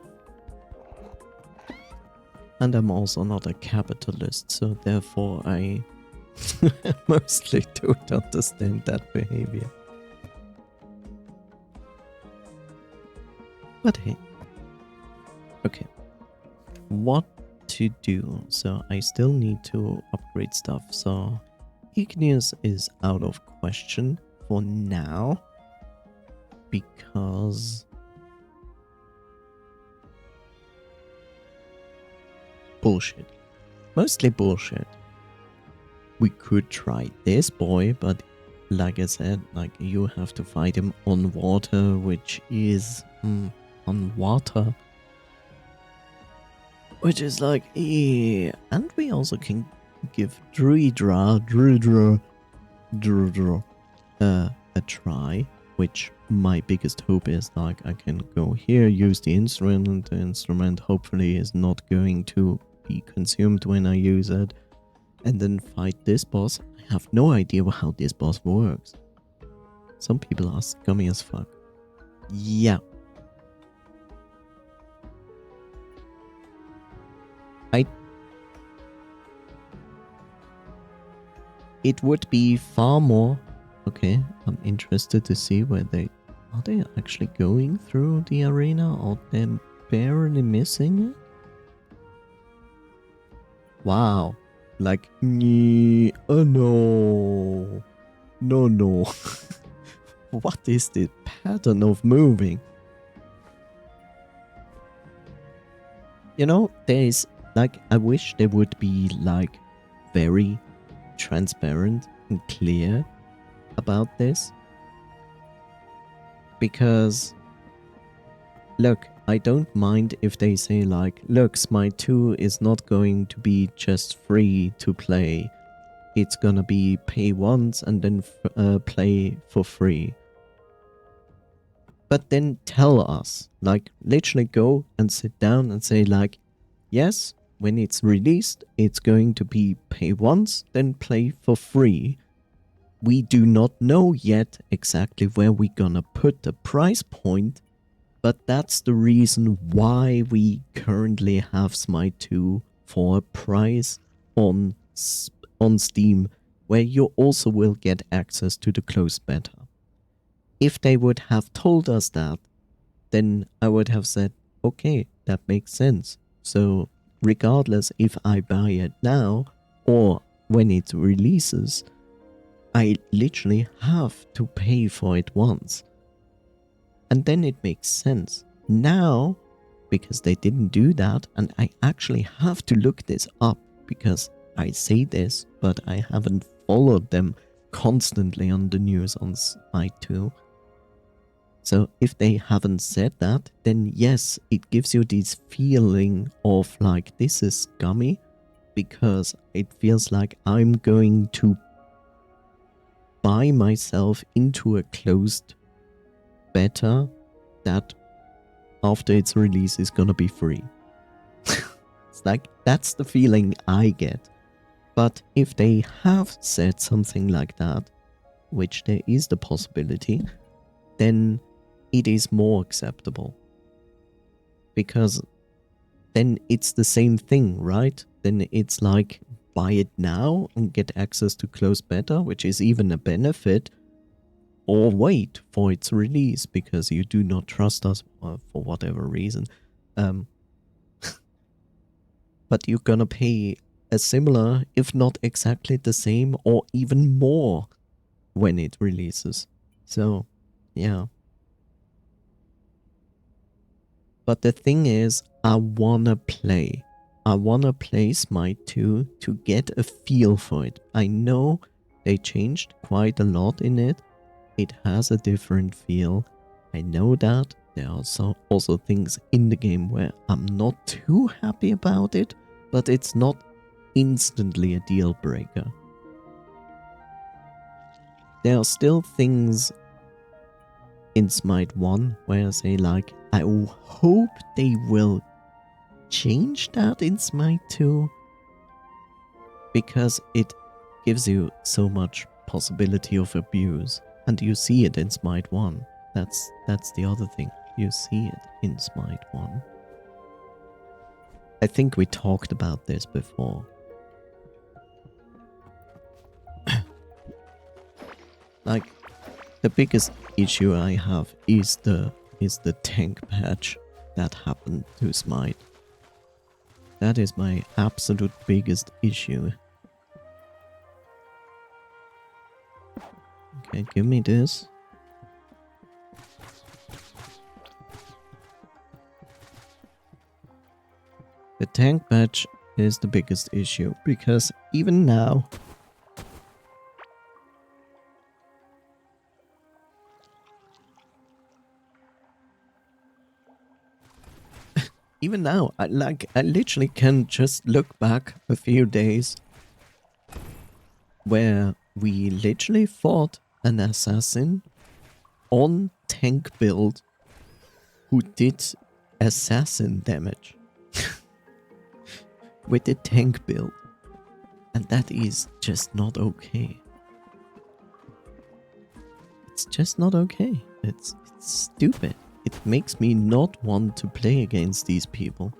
And I'm also not a capitalist, so therefore I mostly don't understand that behavior. But hey. Okay. What to do? So I still need to upgrade stuff, so Igneous is out of question for now, because bullshit. Mostly bullshit. We could try this boy, but like I said, like you have to fight him on water, which is on water. Which is like, and we also can give Druidra a try, which my biggest hope is like I can go here, use the instrument hopefully is not going to be consumed when I use it, and then fight this boss. I have no idea how this boss works. Some people are scummy as fuck. Yeah. It would be far more... Okay, I'm interested to see where they... Are they actually going through the arena or they're barely missing it? Wow. Like, oh no. No. What is the pattern of moving? You know, there is... Like, I wish there would be, like, very transparent and clear about this, because look, I don't mind if they say like, look, Smite 2 is not going to be just free to play, it's gonna be pay once and then play for free. But then tell us, like literally go and sit down and say like, yes, when it's released, it's going to be pay once, then play for free. We do not know yet exactly where we're gonna put the price point, but that's the reason why we currently have Smite 2 for a price on Steam, where you also will get access to the closed beta. If they would have told us that, then I would have said, okay, that makes sense. So regardless if I buy it now or when it releases, I literally have to pay for it once. And then it makes sense. Now, because they didn't do that, and I actually have to look this up, because I say this, but I haven't followed them constantly on the news on Smite 2. So if they haven't said that, then yes, it gives you this feeling of like, this is scummy, because it feels like I'm going to buy myself into a closed beta that after its release is gonna be free. It's like, that's the feeling I get. But if they have said something like that, which there is the possibility, then it is more acceptable. Because then it's the same thing, right? Then it's like, buy it now and get access to closed beta, which is even a benefit, or wait for its release because you do not trust us for whatever reason. But you're gonna pay a similar, if not exactly the same, or even more when it releases. So, yeah. But the thing is, I wanna play. I wanna play Smite 2 to get a feel for it. I know they changed quite a lot in it. It has a different feel. I know that. There are also things in the game where I'm not too happy about it, but it's not instantly a deal breaker. There are still things in Smite 1 where I say like, I hope they will change that in Smite 2, because it gives you so much possibility of abuse, and you see it in Smite 1. That's the other thing. You see it in Smite 1. I think we talked about this before. Like, the biggest issue I have is the tank patch that happened to Smite. That is my absolute biggest issue. Okay, give me this. The tank patch is the biggest issue, because even now, I literally can just look back a few days where we literally fought an assassin on tank build who did assassin damage with the tank build. And that is just not okay. It's just not okay. It's stupid. It makes me not want to play against these people.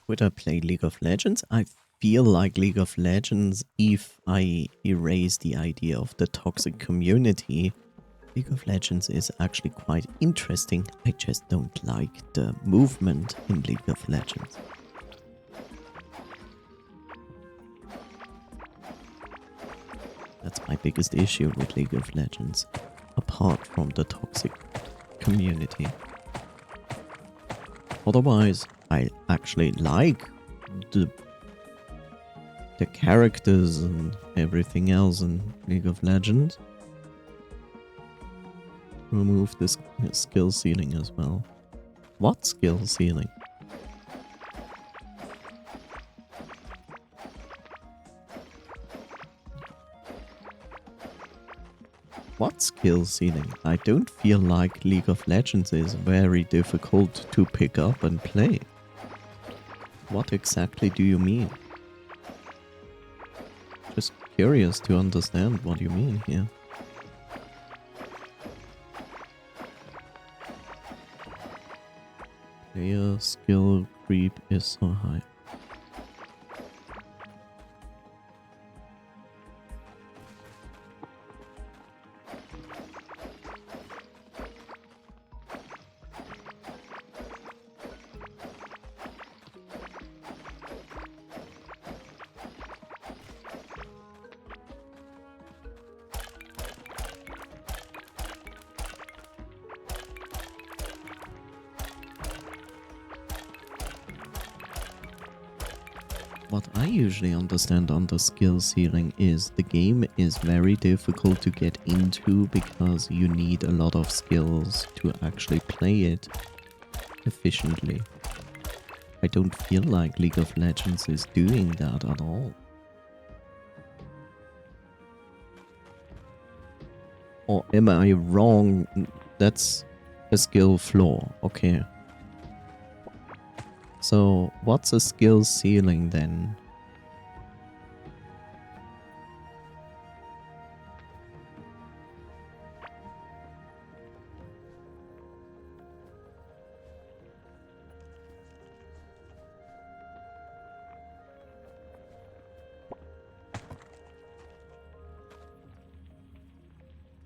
Would I play League of Legends? I feel like League of Legends, if I erase the idea of the toxic community, League of Legends is actually quite interesting. I just don't like the movement in League of Legends. That's my biggest issue with League of Legends, apart from the toxic community. Otherwise, I actually like the characters and everything else in League of Legends. Remove this skill ceiling as well. What skill ceiling? What skill ceiling? I don't feel like League of Legends is very difficult to pick up and play. What exactly do you mean? Just curious to understand what you mean here. Player skill creep is so high. what I usually understand under skill ceiling is the game is very difficult to get into because you need a lot of skills to actually play it efficiently. I don't feel like League of Legends is doing that at all. Or am I wrong? That's a skill flaw. Okay. So what's a skill ceiling then?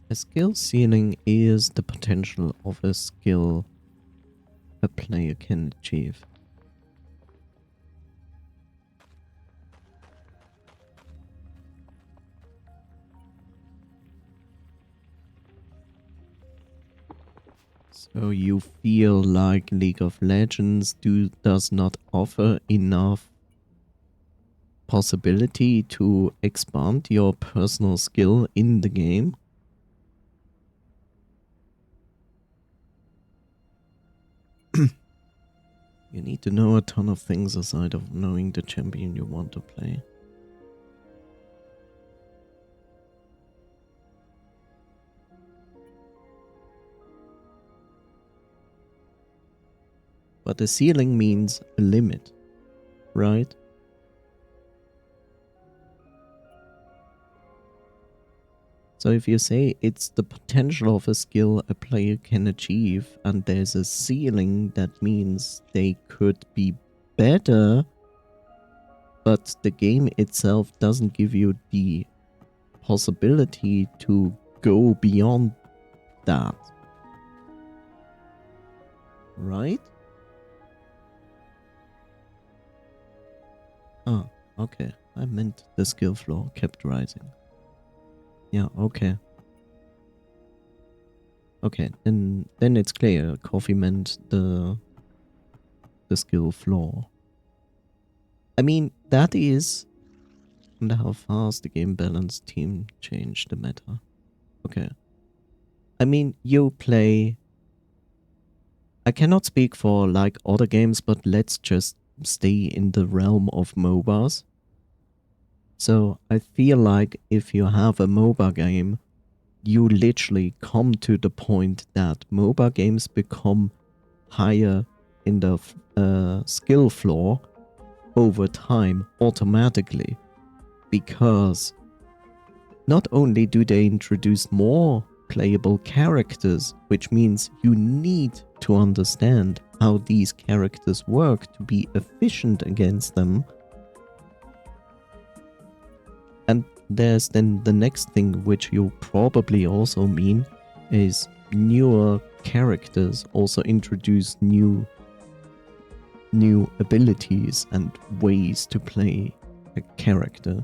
A skill ceiling is the potential of a skill a player can achieve. So you feel like League of Legends does not offer enough possibility to expand your personal skill in the game? You need to know a ton of things aside of knowing the champion you want to play. But the ceiling means a limit, right? So if you say it's the potential of a skill a player can achieve and there's a ceiling, that means they could be better, but the game itself doesn't give you the possibility to go beyond that. Right? Oh, okay. I meant the skill floor kept rising. Yeah, okay. Okay, then it's clear. Coffee meant the skill floor. I mean, that is and how fast the game balance team changed the meta. Okay. I mean, you play... I cannot speak for like other games, but let's just stay in the realm of MOBAs. So I feel like if you have a MOBA game, you literally come to the point that MOBA games become higher in the skill floor over time automatically, because not only do they introduce more playable characters, which means you need to understand how these characters work to be efficient against them. And there's then the next thing, which you probably also mean, is newer characters also introduce new abilities and ways to play a character,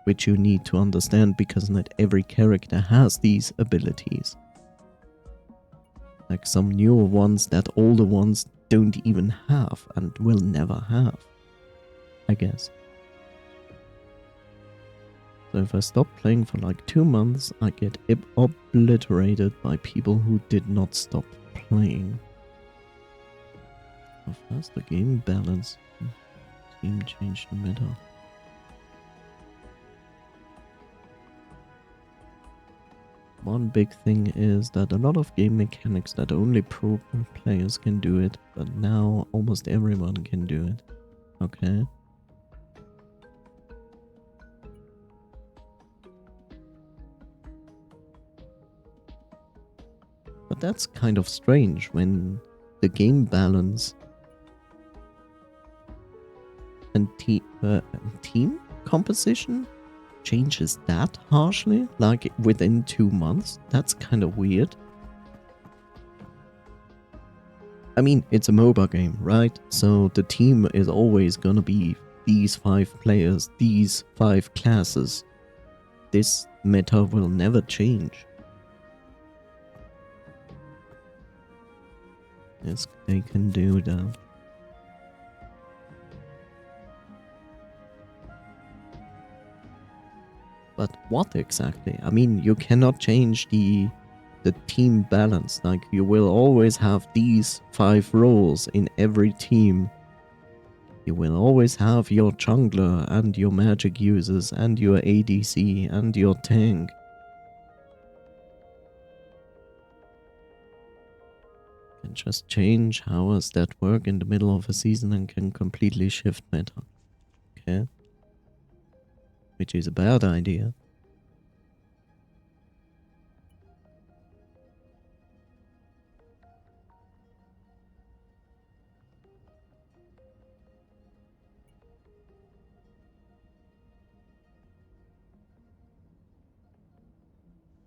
which you need to understand because not every character has these abilities. Like some newer ones that older ones don't even have and will never have, I guess. So if I stop playing for like 2 months, I get obliterated by people who did not stop playing. How fast the game balance team changed the meta. One big thing is that a lot of game mechanics that only pro players can do it, but now almost everyone can do it. Okay. But that's kind of strange when the game balance and team composition changes that harshly, like within 2 months. That's kind of weird. I mean, it's a MOBA game, right? So the team is always gonna be these 5 players, these 5 classes. This meta will never change. Yes, they can do that. But what exactly? I mean, you cannot change the team balance. Like, you will always have these 5 roles in every team. You will always have your jungler and your magic users and your ADC and your tank. Can just change how does that work in the middle of a season and can completely shift meta. Okay? Which is a bad idea.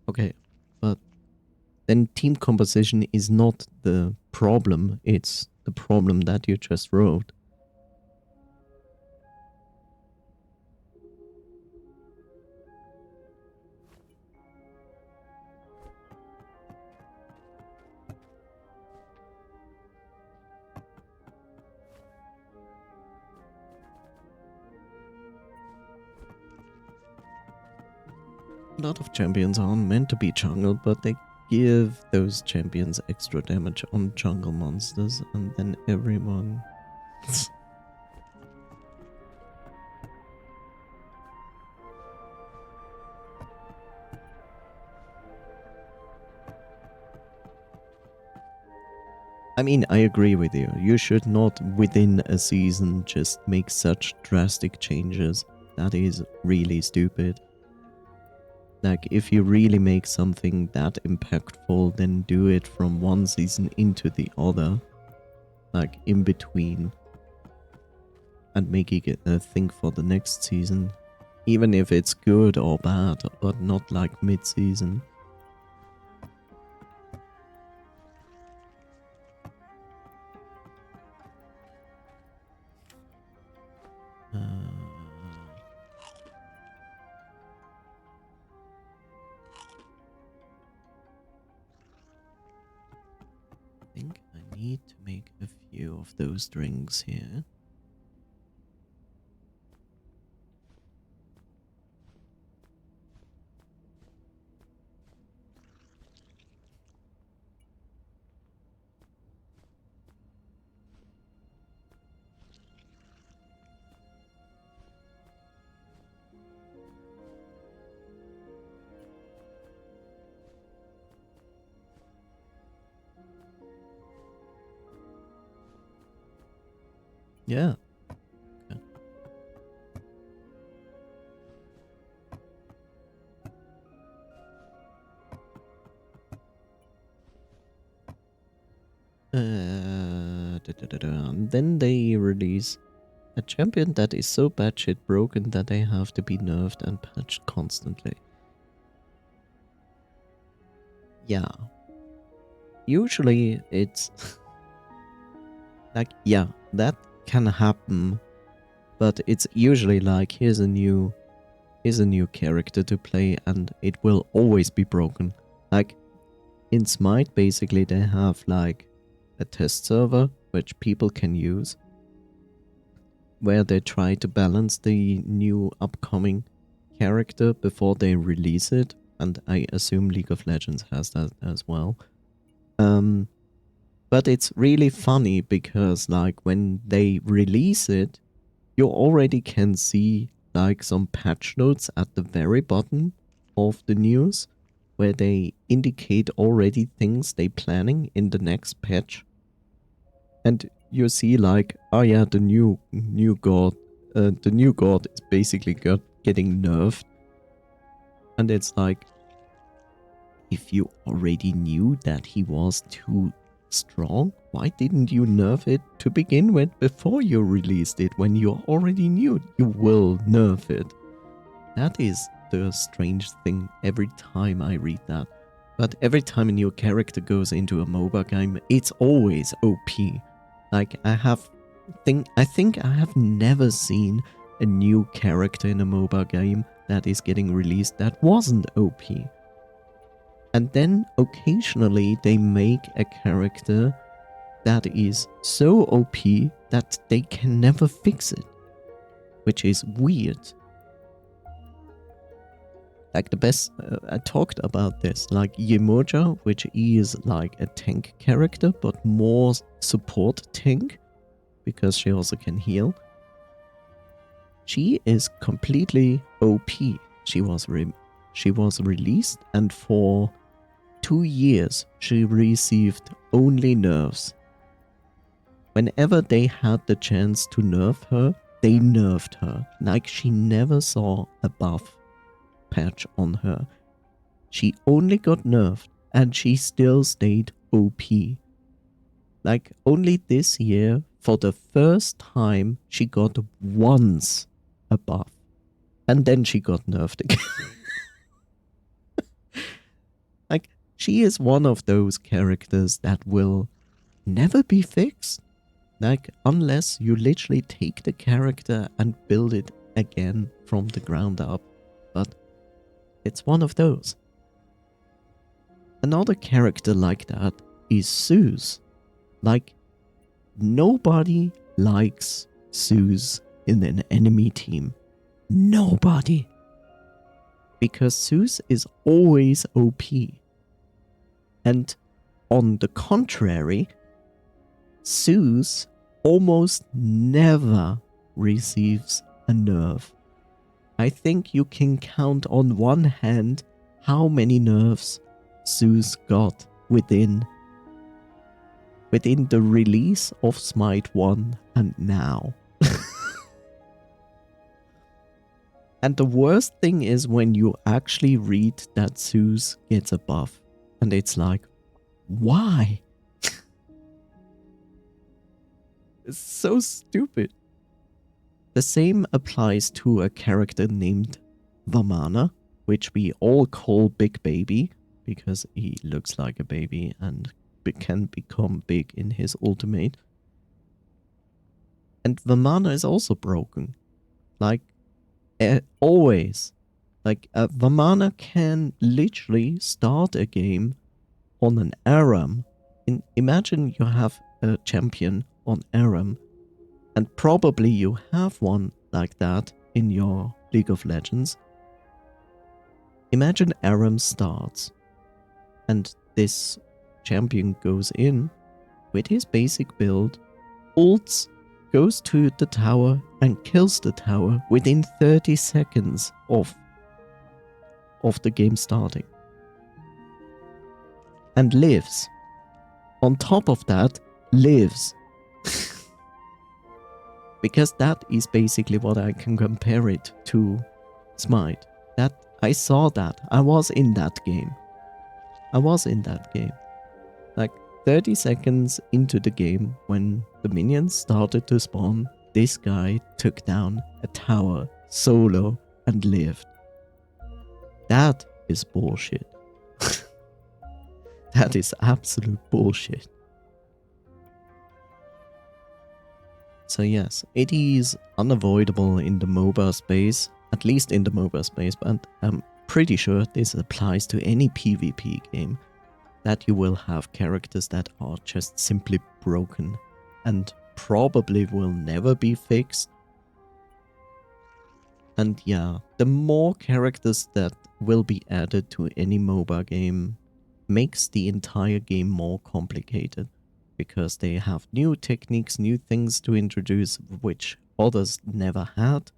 Okay, but then team composition is not the problem, it's the problem that you just wrote. A lot of champions aren't meant to be jungle, but they give those champions extra damage on jungle monsters, and then everyone... I mean, I agree with you. You should not, within a season, just make such drastic changes. That is really stupid. Like, if you really make something that impactful, then do it from one season into the other. Like, in between. And make it a thing for the next season. Even if it's good or bad, but not like mid-season. I think I need to make a few of those drinks here. Yeah. Okay. And then they release a champion that is so batshit broken that they have to be nerfed and patched constantly. Yeah. Usually it's like, yeah, that can happen, but it's usually like, here's a new character to play and it will always be broken. Like, in Smite, basically, they have like a test server which people can use, where they try to balance the new upcoming character before they release it, and I assume League of Legends has that as well. But it's really funny because, like, when they release it, you already can see like some patch notes at the very bottom of the news where they indicate already things they planning in the next patch. And you see like, oh yeah, the new god is basically getting nerfed. And it's like, if you already knew that he was too strong, why didn't you nerf it to begin with before you released it when you already knew you will nerf it? That is the strange thing every time I read that. But every time a new character goes into a MOBA game, it's always OP. Like, I think I have never seen a new character in a MOBA game that is getting released that wasn't OP. And then occasionally they make a character that is so OP that they can never fix it, which is weird. Like the best, I talked about this, like Yemoja, which is like a tank character, but more support tank, because she also can heal. She is completely OP. She was released, and for 2 years she received only nerfs. Whenever they had the chance to nerf her, they nerfed her. Like she never saw a buff patch on her. She only got nerfed and she still stayed OP. Like only this year, for the first time, she got once a buff. And then she got nerfed again. Like, she is one of those characters that will never be fixed. Like, unless you literally take the character and build it again from the ground up. But it's one of those. Another character like that is Zeus. Like, nobody likes Zeus in an enemy team. Nobody. Because Zeus is always OP. And on the contrary, Zeus almost never receives a nerf. I think you can count on one hand how many nerfs Zeus got within the release of Smite 1 and now. And the worst thing is when you actually read that Zeus gets a buff. And it's like, why? It's so stupid. The same applies to a character named Vamana, which we all call Big Baby, because he looks like a baby and can become big in his ultimate. And Vamana is also broken. Like, always. Like, Vamana can literally start a game on an Aram. Imagine you have a champion on Aram, and probably you have one like that in your League of Legends. Imagine Aram starts, and this champion goes in with his basic build, ults, goes to the tower and kills the tower within 30 seconds of the game starting. And lives. On top of that, lives. Because that is basically what I can compare it to Smite. That I saw that. I was in that game. Like 30 seconds into the game, when the minions started to spawn, this guy took down a tower solo and lived. That is bullshit. That is absolute bullshit. So yes, it is unavoidable in the MOBA space, at least in the MOBA space, but I'm pretty sure this applies to any PvP game, that you will have characters that are just simply broken and probably will never be fixed. And yeah, the more characters that will be added to any MOBA game makes the entire game more complicated, because they have new techniques, new things to introduce, which others never had.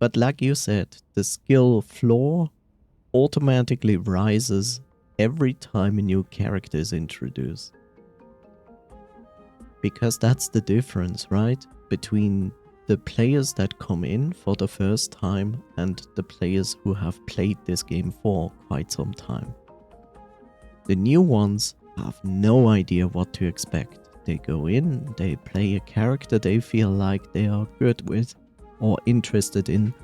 But like you said, the skill floor automatically rises every time a new character is introduced. Because that's the difference, right? Between the players that come in for the first time and the players who have played this game for quite some time. The new ones have no idea what to expect. They go in, they play a character they feel like they are good with or interested in,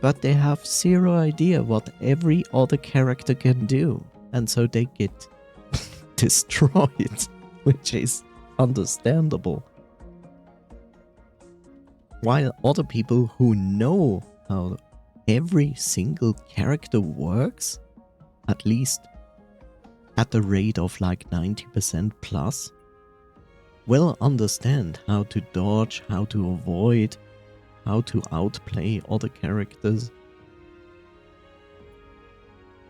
but they have zero idea what every other character can do, and so they get destroyed, which is understandable. While other people who know how every single character works, at least at the rate of like 90% plus, will understand how to dodge, how to avoid, how to outplay other characters.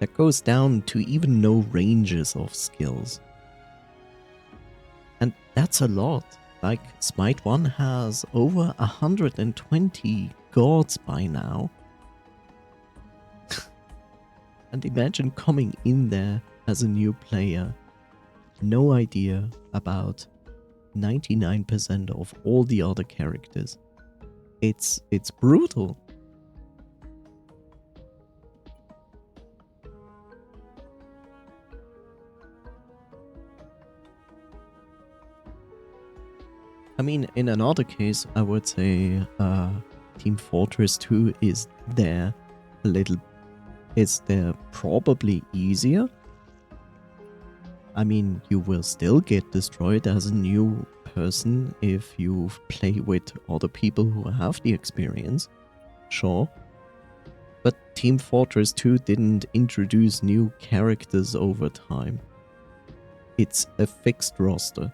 that goes down to even no ranges of skills. And that's a lot. Like, Smite 1 has over 120 gods by now. And imagine coming in there as a new player, no idea about 99% of all the other characters. It's brutal. I mean, in another case, I would say Team Fortress 2 is there a little. It's there probably easier. I mean, you will still get destroyed as a new person if you play with other people who have the experience. Sure. But Team Fortress 2 didn't introduce new characters over time. It's a fixed roster.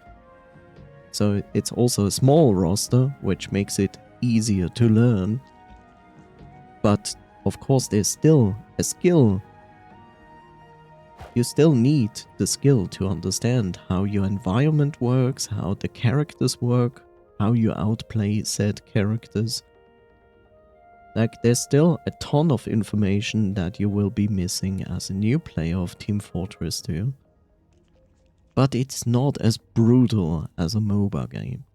So it's also a small roster, which makes it easier to learn. But of course there's still a skill. You still need the skill to understand how your environment works, how the characters work, how you outplay said characters. Like, there's still a ton of information that you will be missing as a new player of Team Fortress 2. But it's not as brutal as a MOBA game.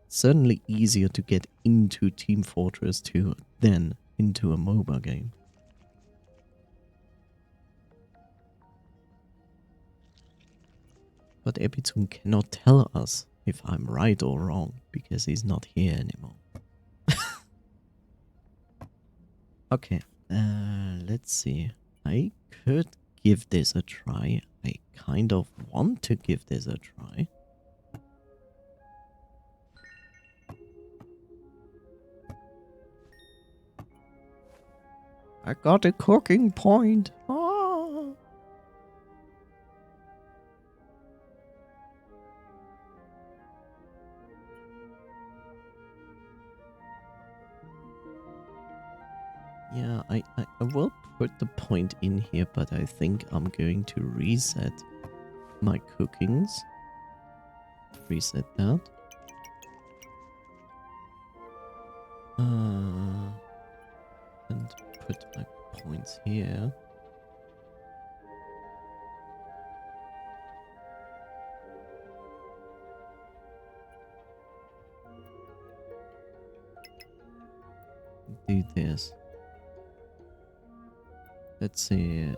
It's certainly easier to get into Team Fortress 2 than into a MOBA game. But Epitune cannot tell us if I'm right or wrong, because he's not here anymore. Okay, let's see. I could give this a try. I kind of want to give this a try. I got a cooking point. Oh. Yeah, I will put the point in here, but I think I'm going to reset my cookings. Reset that. And put my points here. Do this. Let's see.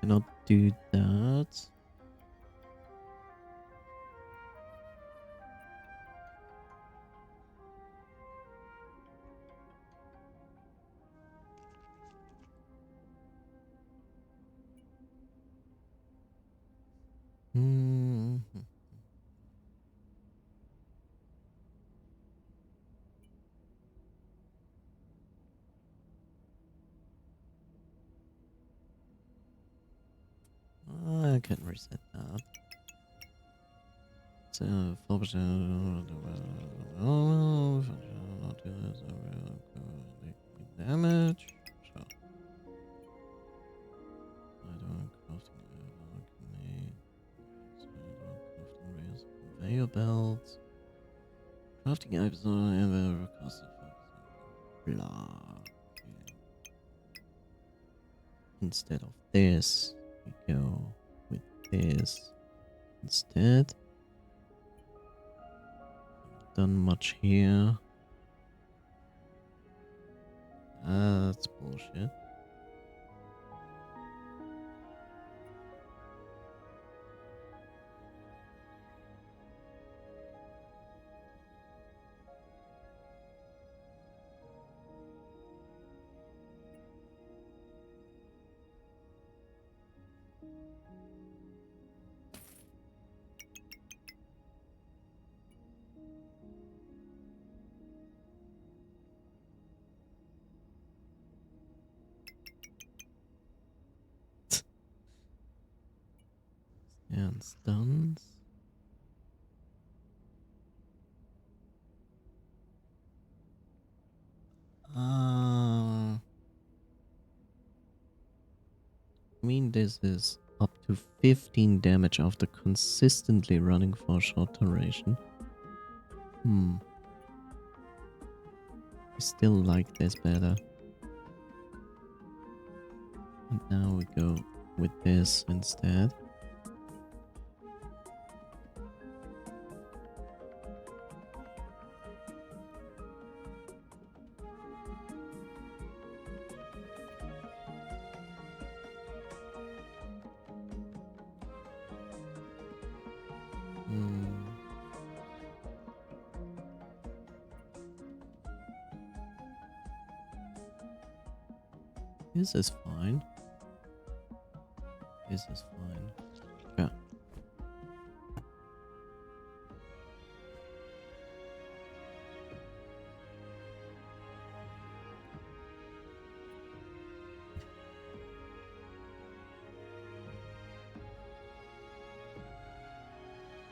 Cannot do that. I can reset that. So, damage. Sure. I don't crafting conveyor belts. Crafting items ever costed blah. Okay. Instead of this, we go with this instead. Done much here. That's bullshit. Stunts. I mean, this is up to 15 damage after consistently running for a short duration. I still like this better. And now we go with this instead. This is fine. This is fine. Yeah.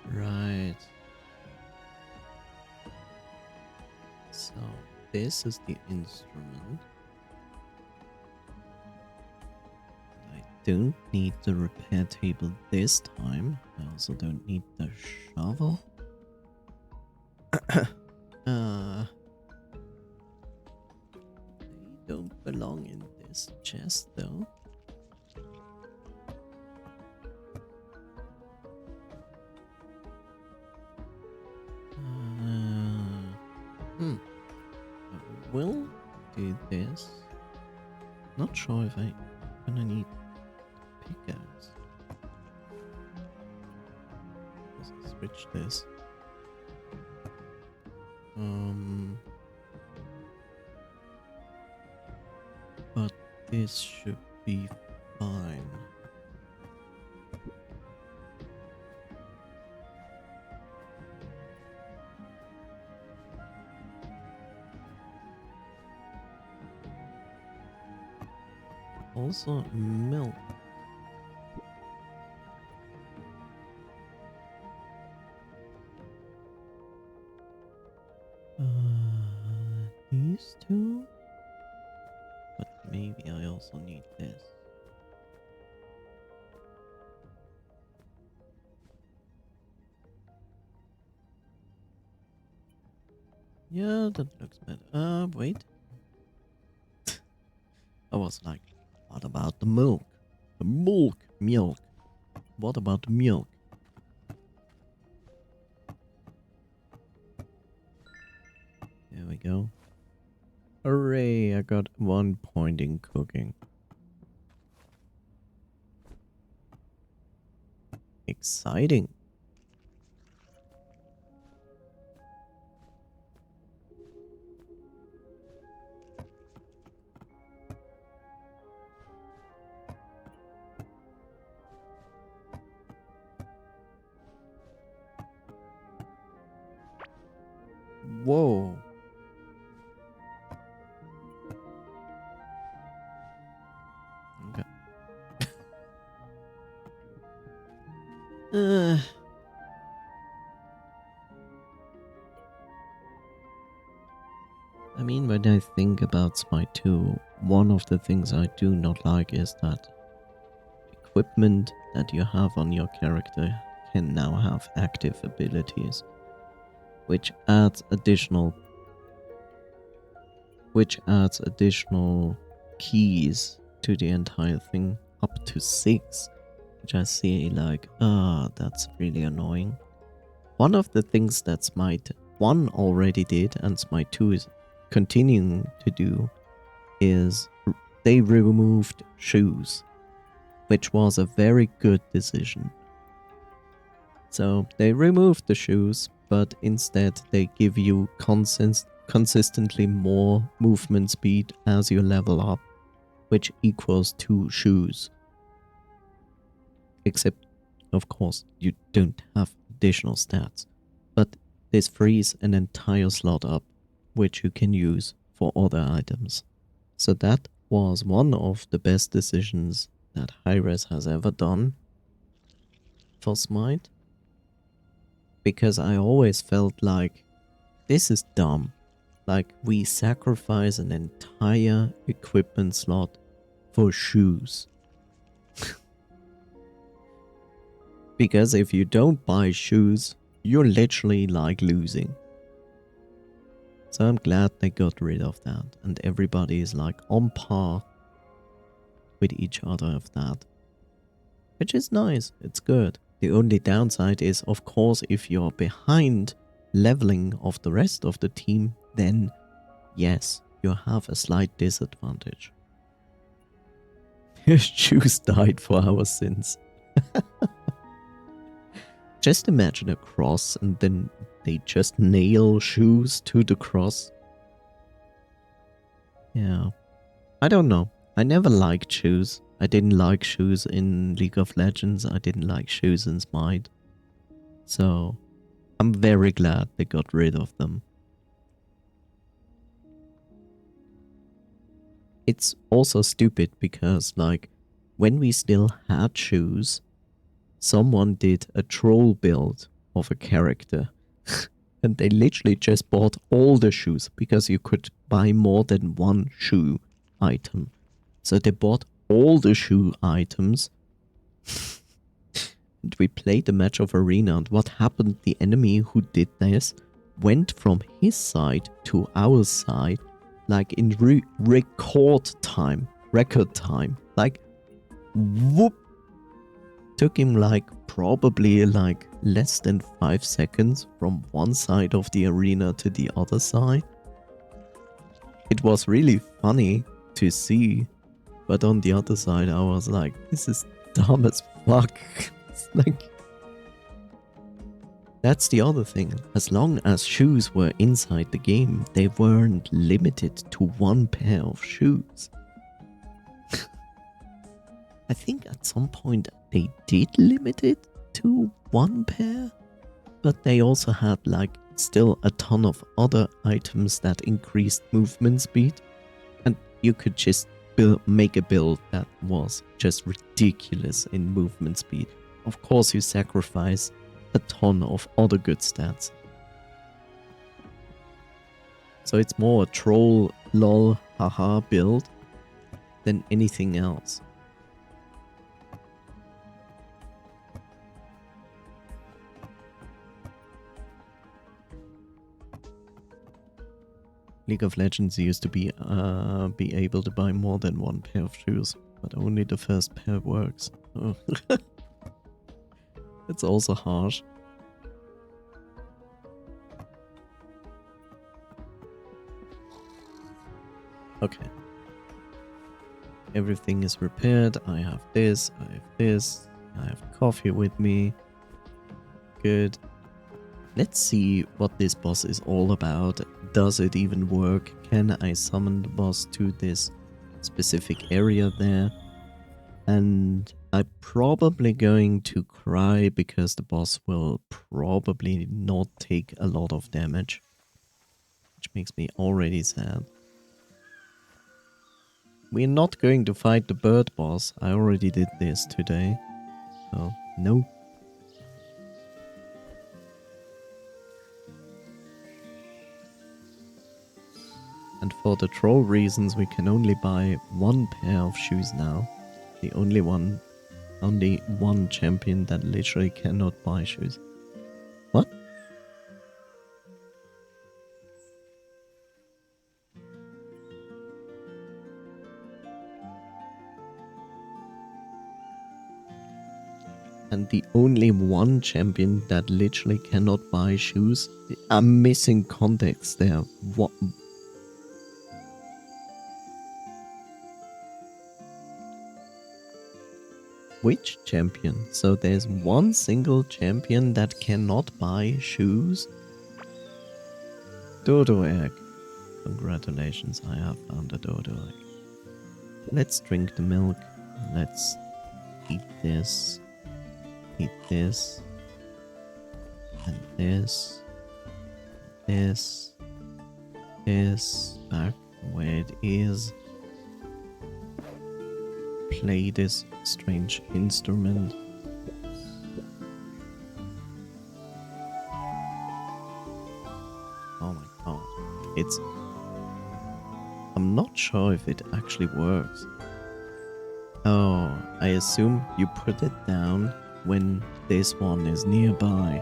Right. So this is the instrument. Don't need the repair table this time. I also don't need the shovel. They don't belong in this chest though. I will do this. Not sure if I'm gonna need pickaxe. Let's switch this. But this should be fine. Also milk. These two? But maybe I also need this. Yeah, that looks better. Wait. I was like, what about the milk? The milk. What about the milk? There we go. Hooray, I got 1 point in cooking. Exciting. Whoa. Okay. I mean, when I think about Smite 2, one of the things I do not like is that equipment that you have on your character can now have active abilities, which adds additional keys to the entire thing, up to 6, which I see like, that's really annoying. One of the things that Smite 1 already did and Smite 2 is continuing to do is they removed shoes, which was a very good decision. So they removed the shoes, but instead they give you consistently more movement speed as you level up, which equals 2 shoes. Except, of course, you don't have additional stats, but this frees an entire slot up, which you can use for other items. So that was one of the best decisions that HERE has ever done. for Smite. Because I always felt like, this is dumb. Like, we sacrifice an entire equipment slot for shoes. Because if you don't buy shoes, you're literally like losing. So I'm glad they got rid of that. And everybody is like on par with each other of that. Which is nice, it's good. The only downside is, of course, if you're behind leveling of the rest of the team, then yes, you have a slight disadvantage. Shoes died for our sins. Just imagine a cross and then they just nail shoes to the cross. Yeah. I don't know. I never liked shoes. I didn't like shoes in League of Legends. I didn't like shoes in Smite. So, I'm very glad they got rid of them. It's also stupid because, like, when we still had shoes, someone did a troll build of a character. And they literally just bought all the shoes because you could buy more than one shoe item. So they bought all the shoe items. And we played a match of Arena, and what happened? The enemy who did this went from his side to our side, like in record time. Like, whoop. Took him like probably like less than 5 seconds from one side of the arena to the other side. It was really funny to see, but on the other side I was like, this is dumb as fuck. It's like, that's the other thing. As long as shoes were inside the game, they weren't limited to one pair of shoes. I think at some point they did limit it to one pair, but they also had like still a ton of other items that increased movement speed, and you could just make a build that was just ridiculous in movement speed. Of course you sacrifice a ton of other good stats. So it's more a troll lol haha build than anything else. League of Legends used to be able to buy more than one pair of shoes, but only the first pair works. Oh. It's also harsh. Okay. Everything is repaired. I have this, I have this, I have coffee with me. Good. Let's see what this boss is all about. Does it even work? Can I summon the boss to this specific area there? And I'm probably going to cry because the boss will probably not take a lot of damage, which makes me already sad. We're not going to fight the bird boss. I already did this today. So, no. And for the troll reasons, we can only buy one pair of shoes now. The only one champion that literally cannot buy shoes. What? And the only one champion that literally cannot buy shoes? I'm missing context there. What? Which champion? So there's one single champion that cannot buy shoes? Dodo egg. Congratulations, I have found a dodo egg. Let's drink the milk. Let's eat this. Eat this. And this. This. This. Back where it is. Play this strange instrument. It's... I'm not sure if it actually works. Oh, I assume you put it down when this one is nearby.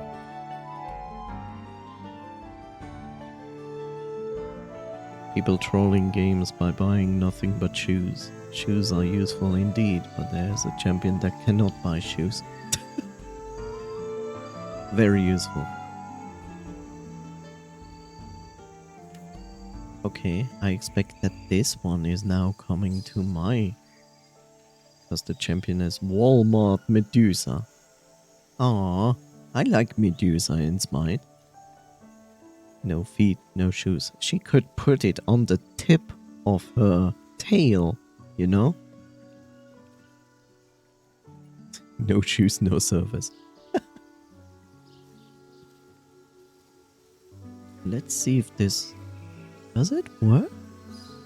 People trolling games by buying nothing but shoes. Shoes are useful indeed, but there's a champion that cannot buy shoes. Very useful. Okay, I expect that this one is now coming to my... Because the champion is Walmart Medusa. Aww, I like Medusa in Smite. No feet, no shoes. She could put it on the tip of her tail, you know? No shoes, no service. Let's see if this... Does it work?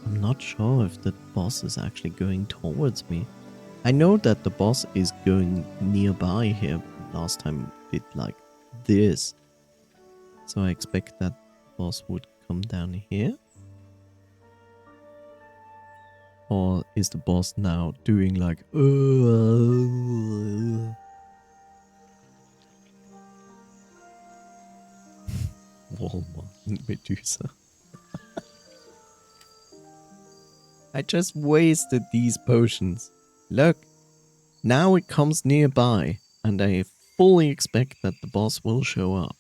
I'm not sure if the boss is actually going towards me. I know that the boss is going nearby here. Last time it did like this. So I expect that boss would come down here. Or is the boss now doing like... Walmart Medusa. I just wasted these potions. Look, now it comes nearby, and I fully expect that the boss will show up.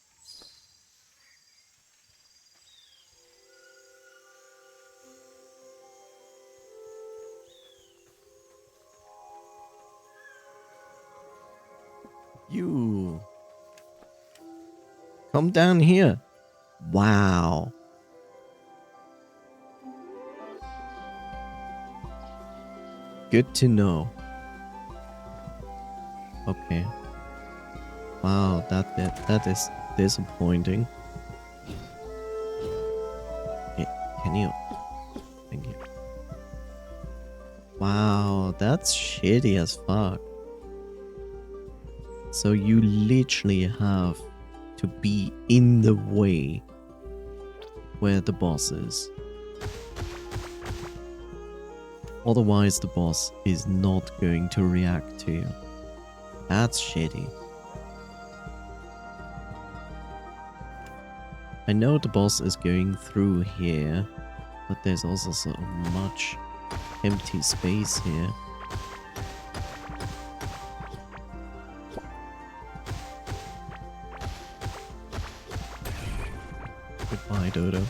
You come down here. Wow. Good to know. Okay. Wow, that is disappointing. Can you? Thank you. Wow, that's shitty as fuck. So you literally have to be in the way where the boss is. Otherwise the boss is not going to react to you. That's shitty. I know the boss is going through here, but there's also so much empty space here. Goodbye, Dodo.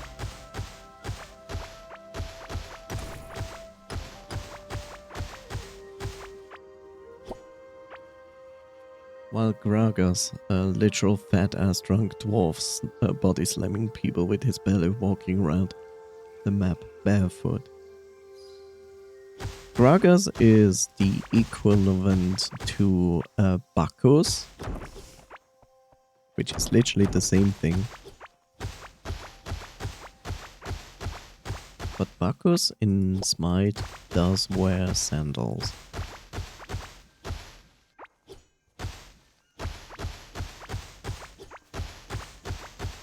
While Gragas, a literal fat-ass drunk dwarf, body slamming people with his belly, walking around the map barefoot. Gragas is the equivalent to Bacchus, which is literally the same thing. But Bacchus in Smite does wear sandals.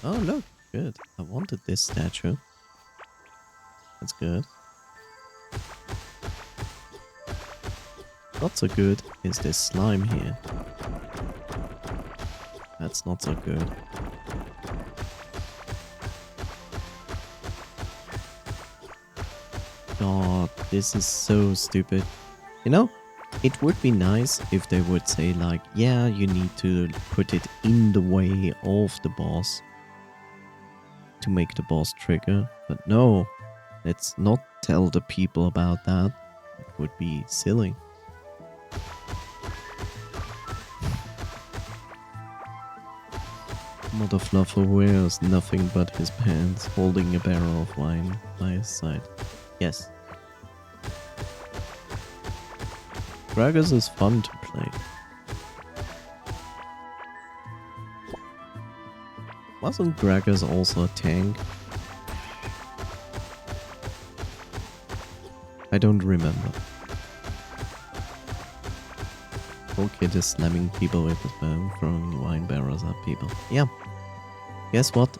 Oh look, good. I wanted this statue. That's good. Not so good is this slime here. That's not so good. God, this is so stupid. You know, it would be nice if they would say like, yeah, you need to put it in the way of the boss to make the boss trigger. But no, let's not tell the people about that. It would be silly. Mother Fluffer wears nothing but his pants, holding a barrel of wine by his side. Yes. Gragas is fun to play. Wasn't Gragas also a tank? I don't remember. Poor kid is slamming people with his bone, throwing wine barrels at people. Yeah. Guess what?